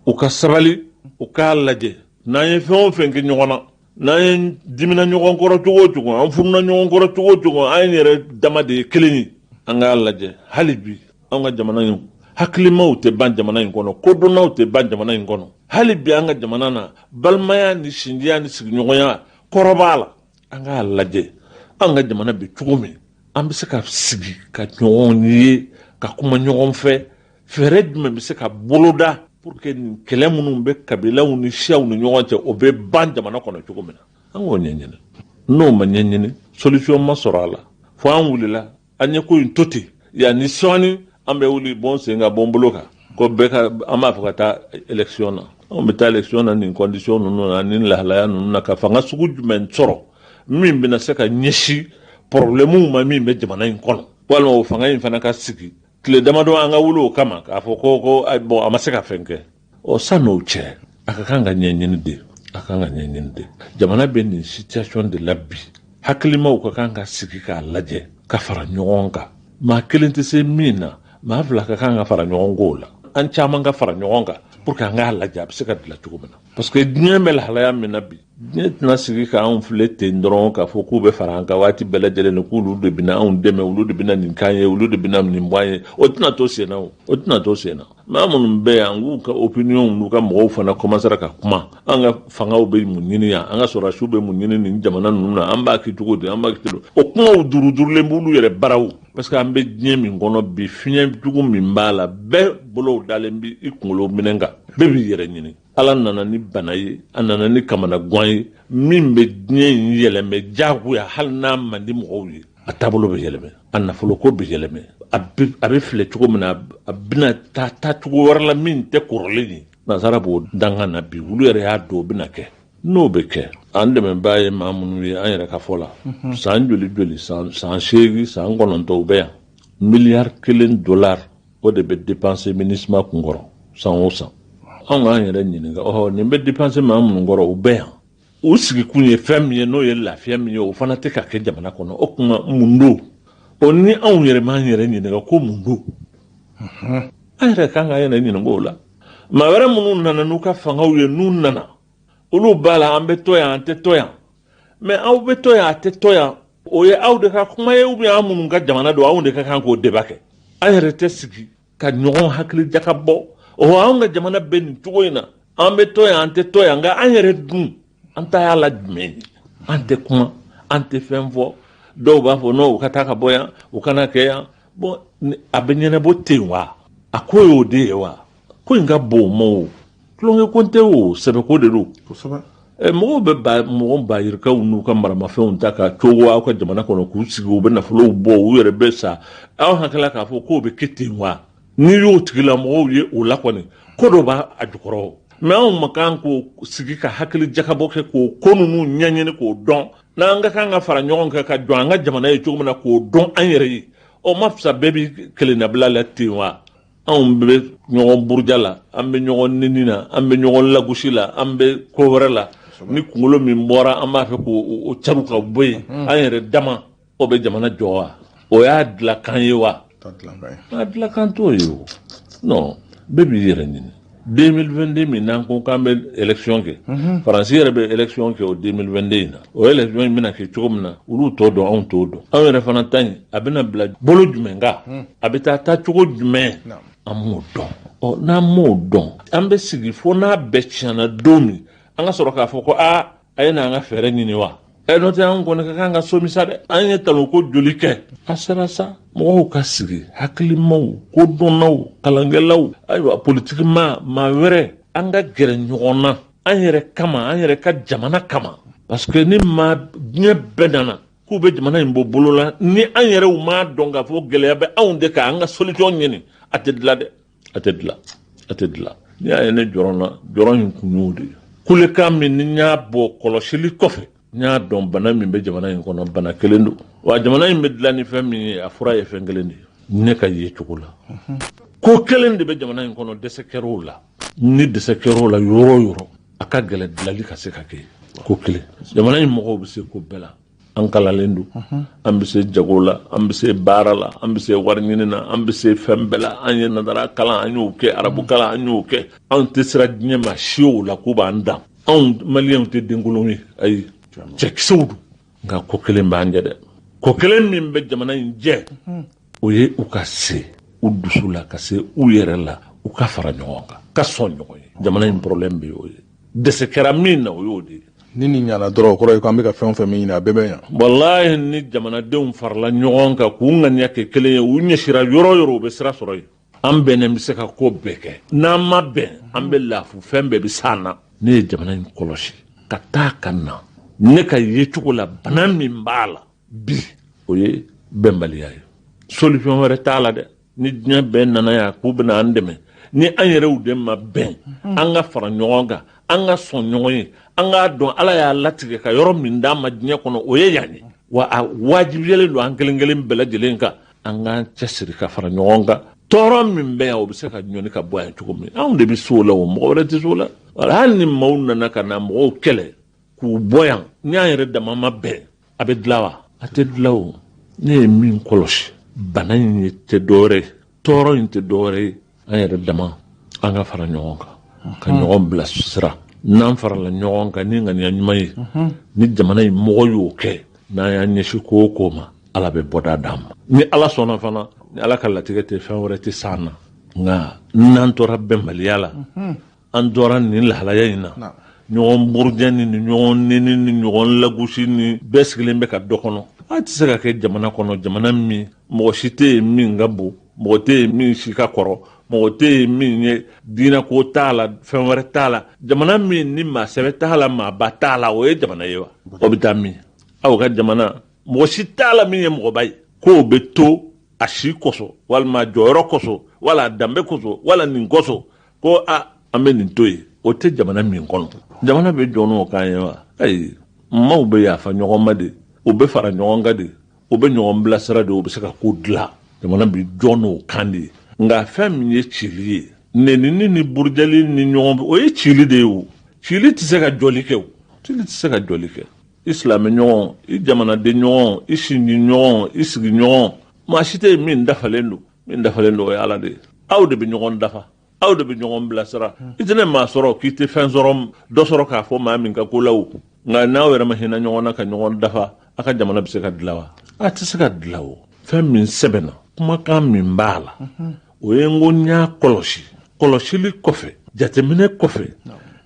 u ka sabali u k'a lajɛ n'an ye fɛn o fɛn kɛ ɲɔgɔn na n'an dimina ɲɔgɔn kɔrɔ cogo o cogo an furuna ɲɔgɔn kɔrɔ cogo o cogo an yɛrɛ dama de ye kelen ye an k'a lajɛ hali bi an ka jamana in hakilimaw tɛ ban jamana in kɔnɔ kodɔnnaw tɛ ban jamana in kɔnɔ hali bi an ka jamana na balimaya ni sinjiya ni sigiɲɔgɔnya kɔrɔ b'a la an k'a lajɛ an ka jamana bi cogo min an bɛ se ka sigi ka ɲɔgɔn ye ka kuma ɲɔgɔn fɛ fɛɛrɛ jumɛn bɛ se ka boloda pour que nin kɛlɛ minnu bɛ kabilaw ni siyaw ni ɲɔgɔn cɛ o bɛ ban jamana kɔnɔ cogo min na an k'o ɲɛɲini n'o ma ɲɛɲini solution ma sɔrɔ a la fo an wulila an ɲɛ ko in to ten yanni sɔɔni an bɛ wuli bɔn sen ka bɔ n bolo kan ko bɛɛ ka an b'a fɛ ka taa élection na an bɛ taa élection na nin condition ninnu na ni lahalaya ninnu na ka fanga sugu jumɛn sɔrɔ min bɛna se ka ɲɛsin problème ma min bɛ jamana in kɔnɔ walima o fanga in fana ka sigi tile damadɔ an ka wuli o kama k'a fɔ ko bon a ma se ka fɛn kɛ san'o cɛ a ka kan ka ɲɛɲini de a ka kan ka ɲɛɲini de jamana bɛ nin situation de la bi hakilimaw ka kan ka sigi k'a lajɛ ka fara ɲɔgɔn kan maa kelen tɛ se min na maa fila ka kan ka fara ɲɔgɔn k'o la an caman ka fara ɲɔgɔn kan pour que an k'a lajɛ a bɛ se ka dilan cogo min na parce que diɲɛ bɛ lahalaya min na bi diɲɛ tɛna sigi k'anw filɛ ten dɔrɔn k'a fɔ k'u bɛ fara an kan waati bɛɛ lajɛlen na k'olu de bɛna anw dɛmɛ olu de bɛna nin k'an ye olu de bɛna nin bɔ an ye o tɛna to sen na o tɛna to sen na maa minnu bɛ yan k'u ka opinion n'u ka mɔgɔw fana commencera ka kuma an ka fangaw bɛ mun ɲini yan an ka sɔrɔdasiw bɛ mun ɲini nin jamana ninnu na an b'a kɛ cogo di an b'a kɛ cogo di o kumaw durudurulen b'olu yɛrɛ baraw parce que an bɛ diɲɛ min kɔnɔ bi fiɲɛ jugu min b'a la bɛɛ bolow dalen bi i kunkolo minɛ kan bɛɛ b'i yɛrɛ ɲini ala nana ni bana ye a nana ni kamana gan ye min bɛ diɲɛ in yɛlɛmɛ diyagoya hali n'a man di mɔgɔw ye a taabolo bɛ yɛlɛmɛ a nafoloko bɛ yɛlɛmɛ a bɛ filɛ cogo min na a bɛna taa cogo wɛrɛ la min tɛ kɔrɔlen ye nansara b'o dangan na bi olu yɛrɛ y'a dɔn o bɛna kɛ n'o bɛ kɛ an dɛmɛbaa ye maa minnu ye an yɛrɛ ka fɔ la san joli san 8 san 9 bɛ yan miliyari $1 o de bɛ dépenser MINUSMA kun kɔrɔ san o san an k'an yɛrɛ ɲininka nin bɛ dépenser maa minnu kɔrɔ o bɛ yan u sigikun ye fɛn min ye n'o ye lafiya min ye o fana tɛ ka kɛ jamana kɔnɔ o kuma mun don o ni anw yɛrɛ m'an yɛrɛ ɲininka ko mun don an yɛrɛ kan k'an yɛrɛ ɲininka o la maa wɛrɛ minnu nana n'u ka fangaw ye n'u nana olu b'a la an bɛ to yan an tɛ to yan mais aw bɛ to yan a tɛ to yan o ye aw de ka kuma ye ou bien an minnu ka jamana don anw de ka kan k'o débat kɛ an yɛrɛ tɛ sigi ka ɲɔgɔn hakili jaka bɔ anw ka jamana bɛ nin cogo in na an bɛ to yan an tɛ to yan nka an yɛrɛ dun an ta y'a la jumɛn ye an tɛ kuma an tɛ fɛn fɔ dɔw b'a fɔ non u ka taa ka bɔ yan u kana kɛ yan bon a bɛ ɲɛnabɔ ten wa a ko y'o de ye wa ko in ka bon o ma o tulonkɛ ko tɛ o sɛbɛko de don mɔgɔw bɛ mɔgɔ bayirikaw n'u ka maramafɛnw ta ka cogo aw ka jamana kɔnɔ k'u sigi u bɛ nafolow bɔ u yɛrɛ bɛ sa aw hakilila k'a fɔ k'o bɛ kɛ ten wa n'i y'o tigilamɔgɔw ye o la kɔni ko dɔ b'a jukɔrɔ mais anw ma kan k'o sigi ka hakili jakabɔ kɛ k'o ko ninnu ɲɛɲini k'o dɔn n'an ka kan ka fara ɲɔgɔn kan ka jɔ an ka jamana ye cogo min na k'o dɔn an yɛrɛ ye ma fisa bɛɛ bɛ kelennabila la ten wa anw bɛ ɲɔgɔn buruja la an bɛ ɲɔgɔn nini na an bɛ ɲɔgɔn lagosi la an bɛ ko wɛrɛ la ni kunkolo min bɔra an b'a fɛ k'o caru ka bɔ yen an yɛrɛ dama o bɛ jamana jɔ wa o y'a dilankan ye wa a dilankan t'o ye o non bɛɛ b'i yɛrɛ ɲini 2022 min n'an ko k'an bɛ élection kɛ faransi yɛrɛ bɛ élection kɛ o 2022 in na o élection in bɛna kɛ cogo min na olu t'o dɔn anw t'o dɔn anw yɛrɛ fana ta in a bɛna bila bolo jumɛn kan a bɛ taa cogo jumɛn an m'o dɔn n'an m'o dɔn an bɛ sigi fo n'a bɛɛ tiɲɛna don min an ka sɔrɔ k'a fɔ ko a ye n'an ka fɛɛrɛ ɲini wa n'o tɛ an kɔni ka kan ka somi sa dɛ an ye talonko joli kɛ a sera sa mɔgɔw ka sigi hakilimaw kodɔnnaw kalankɛlaw ayiwa politiki maa wɛrɛ an ka gɛrɛ ɲɔgɔn na an yɛrɛ kama an yɛrɛ ka jamana kama parce que ni maa diɲɛ bɛɛ nana k'u bɛ jamana in bɔ bolo la ni an yɛrɛw m'a dɔn k'a fɔ gɛlɛya bɛ anw de kan an ka solution ɲini a tɛ dilan dɛ a tɛ dilan n'i y'a ye ne jɔrɔ na jɔrɔ in kun y'o de ye kulekan min ni n y'a bɔ kɔlɔsili kɔfɛ n y'a dɔn bana min bɛ jamana in kɔnɔ bana kelen don wa jamana in bɛ dilan ni fɛn min ye a fura ye fɛn kelen de ye ne ka ye cogo la ko kelen de bɛ jamana in kɔnɔ dɛsɛ kɛr'o la ni dɛsɛ kɛr'o la yɔrɔ o yɔrɔ a ka gɛlɛn dilanli ka se ka kɛ ko kelen jamana in mɔgɔw bɛ se ko bɛɛ la an kalalen don an bɛ se jago la an bɛ se baara la an bɛ se wari ɲini na an bɛ se fɛn bɛɛ la an ye nadara kalan an y'o kɛ arabu kalan an y'o kɛ an tɛ sira diɲɛ ma siw la k'u b'an dan anw maliyɛnw tɛ denkolon ye ayi cɛkisɛw don nka ko kelen b'an jɛ dɛ ko kelen min bɛ jamana in jɛ o ye u ka se u dusu la ka se u yɛrɛ la u ka fara ɲɔgɔn kan ka sɔn ɲɔgɔn ye jamana in problème bɛ y'o ye dɛsɛ kɛra min na o y'o de ye ni nin ɲana dɔrɔn o kɔrɔ ye ko an bɛ ka fɛn o fɛn min ɲini a bɛɛ bɛ ɲa wallahi ni jamanadenw farala ɲɔgɔn kan k'u ŋaniya kɛ kelen ye u ɲɛsira yɔrɔ yɔrɔ u bɛ sira sɔrɔ yen an bɛnnen bɛ se ka ko bɛɛ kɛ n'an ma bɛn an bɛ lafu fɛn bɛɛ bɛ s'an na ne ye jamana in kɔlɔsi ka taa ka na ne ka ye cogo la bana min b'a la bi o ye bɛnbaliya ye solution wɛrɛ t'a la dɛ ni diɲɛ bɛɛ nana yan k'u bɛna an dɛmɛ ni an yɛrɛw de ma bɛn an ka fara ɲɔgɔn kan an ka sɔn ɲɔgɔn ye an k'a dɔn ala y'a latigɛ ka yɔrɔ min d'an ma diɲɛ kɔnɔ o ye yan ye wa a wajibiyalen don an kelen kelen bɛɛ lajɛlen kan an k'an cɛsiri ka fara ɲɔgɔn kan tɔɔrɔ min bɛ yan o bɛ se ka ɲɔni ka bɔ yan cogo min anw de bɛ s'o la o mɔgɔ wɛrɛ tɛ s'o la hali ni maaw nana ka na mɔgɔw kɛlɛ k'u bɔ yan ni an yɛrɛ dama ma bɛn a bɛ dilan wa a tɛ dilan o ne ye min kɔlɔsi bana in ye tɛ dɔwɛrɛ ye tɔɔrɔ in tɛ dɔwɛrɛ ye an yɛrɛ dama an ka fara ɲɔgɔn kan ka ɲɔgɔn bila sira n'an farala ɲɔgɔn kan ni ŋaniya ɲuman ye ni jamana in mɔgɔ y'o kɛ n'an y'an ɲɛsin ko o ko ma ala bɛ bɔda d'an ma ni ala sɔnna fana ni ala ka latigɛ tɛ fɛn wɛrɛ tɛ s'an na nka n'an tora bɛnbaliya la an tora nin lahalaya in na ɲɔgɔn burujɛ ni ɲɔgɔn neni ni ɲɔgɔn lagosi ni bɛɛ sigilen bɛ ka dɔ kɔnɔ a tɛ se ka kɛ jamana kɔnɔ jamana min mɔgɔ si tɛ yen min ka bon mɔgɔ tɛ yen min si ka kɔrɔ mɔgɔ tɛ yen min ye diinɛko t'a la fɛn wɛrɛ t'a la jamana min ni maa sɛbɛ t'a la maa ba t'a la o ye jamana ye wa o bɛ taa min aw ka jamana mɔgɔ si t'a la min ye mɔgɔba ye k'o bɛ to a si kosɔn walima jɔyɔrɔ kosɔn wala a danbe kosɔn wala nin kosɔn ko an bɛ nin to yen o tɛ jamana min kɔnɔ jamana bɛ jɔ n'o kan ye wa ayi maaw bɛ yafa ɲɔgɔn ma de o bɛ fara ɲɔgɔn kan de o bɛ ɲɔgɔn bilasira de o bɛ se ka ko dilan jamana bɛ jɔ n'o kan de ye nka fɛn min ye cili ye nenini ni burujali ni ɲɔgɔn o ye cili de ye o cili tɛ se ka jɔli kɛ o cili tɛ se ka jɔli kɛ i silamɛ ɲɔgɔn i jamanaden ɲɔgɔn i sinji ɲɔgɔn i sigi ɲɔgɔn maa si tɛ min dafalen don o ye ala de ye aw de bɛ ɲɔgɔn dafa aw de bɛ ɲɔgɔn bilasira i tɛ ne maa sɔrɔ k'i tɛ fɛn sɔrɔ dɔ sɔrɔ k'a fɔ maa min ka ko la o nka n'aw yɛrɛ ma hinɛ ɲɔgɔn na ka ɲɔgɔn dafa a ka jamana bɛ se ka dilan wa a tɛ se ka dilan o fɛn min sɛbɛnna kumakan min b'a la o ye n ko n y'a kɔlɔsi kɔlɔsili kɔfɛ jateminɛ kɔfɛ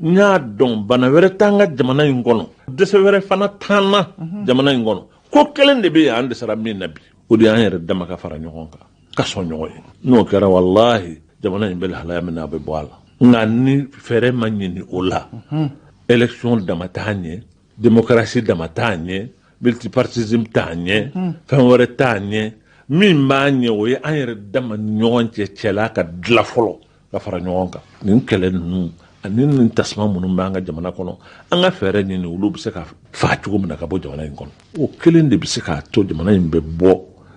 n y'a dɔn bana wɛrɛ t'an ka jamana in kɔnɔ dɛsɛ wɛrɛ fana t'an na jamana in kɔnɔ ko kelen de bɛ yen an dɛsɛra min na bi o de y'an yɛrɛ dama ka fara ɲɔgɔn kan ka sɔn ɲɔgɔn ye n'o kɛra walahi jamana in bɛ lahalaya min na a bɛ bɔ a la nka ni fɛɛrɛ ma ɲini o la élection dama t'a ɲɛ démocratie dama t'a ɲɛ multipartisme t'a ɲɛ fɛn wɛrɛ t'a ɲɛ min b'a ɲɛ o ye an yɛrɛ dama ni ɲɔgɔn cɛla ka dilan fɔlɔ ka fara ɲɔgɔn kan nin kɛlɛ ninnu ani nin tasuma minnu b'an ka jamana kɔnɔ an ka fɛɛrɛ ɲini olu bɛ se ka fa cogo min na ka bɔ jamana in kɔnɔ o kelen de bɛ se k'a to jamana in bɛ bɔ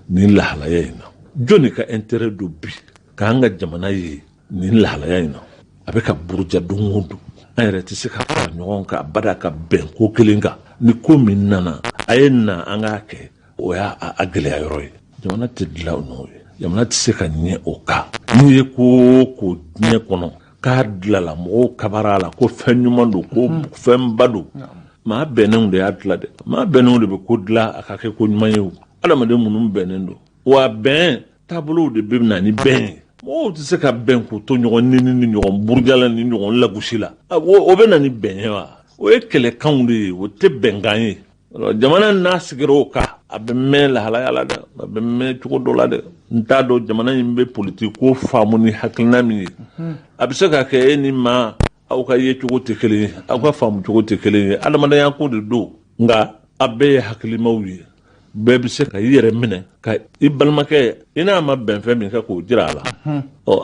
nin lahalaya in na jɔnni ka intérêt do bi k'an ka jamana ye nin lahalaya in na a bɛ ka buruja don o don an yɛrɛ tɛ se ka fara ɲɔgɔn kan bada ka bɛn ko kelen kan ni ko min nana a ye na an k'a kɛ o y'a gɛlɛya yɔrɔ ye jamana tɛ dilan n'o ye jamana tɛ se ka ɲɛ o kan n'i ye ko diɲɛ kɔnɔ k'a dilanla mɔgɔw kabara la ko fɛn ɲuman don ko fɛnba don maa bɛnnenw de y'a dilan dɛ maa bɛnnenw de bɛ ko dilan a ka kɛ ko ɲuman ye o adamaden minnu bɛnnen don wa bɛn taabolow de bɛ na ni bɛn ye mɔgɔw tɛ se ka bɛn k'u to ɲɔgɔn nini ni ɲɔgɔn burujala ni ɲɔgɔn lagosi la o bɛ na ni bɛn ye wa o ye kɛlɛkanw de ye o tɛ bɛnkan ye jamana n'a sigira o kan a bɛ mɛn lahalaya la dɛ a bɛ mɛn cogo dɔ la dɛ n t'a dɔn jamana in bɛ politiki ko faamu ni hakilina min ye a bɛ se ka kɛ e ni maa aw ka ye cogo tɛ kelen ye aw ka faamu cogo tɛ kelen ye adamadenya ko de don nka a bɛɛ ye hakilimaw ye bɛɛ bɛ se ka i yɛrɛ minɛ ka i balimakɛ i n'a ma bɛn fɛn min kɛ k'o jira a la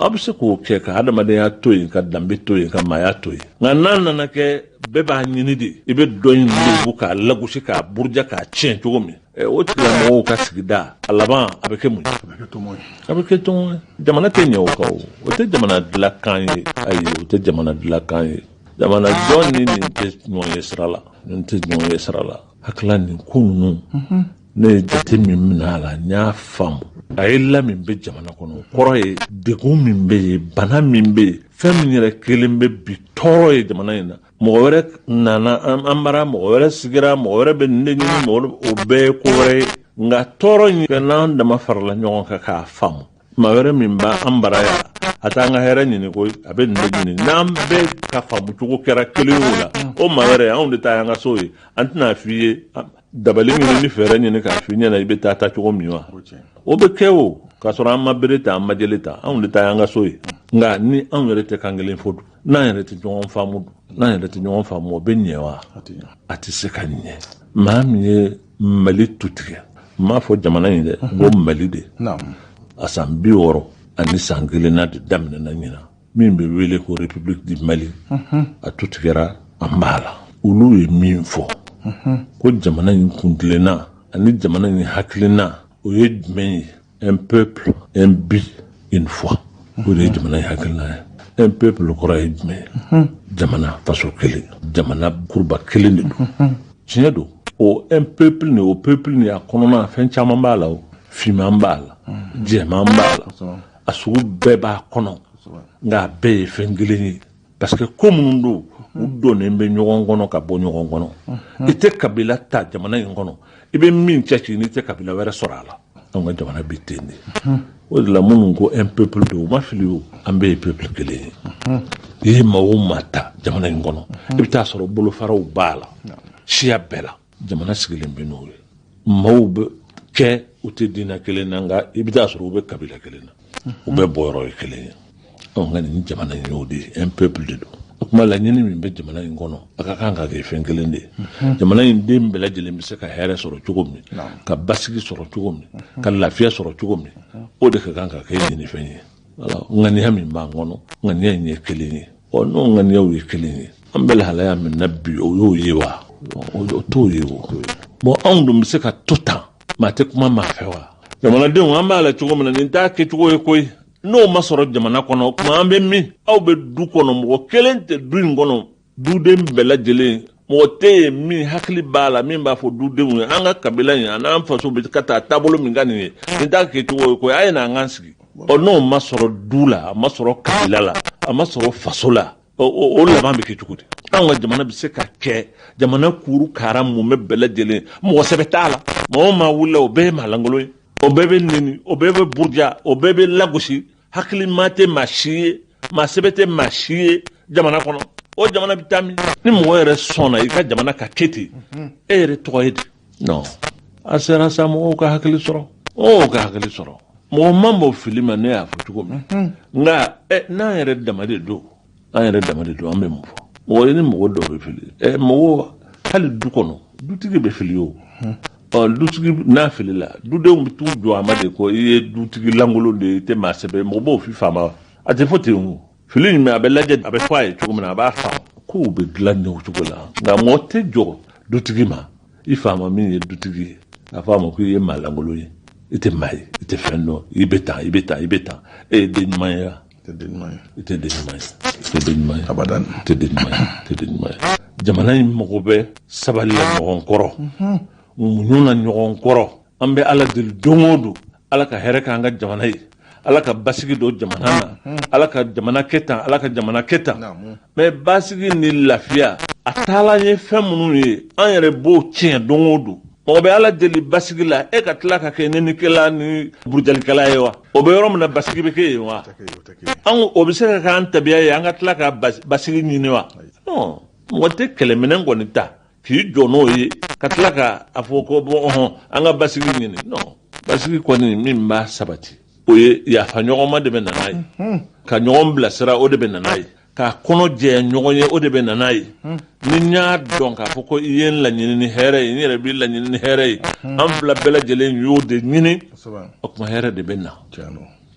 a bɛ se k'o kɛ ka adamadenya to yen ka danbe to yen ka maaya to yen nka n'a nana kɛ bɛɛ b'a ɲini de i bɛ dɔ in lebu k'a lagosi k'a buruja k'a tiɲɛ cogo min o tigilamɔgɔw ka sigida a laban a bɛ kɛ mun ye a bɛ kɛ tɔmɔ ye jamana tɛ ɲɛ o kan o tɛ jamana dilankan ye ayi o tɛ jamana dilankan ye jamana jɔn ni nin tɛ ɲɔgɔn ye sira la nin tɛ ɲɔgɔn ye sira la hakilila nin ko ninnu ne ye jate min minɛ a la n y'a faamu a ye la min bɛ jamana kɔnɔ kɔrɔ ye degun min bɛ yen bana min bɛ yen fɛn min yɛrɛ kelen bɛ bi tɔɔrɔ ye jamana in na mɔgɔ wɛrɛ nana an bara mɔgɔ wɛrɛ sigira mɔgɔ wɛrɛ bɛ nin de ɲini o bɛɛ ye ko wɛrɛ ye nka tɔɔrɔ in kɛ n'an dama farala ɲɔgɔn kan k'a faamu maa wɛrɛ min b'a an bara yan a t'an ka hɛrɛ ɲini koyi a bɛ nin de ɲini n'an bɛɛ ka faamu cogo kɛra kelen o la o maa wɛrɛ anw de ta y'an ka so ye an tɛna f'i ye dabali ɲini ni fɛɛrɛ ɲini k'a f'i ɲɛna i bɛ taa cogo min wa o bɛ kɛ o k'a sɔrɔ an ma bere ta an ma jeli ta anw de ta y'an ka so ye nka ni anw yɛrɛ tɛ kan kelen fɔ dun n'an yɛrɛ tɛ ɲɔgɔn faamu n'an yɛrɛ tɛ ɲɔgɔn faamu o bɛ ɲɛ wa a tɛ se ka ɲɛ maa min ye mali tutigɛ n m'a fɔ jamana in dɛ ko mali de a san 60 ani san 1 na de daminɛna ɲina min bɛ wele ko république du mali a tutigɛra an b'a la olu ye min fɔ ko jamana in kuntilenna ani jamana in hakilina o ye jumɛn ye un peuple un but une foi o de ye jamana in hakilina ye un peuple kɔrɔ ye jumɛn ye jamana faso kelen jamana kuruba kelen de don tiɲɛ don o un peuple ni o peuple ni a kɔnɔna fɛn caman b'a la o finman b'a la jɛman b'a la a sugu bɛɛ b'a kɔnɔ nka a bɛɛ ye fɛn kelen ye parce que ko minnu don u donnen bɛ ɲɔgɔn kɔnɔ ka bɔ ɲɔgɔn kɔnɔ i tɛ kabila ta jamana in kɔnɔ i bɛ min cɛ ci n'i tɛ kabila wɛrɛ sɔrɔ a la anw ka jamana bɛ ten de o de la minnu ko un peuple don u ma fili o an bɛɛ ye peuple kelen ye i ye maa o maa ta jamana in kɔnɔ i bɛ taa sɔrɔ bolofaraw b'a la siya bɛɛ la jamana sigilen bɛ n'o ye maaw bɛ kɛ u tɛ diinɛ kelen na nka i bɛ taa sɔrɔ u bɛ kabila kelen na u bɛ bɔ yɔrɔ ye kelen ye anw ka nin jamana in y'o de ye un peuple de don o tuma laɲini min bɛ jamana in kɔnɔ a ka kan ka kɛ fɛn kelen de ye jamana in den bɛɛ lajɛlen bɛ se ka hɛrɛ sɔrɔ cogo min ka basigi sɔrɔ cogo min ka lafiya sɔrɔ cogo min o de ka kan ka kɛ ɲinifɛn ye ŋaniya min b'an kɔnɔ ŋaniya in ye kelen ye n'o ŋaniyaw ye kelen ye an bɛ lahalaya min na bi o y'o ye wa o t'o ye o bon anw dun bɛ se ka to tan maa tɛ kuma maa fɛ wa jamanadenw an b'a la cogo min na nin t'a kɛcogo ye koyi n'o ma sɔrɔ jamana kɔnɔ kuma an bɛ min aw bɛ du kɔnɔ mɔgɔ kelen tɛ du in kɔnɔ duden bɛɛ lajɛlen mɔgɔ tɛ yen min hakili b'a la min b'a fɔ dudenw ye an ka kabila in an n'an faso bɛ ka taa taabolo min ka nin ye nin t'a kɛcogo ye koyi a ye n'an kan sigi n'o ma sɔrɔ du la a ma sɔrɔ kabila la a ma sɔrɔ faso la o laban bɛ kɛ cogo di anw ka jamana bɛ se ka kɛ jamana kuru kara mun bɛ bɛɛ lajɛlen mɔgɔ sɛbɛ t'a la mɔgɔ ma wulila o bɛɛ ye maalankolon ye o bɛɛ bɛ nɛni o bɛɛ bɛ buruja o bɛɛ bɛ lagosi hakili maa tɛ maa si ye maa sɛbɛ tɛ maa si ye jamana kɔnɔ o jamana bɛ taa min ni mɔgɔ yɛrɛ sɔnna i ka jamana ka kɛ ten e yɛrɛ tɔgɔ ye di non a sera sa mɔgɔw ka hakili sɔrɔ ka hakili sɔrɔ mɔgɔ man b'o fili ma ne y'a fɔ cogo min nka n'an yɛrɛ dama de don an bɛ mun fɔ mɔgɔ ye ni mɔgɔ dɔw bɛ fili mɔgɔ hali du kɔnɔ dutigi bɛ fili o dutigi n'a fili la dudenw bɛ t'u jɔ a ma de ko i ye dutigi lankolon de ye i tɛ maa sɛbɛ mɔgɔ b'o fi faama a tɛ fɔ ten o fili nin a bɛ lajɛ a bɛ fɔ a ye cogo min na a b'a faamu kow bɛ dilan nin o cogo la nka mɔgɔ tɛ jɔ dutigi ma i faama min ye dutigi ye a fɔ a ma ko i ye maa lankolon ye i tɛ maa ye i tɛ fɛn dɔn i bɛ tan e ye den ɲuman ye wa i tɛ den ɲuman ye abadan i tɛ den ɲuman ye jamana in mago bɛ sabali la ɲɔgɔn kɔrɔ muɲu na ɲɔgɔn kɔrɔ an bɛ ala deli don o don ala ka hɛrɛ k'an ka jamana ye ala ka basigi don jamana na ala ka jamana kɛ tan mais basigi ni lafiya a taala ye fɛn minnu ye an yɛrɛ b'o tiɲɛ don o don mɔgɔ bɛ ala deli basigi la e ka tila ka kɛ nɛnikɛla ni burujalikɛla ye wa o bɛ yɔrɔ min na basigi bɛ kɛ yen wa o bɛ se ka kɛ an tabiya ye an ka tila ka basigi ɲini wa non mɔgɔ tɛ kɛlɛminɛn kɔni ta k'i jɔ n'o ye ka tila ka a fɔ ko bɔn an ka basigi ɲini non basigi kɔni min b'a sabati o ye yafa ɲɔgɔnma de bɛ nana ye ka ɲɔgɔn bilasira o de bɛ nana ye ka kɔnɔ jɛya ɲɔgɔn ye o de bɛ nana ye ni n y'a dɔn k'a fɔ ko i ye n laɲini ni hɛrɛ ye n yɛrɛ b'i laɲini ni hɛrɛ ye an fila bɛɛ lajɛlen y'o de ɲini o tuma hɛrɛ de bɛ na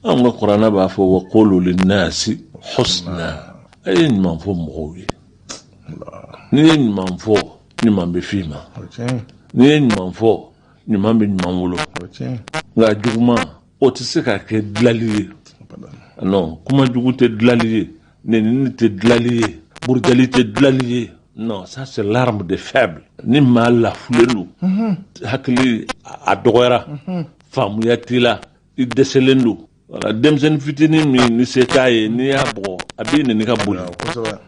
an ka kuranɛ b'a fɔ wa qulu linnasi husna a ye ɲuman fɔ mɔgɔw ye n'i ye ɲuman fɔ ɲuman bɛ f'i ma n'i ye ɲuman fɔ ɲuman bɛ ɲuman wolo nka juguman o tɛ se ka kɛ dilali ye non kuma jugu tɛ dilali ye nenini tɛ dilali ye burujali tɛ dilali ye non ça c'est l'arme des faibles ni maa lafulen don hakili a dɔgɔyara faamuya t'i la i dɛsɛlen don wala demsen fitini mi ni setaye ni abo abi ni ka buli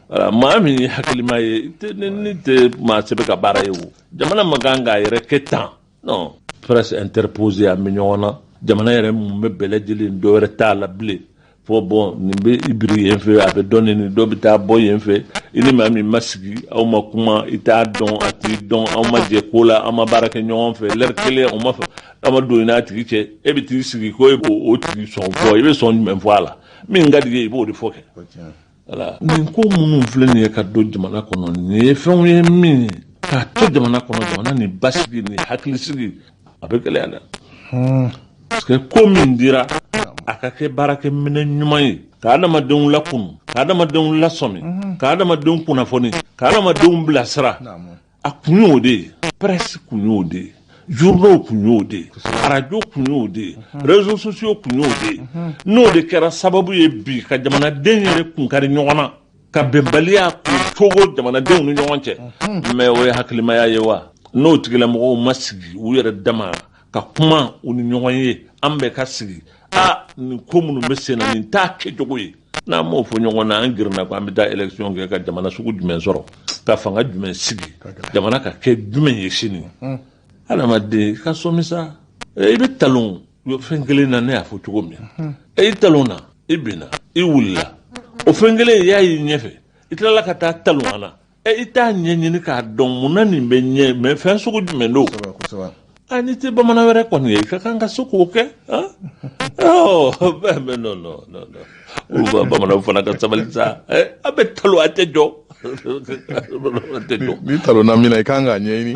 wala ma mi hakilima ye ni te ma sebe ka bara yewu jamana maganga yere ketan non presse interposée a mignona jamana yere mu mebele jili ndore tala ble fo bon ni be ibri enfe abe donné ni do bita boy enfe ini ma mi masigi aw ma kuma ita don ati don aw ma je kola ama baraka nyon fe ler kele o ma ama do ina ti ke e bi ti sigi ko e o ti son fo e be son men voilà mi ngadi e bo de foke voilà ni ko munu fle ni ka do jamana kono ni fon ye mi ka to jamana kono jamana ni basigi ni hakli sigi abe kele ana parce que comme indira akake barake mine nyumai ka adamadenw la kunu ka adamadenw la somi ka adamadenw kunnafoni ka adamadenw bilasira a kun y'o de presse kun y'o de journaux kun y'o de radio kun y'o de réseaux sociaux kun y'o de n'o de kɛra sababu ye bi ka jamanaden yɛrɛ kunkari ɲɔgɔn na ka bɛnbaliya k'o cogo jamanadenw ni ɲɔgɔn cɛ mais o ye hakilimaya ye wa n'o tigilamɔgɔw ma sigi u yɛrɛ dama ka kuma u ni ɲɔgɔn ye an bɛɛ ka sigi ni ko minnu bɛ sen na nin t'a kɛcogo ye n'an m'o fɔ ɲɔgɔn na an girinna ko an bɛ taa élection kɛ ka jamana sugu jumɛn sɔrɔ ka fanga jumɛn sigi jamana ka kɛ jumɛn ye sini adamaden ka sɔmi sa i bɛ talon fɛn kelen na ne y'a fɔ cogo min i talon na i binna i wulila o fɛn kelen y'a y'i ɲɛfɛ i tilala ka taa talon a la i t'a ɲɛɲini k'a dɔn munna nin bɛ ɲɛ mɛ fɛn sugu jumɛn don ni tɛ bamanan wɛrɛ kɔni ye ka kan ka se k'o kɛ mais non olu ba bamananw fana ka sabali sa a bɛ talo a tɛ jɔ ni talonna min na i kan k'a ɲɛɲini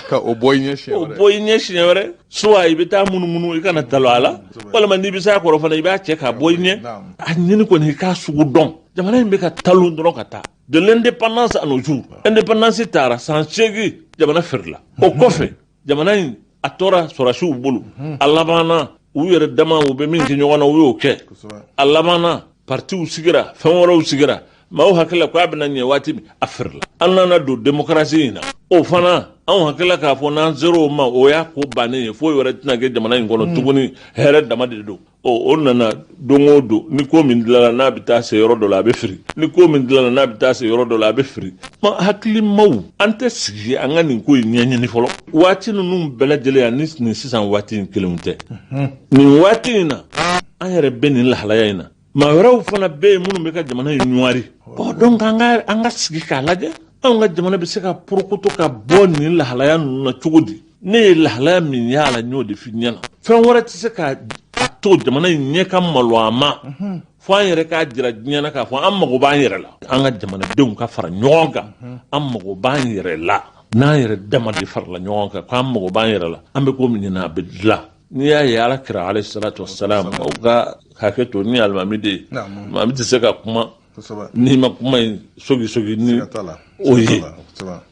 ka o bɔ i ɲɛ siɲɛ wɛrɛ soit i bɛ taa munumunu i kana talo a la walima n'i bɛ se a kɔrɔ fana i b'a cɛ k'a bɔ i ɲɛ a ɲini kɔni i k'a sugu dɔn jamana in bɛ ka talo dɔrɔn ka taa de l'indépendance à nos jours indépendance taara san 8 jamana firila o kɔfɛ jamana in a tora sɔrɔsiw bolo a labanna u yɛrɛ dama u bɛ min kɛ ɲɔgɔn na u y'o kɛ a labanna partiw sigira fɛn wɛrɛw sigira maaw hakilila ko a bɛna ɲɛ waati min a firila an nana don démocratie in na o fana anw hakilila k'a fɔ n'an ser'o ma o y'a ko bannen ye foyi wɛrɛ tɛna kɛ jamana in kɔnɔ tuguni hɛrɛ dama de don o nana don o don ni ko min dilanna n'a bɛ taa se yɔrɔ dɔ la a bɛ firi ni ko min dilanna n'a bɛ taa se yɔrɔ dɔ la a bɛ firi hakilimaw an tɛ sigi an ka nin ko in ɲɛɲini fɔlɔ waati ninnu bɛɛ lajɛlen yan ni nin sisan waati in kelenw tɛ nin waati in na an yɛrɛ bɛ nin lahalaya in na maa wɛrɛw fana bɛ yen minnu bɛ ka jamana in ɲuwari donc an ka sigi k'a lajɛ anw ka jamana bɛ se ka porokoto ka bɔ nin lahalaya ninnu na cogo di ne ye lahalaya min y'a la n y'o de f'i ɲɛna fɛn wɛrɛ tɛ se ka to jamana in ɲɛ ka malo a ma fo an yɛrɛ k'a jira diɲɛ na k'a fɔ an mago b'an yɛrɛ la an ka jamanadenw ka fara ɲɔgɔn kan an mago b'an yɛrɛ la n'an yɛrɛ dama de farala ɲɔgɔn kan k'an mago b'an yɛrɛ la an bɛ ko min ɲini a bɛ dilan n'i y'a ye alakira alayhi salatu wassalam o ka hakɛ to ni alimami de ye alimami tɛ se ka kuma n'i ma kuma in sogi ni o ye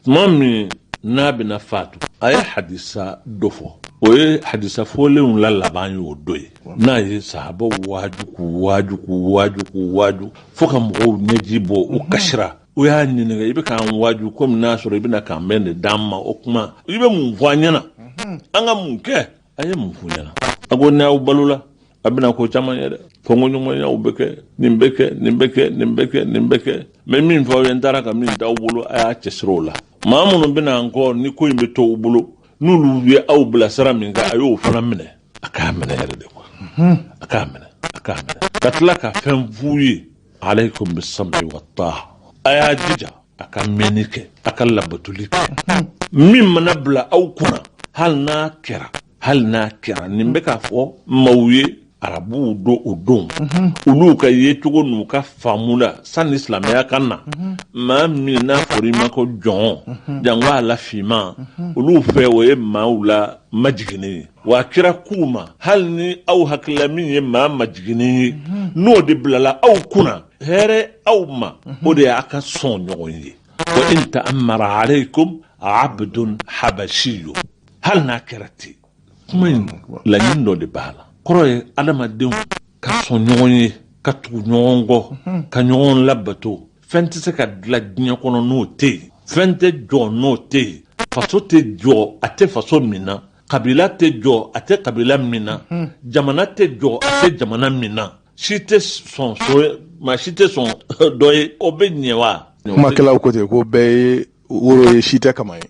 tuma min n'a bɛna fatu a ye hadisa dɔ fɔ o ye hadisa fɔlenw la laban ye o dɔ ye n'a ye sahabaw waaju fo ka mɔgɔw ɲɛji bɔ u kasira o y'a ɲininka i bɛ k'an waaju komi n'a sɔrɔ i bɛna k'an bɛn de d'an ma o kuma i bɛ mun fɔ an ɲɛna an ka mun kɛ a ye mun f'u ɲɛna a ko n'aw balola a bɛna ko caman ye dɛ fɔnkɔɲɔgɔnyaw bɛ kɛ nin bɛ kɛ mɛ min fɔ aw ye n taara ka min d'aw bolo a y'a cɛsiri o la maa minnu bɛna an kɔ ni ko in bɛ to u bolo n'olu ye aw bilasira min kɛ a y'o fana minɛ a k'a minɛ yɛrɛ de kuwa a k'a minɛ ka tila ka fɛn f'u ye alaykum bisam'i wa ta'a a y'a jija a ka mɛnni kɛ a ka labatuli kɛ min mana bila aw kunna hali n'a kɛra nin bɛ k'a fɔ maaw ye arabuw do o don olu ka ye cogo n'u ka faamu la sanni silamɛya ka na maa min n'a fɔra i ma ko jɔn jango a la finman olu fɛ o ye maaw la majiginnen ye wa kira k'u ma hali ni aw hakilila min ye maa majiginnen ye n'o de bilala aw kunna hɛrɛ aw ma o de y'a ka sɔn ɲɔgɔn ye wa in ta'ammara alaykum abdun habashiyyu hali n'a kɛra ten kuma in laɲini dɔ de b'a la kɔrɔ ye adamadenw ka sɔn ɲɔgɔn ye ka tugu ɲɔgɔn kɔ ka ɲɔgɔn labato fɛn tɛ se ka dilan diɲɛ kɔnɔ n'o tɛ yen fɛn tɛ jɔ n'o tɛ yen faso tɛ jɔ a tɛ faso min na kabila tɛ jɔ a tɛ kabila min na jamana tɛ jɔ a tɛ jamana min na si tɛ sɔn maa si tɛ sɔn dɔ ye o bɛ ɲɛ wa. kumakɛlaw ko ten ko bɛɛ ye woro ye si tɛ kama ye.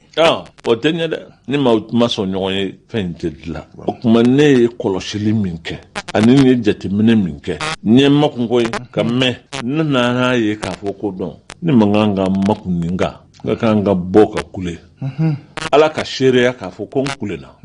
o tɛ ɲɛ dɛ ni ma sɔn ɲɔgɔn ye fɛn in tɛ dilan o tuma ne ye kɔlɔsili min kɛ ani ye jateminɛ min kɛ n ye makunko ye ka mɛn ne nana ye k'a fɔ ko dɔn ne man kan ka makun nin kan n ka kan ka bɔ ka kule ala ka seereya k'a fɔ ko n kulela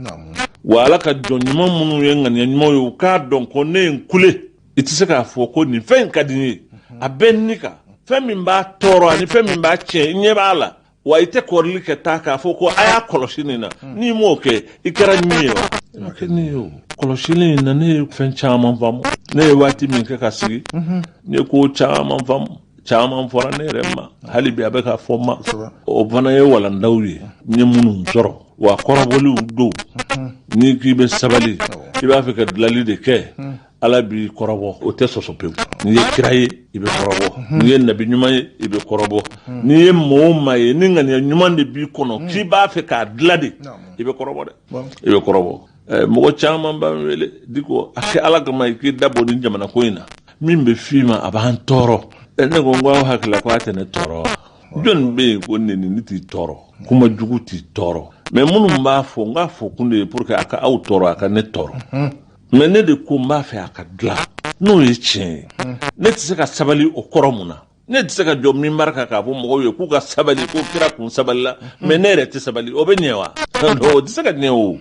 wa ala ka jɔn ɲuman minnu ye ŋaniya ɲuman ye u k'a dɔn ko ne ye n kule i tɛ se k'a fɔ ko nin fɛn in ka di n ye a bɛ nin kan fɛn min b'a tɔɔrɔ ani fɛn min b'a tiɲɛ i ɲɛ b'a la wa i tɛ kɔrɔli kɛ taa k'a fɔ ko a y'a kɔlɔsi nin na n'i m'o kɛ i kɛra nin ye wa i ma kɛ nin ye o kɔlɔsili in na ne ye fɛn caman faamu ne ye waati min kɛ ka sigi ne ye ko caman faamu caman fɔra ne yɛrɛ ma hali bi a bɛ ka fɔ ma o fana ye walandaw ye n ye minnu sɔrɔ wa kɔrɔbɔliw don n'i k'i bɛ sabali i b'a fɛ ka dilali de kɛ ala b'i kɔrɔbɔ o tɛ sɔsɔ pewu n'i ye kira ye i bɛ kɔrɔbɔ n'i ye nabi ɲuman ye i bɛ kɔrɔbɔ n'i ye maa o maa ye ni ŋaniya ɲuman de b'i kɔnɔ k'i b'a fɛ k'a dilan de i bɛ kɔrɔbɔ dɛ i bɛ kɔrɔbɔ mɔgɔ caman b'an wele diko a kɛ ala kama i k'i dabɔ ni jamana ko in na min bɛ f'i ma a b'an tɔɔrɔ ne ko n ko aw hakilila ko a tɛ ne tɔɔrɔ jɔn bɛ yen ko nenini t'i tɔɔrɔ kuma jugu t'i tɔɔrɔ mɛ minnu b'a fɔ n k'a fɔ kun de ye pour que a ka aw tɔɔrɔ a ka ne tɔɔrɔ mɛ ne de ko n b'a fɛ a ka dilan n'o ye tiɲɛ ye ne tɛ se ka sabali o kɔrɔ mun na ne tɛ se ka jɔ min barika k'a fɔ mɔgɔw ye k'u ka sabali ko kira kun sabalila mɛ ne yɛrɛ tɛ sabali o bɛ ɲɛ wa o tɛ se ka ɲɛ o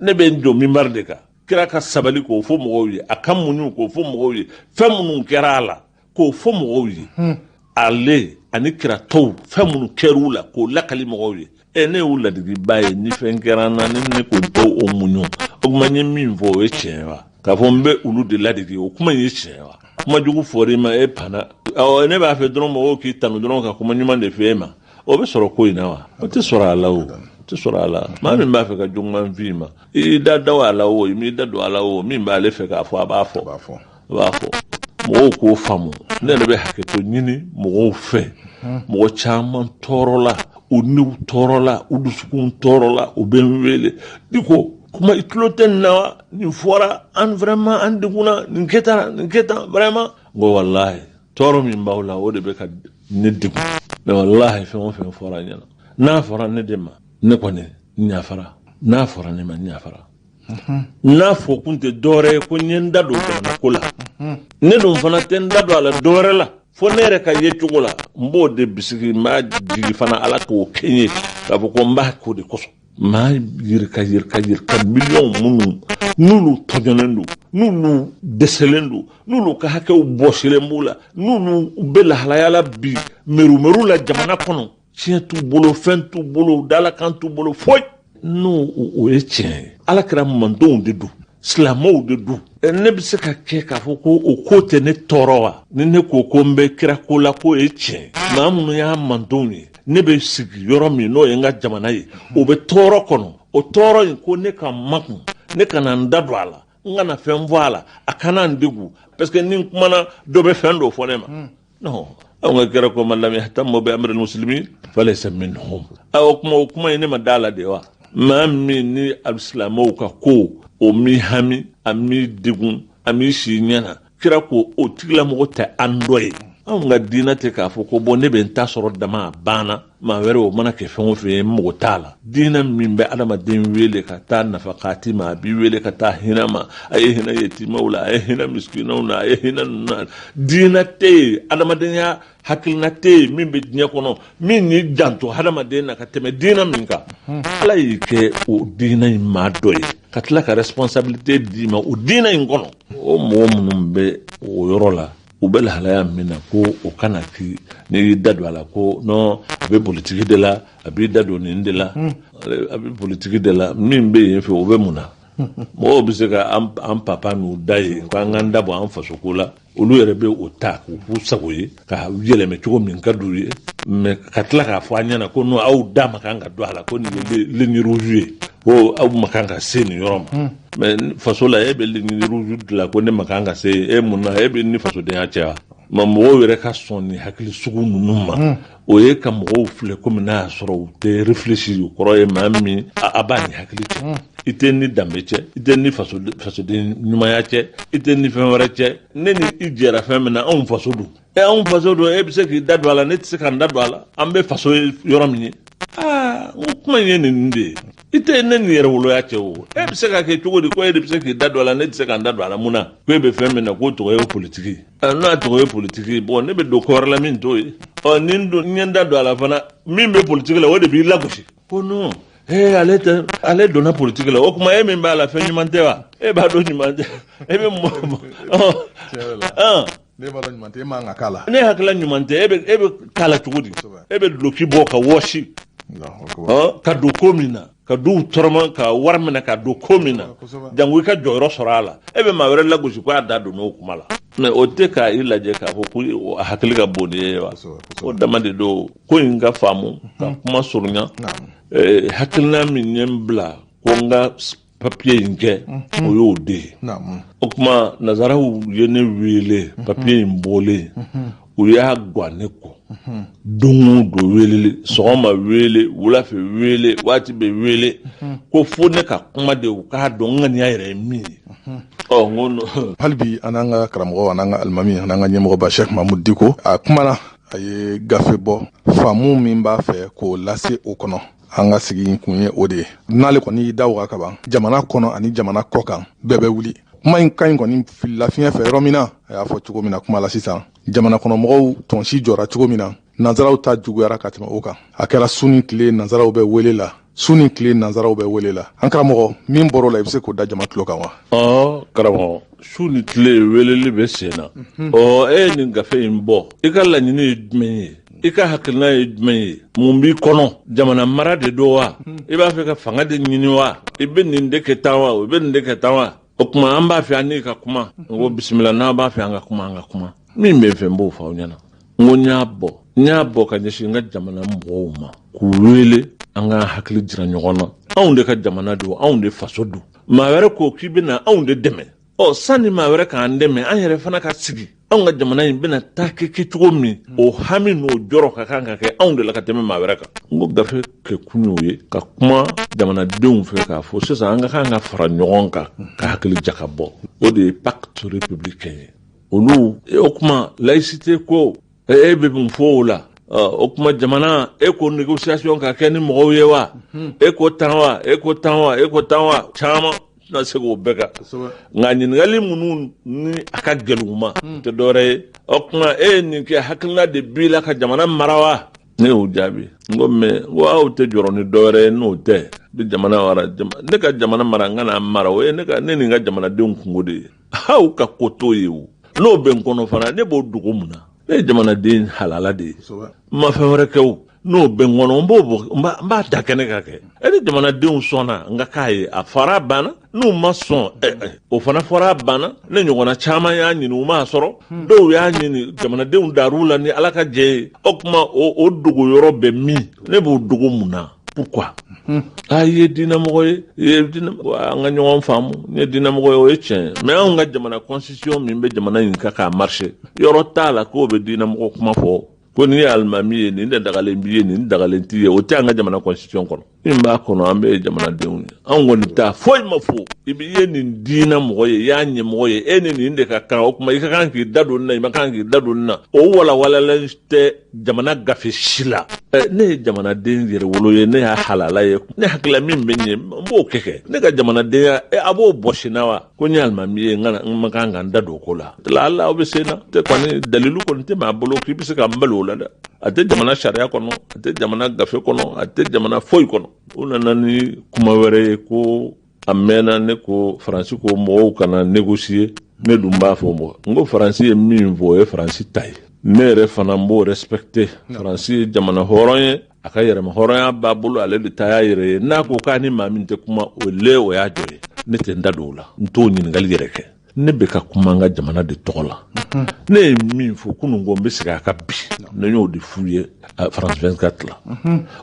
ne bɛ n jɔ min bari de kan kira ka sabali k'o fɔ mɔgɔw ye a ka muɲu k'o fɔ mɔgɔw ye fɛn minnu kɛra a la k'o fɔ mɔgɔw ye ale ani kira tɔw fɛn minnu kɛr'u la k'o lakali mɔgɔw ye ne y'u ladigiba ye ni fɛn kɛra n na ni ne ko dɔw o muɲu o kuma n ye min fɔ o ye tiɲɛ wa k'a fɔ n bɛ olu de ladigi o kuma in ye tiɲɛ wa kuma jugu fɔra i ma e panna ne b'a fɛ dɔrɔn mɔgɔw k'i tanu dɔrɔn ka kuma ɲuman de f'e ma o bɛ sɔrɔ ko in na wa o tɛ sɔrɔ a la o tɛ sɔrɔ a la maa min b'a fɛ ka juguman f'i ma i da daw a la o i m'i da don a la o min b'ale fɛ k'a fɔ a b'a fɔ mɔgɔw k'o faamu ne yɛrɛ bɛ hakɛto ɲini mɔgɔw fɛ mɔgɔ caman tɔɔrɔla u niw tɔɔrɔla u dusukun tɔɔrɔla u bɛ n wele diko kuma i tulo tɛ nin na wa nin fɔra an vraiment an degunna nin kɛ tan vraiment n ko walahi tɔɔrɔ min b'aw la o de bɛ ka ne degun mais walahi fɛn o fɛn fɔra ɲɛna n'a fɔra ne de ma ne kɔni n yafara n'a fɔra ne ma n yafara n'a fɔ kun tɛ dɔwɛrɛ ye ko n ye n da don jamana ko la ne dun fana tɛ n da don a la dɔwɛrɛ la fo ne yɛrɛ ka ye cogo la n b'o de bisigi n b'a jigi fana ala k'o kɛ n ye k'a fɔ ko n b'a k'o de kosɔn n b'a yirika miliyɔn minnu n'olu tɔjɔnen don n'olu dɛsɛlen don n'olu ka hakɛw bɔsilen b'u la n'olu bɛ lahalayala bi meru la jamana kɔnɔ tiɲɛ t'u bolo fɛn t'u bolo dalakan t'u bolo foyi n'o o ye tiɲɛ ye ala kɛra mandenw de don silamɛw de don ne bɛ se ka kɛ k'a fɔ ko o ko tɛ ne tɔɔrɔ wa ni ne ko ko n bɛ kira ko la k'o ye tiɲɛ maa minnu y'a mandenw ye ne bɛ sigi yɔrɔ min n'o ye n ka jamana ye o bɛ tɔɔrɔ kɔnɔ o tɔɔrɔ in ko ne ka makun ne kana n da don a la n kana fɛn fɔ a la a kana n degun parce que ni n kumana dɔ bɛ fɛn dɔ fɔ ne ma non aw ka kɛra ko man lam yahtammu bi amri al-muslimin falaysa minhum o kuma in ne ma da la de wa maa min ni alisilamɛw ka ko o mi hami a mi degun a mi si ɲɛna kira ko o tigilamɔgɔ tɛ an dɔ ye anw ka diinɛ tɛ k'a fɔ ko bɔn ne bɛ n ta sɔrɔ dama a banna maa wɛrɛ o mana kɛ fɛn o fɛn ye mɔgɔ t'a la diinɛ min bɛ adamaden wele ka taa nafakati ma a b'i wele ka taa hinɛ ma a ye hinɛ yetimaw la a ye hinɛ miskinaw na a ye hinɛ ninnu na diinɛ tɛ yen adamadenya hakilina tɛ yen min bɛ diɲɛ kɔnɔ min ni janto hadamaden na ka tɛmɛ diinɛ min kan ala y'i kɛ o diinɛ in maa dɔ ye ka tila ka responsabilité d'i ma o diinɛ in kɔnɔ o mɔgɔ minnu bɛ o yɔrɔ la u bɛ lahalaya min na ko o kana k'i n'i y'i da don a la ko non a bɛ politiki de la a b'i da don nin de la a bɛ politiki de la min bɛ yen fɛ o bɛ mun na mɔgɔw bɛ se ka an papa n'u da ye k'an k'an da bɔ an fasoko la olu yɛrɛ bɛ o ta k'u k'u sago ye ka yɛlɛmɛ cogo min ka d'u ye mɛ ka tila k'a fɔ an ɲɛna ko non aw da ma kan ka don a la ko nin ye ligne rouge ye ko aw ma kan ka se nin yɔrɔ ma mɛ faso la e bɛ ligne rouge dilan ko ne ma kan ka se e mun na e bɛ ni fasodenya cɛ wa ma mɔgɔw yɛrɛ ka sɔn ni hakili sugu ninnu ma o ye ka mɔgɔw filɛ komi n'a y'a sɔrɔ u tɛ réfléchir o kɔrɔ ye maa min a b'a ni hakili cɛ i tɛ ni danbe cɛ i tɛ ni fasoden ɲumanya cɛ i tɛ ni fɛn wɛrɛ cɛ ne ni i jɛra fɛn min na anw faso don anw faso don e bɛ se k'i da don a la ne tɛ se ka n da don a la an bɛ faso yɔrɔ min ye n kuma in ye nin de ye i tɛ ne ni yɛrɛ woloya cɛ o e bɛ se ka kɛ cogo di ko e de bɛ se k'i da don a la ne tɛ se ka n da don a la mun na ko e bɛ fɛn min na k'o tɔgɔ ye politiki n'a tɔgɔ ye politiki bon ne bɛ don ko wɛrɛ la min t'o ye ni n ye n da don a la fana min bɛ politiki la o de b'i lagosi ko non ale donna politiki la o kuma e min b'a la fɛn ɲuman tɛ wa e b'a dɔn ɲuman tɛ e bɛ ne b'a dɔn ɲuman tɛ e man ka k'a la ne hakilila ɲuman tɛ e bɛ k'a la cogo di e bɛ duloki bɔ ka wɔsi ka don ko min na ka du tɔrɔma ka wari minɛ ka don ko min na jango i ka jɔyɔrɔ sɔrɔ a la e bɛ maa wɛrɛ lagosi ko a da don n'o kuma la mais o tɛ ka i lajɛ k'a fɔ ko a hakili ka bon de ye wa o dama de don ko in ka faamu ka kuma surunya hakilina min ye n bila ko n ka papiye in kɛ o y'o de ye o kuma nazaraw ye ne wele papiye in bɔlen u y'a gwa ne kɔ don o don weleli sɔgɔma wele wulafɛ wele waati bɛ wele ko fo ne ka kuma de u k'a dɔn n ŋaniya yɛrɛ ye min ye n ko hali bi an n'an ka karamɔgɔ an n'an ka alimami an n'an ka ɲɛmɔgɔba Sheikh Mahamud Diko a kumana a ye gafe bɔ faamu min b'a fɛ k'o lase o kɔnɔ an ka sigi kun ye o de ye n'ale kɔni y'i da waga ka ban jamana kɔnɔ ani jamana kɔ kan bɛɛ bɛ wuli kuma in ka ɲi kɔni filila fiɲɛ fɛ yɔrɔ min na a y'a fɔ cogo min na kuma la sisan jamana kɔnɔ mɔgɔw tɔnsi jɔra cogo min na nanzaraw ta juguyara ka tɛmɛ o kan a kɛra su ni tile nanzaraw bɛ wele la su ni tile nanzaraw bɛ wele la an karamɔgɔ min bɔr'o la i bɛ se k'o da jama tulo kan wa karamɔgɔ su ni tile weleli bɛ sen na e ye nin gafe in bɔ i ka laɲini ye jumɛn ye i ka hakilina ye jumɛn ye mun b'i kɔnɔ jamana mara de don wa i b'a fɛ ka fanga de ɲini wa i bɛ nin de kɛ tan wa i bɛ nin de kɛ tan wa o kuma an b'a fɛ an ni ka kuma n ko bisimila n'a b'a fɛ an ka kuma min bɛ fɛ n b'o fɔ aw ɲɛna n ko n y'a bɔ ka ɲɛsin n ka jamana mɔgɔw ma k'u wele an ka hakili jira ɲɔgɔn na anw de ka jamana don anw de faso don maa wɛrɛ ko k'i bɛna anw de dɛmɛ sanni maa wɛrɛ k'an dɛmɛ an yɛrɛ fana ka sigi anw ka jamana in bɛna taa kɛ cogo min o hami n'o jɔrɔ ka kan ka kɛ anw de la ka tɛmɛ maa wɛrɛ kan n ko gafe kɛ kun y'o ye ka kuma jamanadenw fɛ k'a fɔ sisan an ka kan ka fara ɲɔgɔn kan ka hakili jaka bɔ o de ye pacte républicain ye olu o kuma laïcité ko e bɛ mun fɔ o la o kuma jamana e ko négociation ka kɛ ni mɔgɔw ye wa e ko tan wa caman na se k'o bɛɛ kan nka ɲininkali minnu ni a ka gɛlɛn u ma tɛ dɔwɛrɛ ye o kuma e ye nin kɛ hakilina de b'i la ka jamana mara wa ne y'o jaabi n ko mɛ n ko aw tɛ jɔrɔ ni dɔwɛrɛ ye n'o tɛ bi jamana mara ne ka jamana mara n kana mara o ye ne ni n ka jamanadenw kungo de ye aw ka ko t'o ye o n'o bɛ n kɔnɔ fana ne b'o dogo mun na ne ye jamanaden halala de ye n ma fɛn wɛrɛ kɛ o n'o bɛ n kɔnɔ n b'a da kɛnɛ ka kɛ e ni jamanadenw sɔnna n ka k'a ye a fara banna n'u ma sɔn o fana fɔra banna ne ɲɔgɔnna caman y'a ɲini u m'a sɔrɔ dɔw y'a ɲini jamanadenw dar'u la ni ala ka jɛ ye o kuma o dogo yɔrɔ bɛ min ne b'o dogo mun na pourquoi i ye diinɛmɔgɔ ye an ka ɲɔgɔn faamu n ye diinɛmɔgɔ ye o ye tiɲɛ mais anw ka jamana constitution min bɛ jamana in kan k'a marché yɔrɔ t'a la k'o bɛ diinɛmɔgɔ kuma fɔ ko nin ye alimami ye nin de dagalen b'i ye nin dagalen t'i ye o tɛ an ka jamana constitution kɔnɔ min b'a kɔnɔ an bɛ ye jamanadenw ye anw kɔni ta foyi ma fɔ i ye nin diinɛmɔgɔ ye i y'a ɲɛmɔgɔ ye e ni nin de ka kan o kuma i ka kan k'i da don nin na i ma kan k'i da don nin na o walawalalen tɛ jamana gafe si la ne ye jamanaden yɛrɛ wolo ye ne y'a halala ye ne hakilila min bɛ ɲɛ n b'o kɛ ne ka jamanadenya a b'o bɔsi na wa ko n ye alimami ye n ma kan ka n da don o ko la ala aw bɛ se na tɛ kɔni dalilu kɔni tɛ maa bolo k'i bɛ se ka n balo o la dɛ a tɛ jamana sariya kɔnɔ a tɛ jamana gafe kɔnɔ a tɛ jamana foyi kɔnɔ u nana ni kuma wɛrɛ ye ko a mɛnna ne ko faransi ko mɔgɔw kana négocier ne dun b'a fɔ mɔgɔ n ko faransi ye min fɔ o ye faransi ta ye ne yɛrɛ fana n b'o respecté faransi ye jamana hɔrɔn ye a ka yɛrɛma hɔrɔnya b'a bolo ale de ta y'a yɛrɛ ye n'a ko k'a ni maa min tɛ kuma o y'a jɔ ye ne tɛ n da don o la n t'o ɲininkali yɛrɛ kɛ ne bɛ ka kuma an ka jamana de tɔgɔ la ne ye min fɔ kunun ko n bɛ segin a ka bi ne y'o de f'u ye France 24 la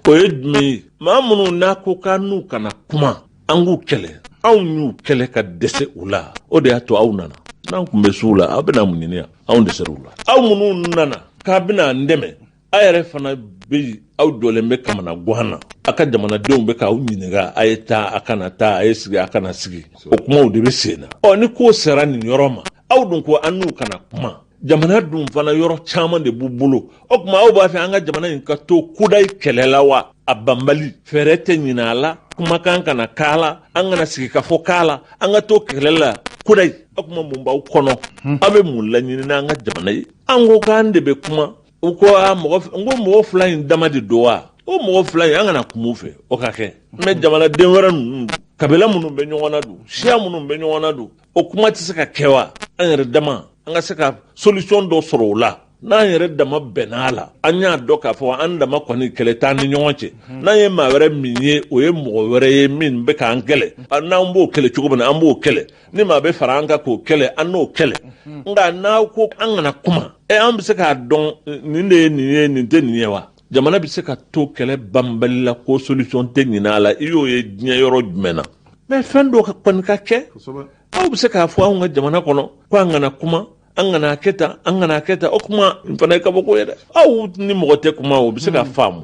o ye jumɛn ye maa minnu n'a ko k'a n'u kana kuma an k'u kɛlɛ anw y'u kɛlɛ ka dɛsɛ u la o de y'a to aw nana n'an tun bɛ s'u la aw bɛ na mun ɲini yan anw de ser'u la aw minnu nana k'a bɛna n dɛmɛ a yɛrɛ fana bɛ aw jɔlen bɛ kamana gan na a ka jamanadenw bɛ k'aw ɲininka a ye taa a kana taa a ye sigi a kana sigi o kumaw de bɛ sen na ni ko sera nin yɔrɔ ma aw dun ko an n'u kana kuma jamana dun fana yɔrɔ caman de b'u bolo o tuma aw b'a fɛ an ka jamana in ka to kudayi kɛlɛ la wa a banbali fɛɛrɛ tɛ ɲinɛ a la kumakan kana k'a la an kana sigi ka fɔ k'a la an ka to kɛlɛ la kudayi o tuma mun b'aw kɔnɔ aw bɛ mun laɲini n'an ka jamana ye an ko k'an de bɛ kuma u ko mɔgɔ fila in dama de don wa o mɔgɔ fila in an kana kuma u fɛ o ka kɛ mɛ jamanaden wɛrɛ ninnu kabila minnu bɛ ɲɔgɔn na don siya minnu bɛ ɲɔgɔn na don o kuma tɛ se ka kɛ wa an yɛrɛ dama an ka se ka solution dɔ sɔrɔ o la n'an yɛrɛ dama bɛn'a la an y'a dɔn k'a fɔ an dama kɔni kɛlɛ t'an ni ɲɔgɔn cɛ n'an ye maa wɛrɛ min ye o ye mɔgɔ wɛrɛ ye min bɛ k'an kɛlɛ n'an b'o kɛlɛ cogo min na an b'o kɛlɛ ni maa bɛ fara an kan k'o kɛlɛ an n'o kɛlɛ nka n'aw ko an kana kuma an bɛ se k'a dɔn nin de ye nin ye nin tɛ nin ye wa jamana bɛ se ka to kɛlɛ banbali la ko solution tɛ ɲinɛ a la i y'o ye diɲɛ yɔrɔ jumɛn na mɛ fɛn dɔw kɔni ka kɛ aw bɛ se k'a fɔ anw ka jamana kɔnɔ ko an kana kuma an kana kɛ tan o kuma fana ye kabako ye dɛ aw ni mɔgɔ tɛ kuma o bɛ se ka faamu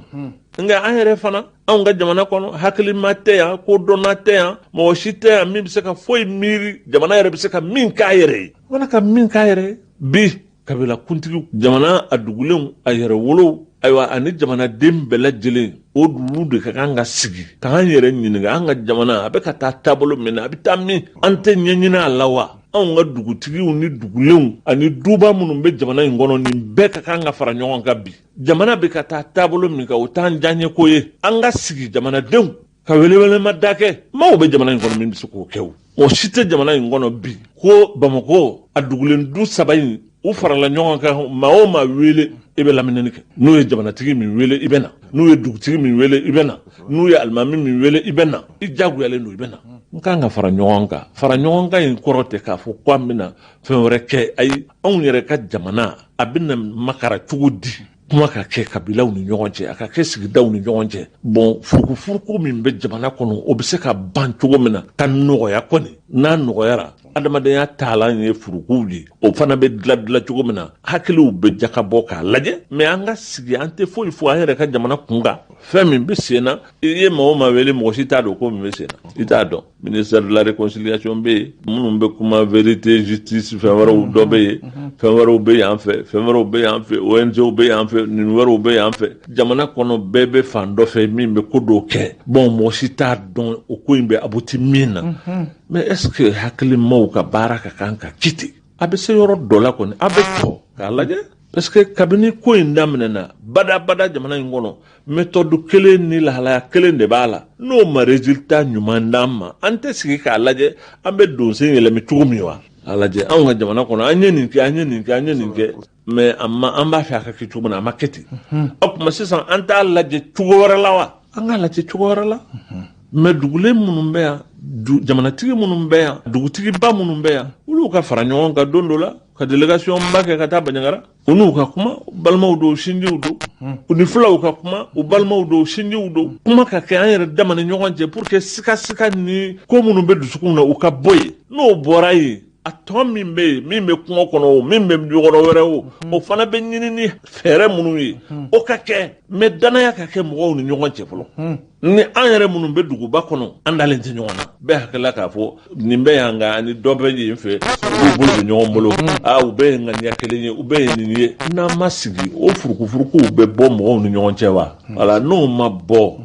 nka an yɛrɛ fana anw ka jamana kɔnɔ hakilima tɛ yan kodɔnna tɛ yan mɔgɔ si tɛ yan min bɛ se ka foyi miiri jamana yɛrɛ bɛ se ka min k'a yɛrɛ ye wala ka min k'a yɛrɛ ye bi kabila kuntigi jamana a dugulenw a yɛrɛ wolow ayiwa ani jamanaden bɛɛ lajɛlen o dugu de ka kan ka sigi k'an yɛrɛ ɲininka an ka jamana a bɛ ka taa taabolo min na a bɛ taa min an tɛ ɲɛɲini a la wa anw ka dugutigiw ni dugulenw ani duba minnu bɛ jamana in kɔnɔ nin bɛɛ ka kan ka fara ɲɔgɔn kan bi jamana bɛ ka taa taabolo min kan o t'an diyaɲɛ ko ye an ka sigi jamanadenw ka welewelema da kɛ maaw bɛ jamana in kɔnɔ min bɛ se k'o kɛ o si tɛ jamana in kɔnɔ bi ko Bamako a dugulen du saba in u farala ɲɔgɔn kan maa o maa wele i bɛ laminɛni kɛ n'u ye jamanatigi min wele i bɛ na n'u ye dugutigi min wele i bɛ na n'u ye alimami min wele i bɛ na i diyagoyalen don i bɛ na n kan ka fara ɲɔgɔn kan in kɔrɔ tɛ k'a fɔ ko an bɛna fɛn wɛrɛ kɛ ayi anw yɛrɛ ka jamana a bɛna makara cogo di kuma ka kɛ kabilaw ni ɲɔgɔn cɛ a ka kɛ sigidaw ni ɲɔgɔn cɛ furukufuruku min bɛ jamana kɔnɔ o bɛ se ka ban cogo min na ka nɔgɔya kɔni n'a nɔgɔyara adamadenya taalan ye furukuw ye o fana bɛ dilan cogo min na hakiliw bɛ jakabɔ k'a lajɛ mɛ an ka sigi an tɛ foyi fɔ an yɛrɛ ka jamana kunkan fɛn min bɛ sen na i ye maa o maa wele mɔgɔ si t'a dɔn ko min bɛ sen na i t'a dɔn ministère de la réconciliation bɛ yen minnu bɛ kuma vérité justice fɛn wɛrɛw dɔ bɛ yen fɛn wɛrɛw bɛ yan fɛ fɛn wɛrɛw bɛ yan fɛ ONGw bɛ yan fɛ nin wɛrɛw bɛ yan fɛ jamana kɔnɔ bɛɛ bɛ fan dɔ fɛ min bɛ ko dɔw kɛ mɔgɔ si t'a dɔn o ko in bɛ abuti min na mais est-ce que hakilimaw ka baara ka kan ka kiti a bɛ se yɔrɔ dɔ la kɔni a bɛ fɔ k'a lajɛ parce que kabini ko in daminɛna bada jamana in kɔnɔ méthode kelen ni lahalaya kelen de b'a la n'o ma résultat ɲuman d'an ma an tɛ sigi k'a lajɛ an bɛ don sen yɛlɛmɛ cogo min wa a lajɛ anw ka jamana kɔnɔ an ye nin kɛ mais an b'a fɛ a ka kɛ cogo min na a ma kɛ ten o tuma sisan an t'a lajɛ cogo wɛrɛ la wa an k'a lajɛ cogo wɛrɛ la mais dugulen minnu bɛ yan jamanatigi minnu bɛ yan dugutigiba minnu bɛ yan olu ka fara ɲɔgɔn kan don dɔ la ka délégation ba kɛ ka taa Bandiagara u n'u ka kuma u balimaw don sinjiw don u ni filaw ka kuma u balimaw don sinjiw don kuma ka kɛ an yɛrɛ dama ni ɲɔgɔn cɛ pour que sikasika ni ko minnu bɛ dusukun na u ka bɔ yen n'o bɔra yen a tɔ min bɛ yen min bɛ kungo kɔnɔ o min bɛ yɔrɔ wɛrɛ o fana bɛ ɲini ni fɛɛrɛ minnu ye o ka kɛ mais danaya ka kɛ mɔgɔw ni ɲɔgɔn cɛ fɔlɔ ni an yɛrɛ minnu bɛ duguba kɔnɔ an dalen tɛ ɲɔgɔn na bɛɛ hakilila k'a fɔ nin bɛ yan nka ani dɔ bɛ yen fɛ u bolo bɛ ɲɔgɔn bolo u bɛɛ ye ŋaniya kelen ye u bɛɛ ye nin ye n'an ma sigi o furukufurukuw bɛ bɔ mɔgɔw ni ɲɔgɔn cɛ wa wala n'o ma bɔ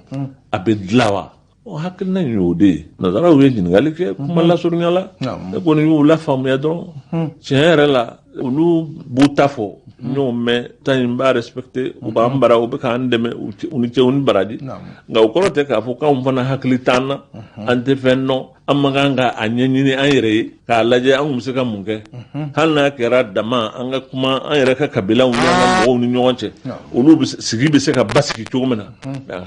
a bɛ dilan wa hakilina in y'o de ye nazaraw ye ɲininkali kɛ kuma lasurunya la ne kɔni y'u lafaamuya dɔrɔn tiɲɛ yɛrɛ la olu b'u ta fɔ n y'o mɛn tan in b'a respecté u b'an bara u bɛ k'an dɛmɛ u ni cɛw ni baraji nka o kɔrɔ tɛ k'a fɔ k'anw fana hakili t'an na an tɛ fɛn dɔn an man kan ka a ɲɛɲini an yɛrɛ ye k'a lajɛ an kun bɛ se ka mun kɛ hali n'a kɛra dama an ka kuma an yɛrɛ ka kabilaw ni an ka mɔgɔw ni ɲɔgɔn cɛ olu sigi bɛ se ka basigi cogo min na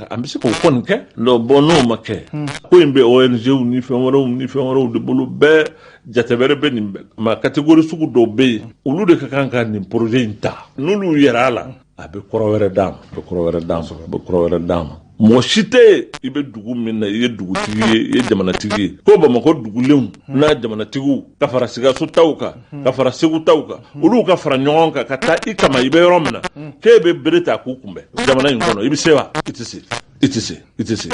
an bɛ se k'o kɔni kɛ bon n'o ma kɛ ko in bɛ ONGw ni fɛn wɛrɛw de bolo bɛɛ jate wɛrɛ bɛ nin bɛɛ ma catégorie sugu dɔw bɛ yen olu de ka kan ka nin projet in ta n'olu yɛrɛ la a bɛ kɔrɔ wɛrɛ d'a ma mɔgɔ si tɛ i bɛ dugu min na i ye dugutigi ye i ye jamanatigi ye ko Bamakɔ dugulenw n'a jamanatigiw ka fara Sikaso taw kan ka fara Segu taw kan olu ka fara ɲɔgɔn kan ka taa i kama i bɛ yɔrɔ min na k'e bɛ bere ta k'u kunbɛn jamana in kɔnɔ i bɛ se wa i tɛ se i tɛ se i tɛ se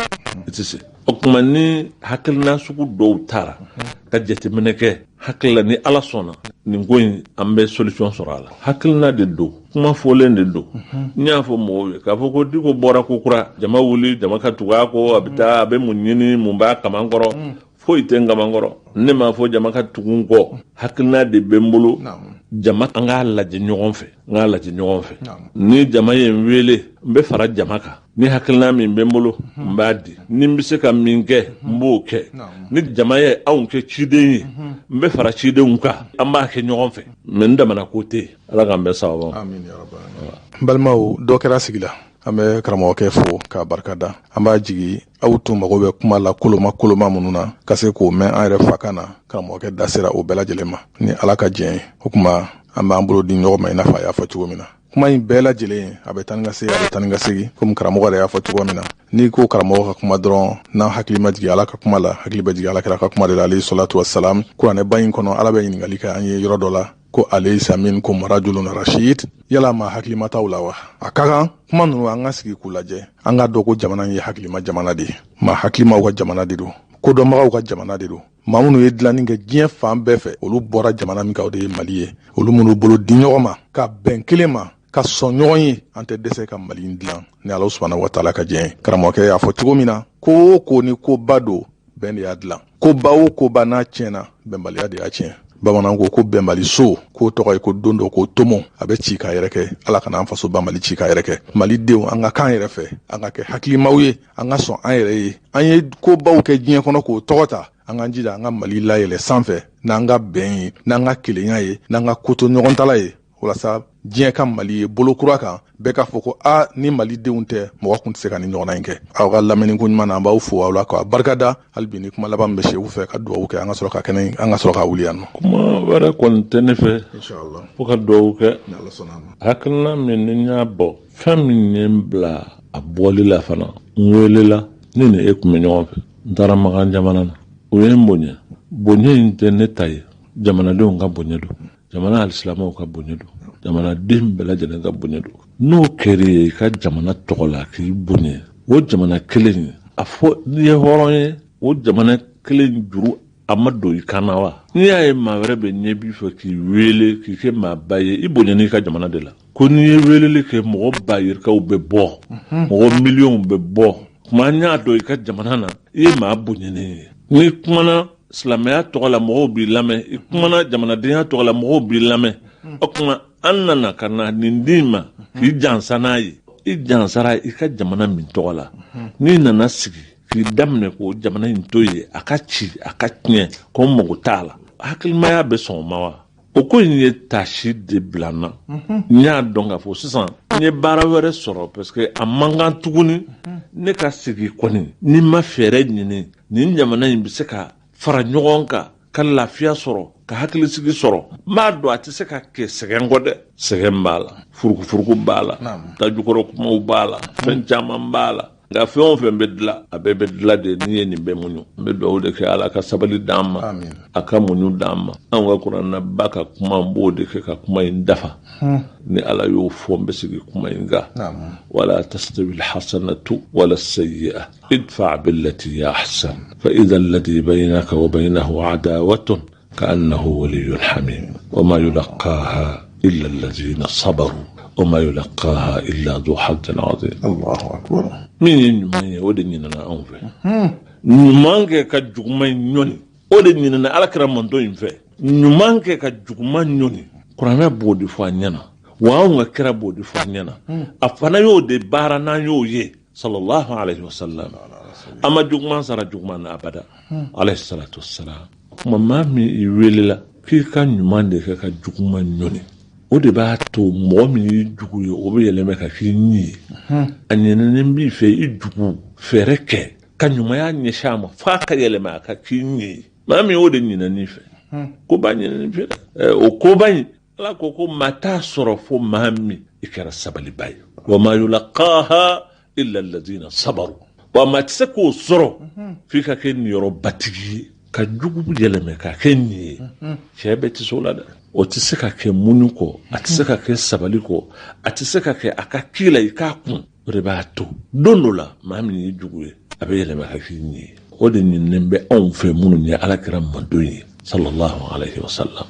i tɛ se o tuma ni hakilina sugu dɔw taara ka jateminɛ kɛ hakilila ni Ala sɔnna nin ko in an bɛ solution sɔrɔ a la hakilina de don kuma fɔlen de don n y'a fɔ mɔgɔw ye k'a fɔ ko Diko bɔra ko kura jama wuli jama ka tugu a kɔ a bɛ taa a bɛ mun ɲini mun b'a kaman kɔrɔ foyi tɛ n kaman kɔrɔ ne m'a fɔ jama ka tugu n kɔ hakilina de bɛ n bolo jama an k'a lajɛ ɲɔgɔn fɛ n k'a lajɛ ɲɔgɔn fɛ ni jama ye n wele n bɛ fara jama kan ni hakilina min bɛ n bolo n b'a di ni n bɛ se ka min kɛ n b'o kɛ ni jama ye anw kɛ ciden ye n bɛ fara cidenw kan an b'a kɛ ɲɔgɔn fɛ mɛ n damana ko tɛ Ala k'an bɛɛ sababu n balimaw dɔ kɛra sigi la an bɛ karamɔgɔkɛ fo k'a barikada an b'a jigi aw tun mago bɛ kuma la koloma minnu na ka se k'o mɛn an yɛrɛ fa kan na karamɔgɔkɛ da sera o bɛɛ lajɛlen ma ni Ala ka diɲɛ ye o kuma an b'an bolo di ɲɔgɔn ma i n'a fɔ a y'a fɔ cogo min na kuma in bɛɛ lajɛlen a bɛ taa ni ka segin a bɛ taa ni ka segin komi karamɔgɔ yɛrɛ y'a fɔ cogo min na n'i ko karamɔgɔ ka kuma dɔrɔn n'an hakili ma jigin Ala ka kuma la hakili bɛ jigin Alakira ka kuma de la alayhi salatu wassalam kuranɛba in kɔnɔ Ala bɛ ɲininkali kɛ an ye yɔrɔ dɔ la ko alaysa minkum rajulun rashid yala ma hakilima t'aw la wa a ka kan kuma ninnu an ka sigi k'u lajɛ an ka dɔn ko jamana in ye hakilima jamana de ye ma hakilimaw ka jamana de don kodɔnbagaw ka jamana de don maa minnu ye dilanni kɛ diɲɛ fan bɛɛ fɛ olu bɔra jamana min kan o de ye Mali ye olu minnu bolo di ɲɔgɔn ma ka bɛn kelen ma ka sɔn ɲɔgɔn ye an tɛ dɛsɛ ka Mali in dilan ni Ala subhanahu wa taala ka diɲɛ ye karamɔgɔkɛ y'a fɔ cogo min na ko o ko ni koba don bɛn de y'a dilan koba o koba n'a tiɲɛna bɛnbaliya de y'a tiɲɛ bamananw ko bɛnbali so k'o tɔgɔ ye ko don dɔ ko tomo a bɛ ci k'a yɛrɛ kɛ Ala kana an faso ba Mali ci k'a yɛrɛ kɛ malidenw an ka kan yɛrɛ fɛ an ka kɛ hakilimaw ye an ka sɔn an yɛrɛ ye an ye kobaw kɛ diɲɛ kɔnɔ k'o tɔgɔ ta an k'an jija an ka Mali layɛlɛ sanfɛ n'an ka bɛn ye n'an ka kelenya ye n'an ka koto ɲɔgɔn tala ye walasa diɲɛ ka Mali ye bolo kura kan bɛɛ k'a fɔ ko ni malidenw tɛ mɔgɔ kun tɛ se ka ni ɲɔgɔnna in kɛ aw ka lamɛnni ko ɲuman na an b'aw fo aw la k'a barikada hali bi ni kuma laban min bɛ se u fɛ ka dugawu kɛ an ka sɔrɔ ka kɛnɛ an ka sɔrɔ ka wuli yan nɔ kuma wɛrɛ kɔni tɛ ne fɛ inshallah fo ka dugawu kɛ hakilina min ni y'a bɔ fɛn min ye n bila a bɔli la fana n welela ne ni e kun bɛ ɲɔgɔn fɛ n taara Makan jamana na o ye n bonya in tɛ ne ta ye jamanadenw ka bonya don jamana alisilamɛw ka bonya don jamanaden bɛɛ lajɛlen ka bonya don n'o kɛra i ka jamana tɔgɔ la k'i bonya o jamana kelen a fɔ n'i ye hɔrɔn ye o jamana kelen juru a ma don i kan na wa n'i y'a ye maa wɛrɛ bɛ ɲɛ b'i fɛ k'i wele k'i kɛ maa ba ye i bonya n'i ka jamana de la ko n'i ye weleli kɛ mɔgɔ ba yirikaw bɛ bɔ mɔgɔ miliyɔnw bɛ bɔ kuma n y'a dɔn i ka jamana na i ye maa bonyalen ye n'i kumana silamɛya tɔgɔ la mɔgɔw b'i lamɛn i kumana jamanadenya tɔgɔ la mɔgɔw b'i lamɛn o kuma an nana ka na nin d'i ma k'i jansa n'a ye i jansara i ka jamana min tɔgɔ la n'i nana sigi k'i daminɛ k'o jamana in to ye a ka ci a ka tiɲɛ ko mago t'a la hakilimaya bɛ sɔn o ma wa o ko in ye taasi de bila n na n y'a dɔn k'a fɔ sisan n ye baara wɛrɛ sɔrɔ parce que a man kan tuguni ne ka sigi kɔni ni ma fɛɛrɛ ɲini nin jamana in bɛ se ka fara ɲɔgɔn kan ka lafiya sɔrɔ ka hakilisigi sɔrɔ n b'a dɔn a tɛ se ka kɛ sɛgɛn kɔ dɛ sɛgɛn b'a la furukufuruku b'a la tajukɔrɔ kumaw b'a la fɛn caman b'a la nka fɛn o fɛn bɛ dilan a bɛɛ bɛ dilan de n'i ye nin bɛɛ muɲu n bɛ dugawu de kɛ Ala ka sabali d'an ma a ka muɲu d'an ma an ka kuranɛba ka kuma n b'o de kɛ ka kuma in dafa ni Ala y'o fɔ n bɛ sigi kuma in kan wala tastawi alhasanatu wala sayyi'a idfa' billati hiya ahsan fa idha alladhi baynaka wa baynahu adawatun كأنه ولي حميم وما يلقاها إلا الذين صبروا وما يلقاها إلا ذو حظ عظيم الله أكبر من ينمي ودنينا أنفه نمانك كجمع نوني ودنينا على كرام من دوين فيه نمانك كجمع نوني قرآن بودي فانينا وأنا كرا بودي فانينا أفنى يودي بارنا يوي صلى الله عليه وسلم أما جمع سر جمع أبدا عليه الصلاة والسلام mama mi i welela k'i ka ɲuman de kɛ ka juguman ɲɔni o de b'a to mɔgɔ min y'i jugu ye o bɛ yɛlɛmɛ ka k'i ɲi ye a ɲinɛnen b'i fɛ i jugu fɛɛrɛ kɛ ka ɲumanya ɲɛsin a ma f'a ka yɛlɛmɛ a ka k'i ɲi ye maa min o de ɲinɛnin fɛ ko b'a ɲinɛnin fɛ dɛ o koba in Ala ko maa t'a sɔrɔ fo maa min i kɛra sabaliba ye wa ma yulaqaha illa alladhina sabaru wa ma tse ko soro fi ka kɛ niyɔrɔ batigi ye ka jugu yɛlɛmɛ ka kɛ nin ye cɛ bɛ tɛ se o la dɛ o tɛ se ka kɛ muɲu kɔ a tɛ se ka kɛ sabali kɔ a tɛ se ka kɛ a ka k'i la i k'a kun o de b'a to don dɔ la maa min ye jugu ye a bɛ yɛlɛmɛ ka k'i nin ye o de ɲininen bɛ anw fɛ minnu ye alakira madon ye sallallahu alaihi wasallam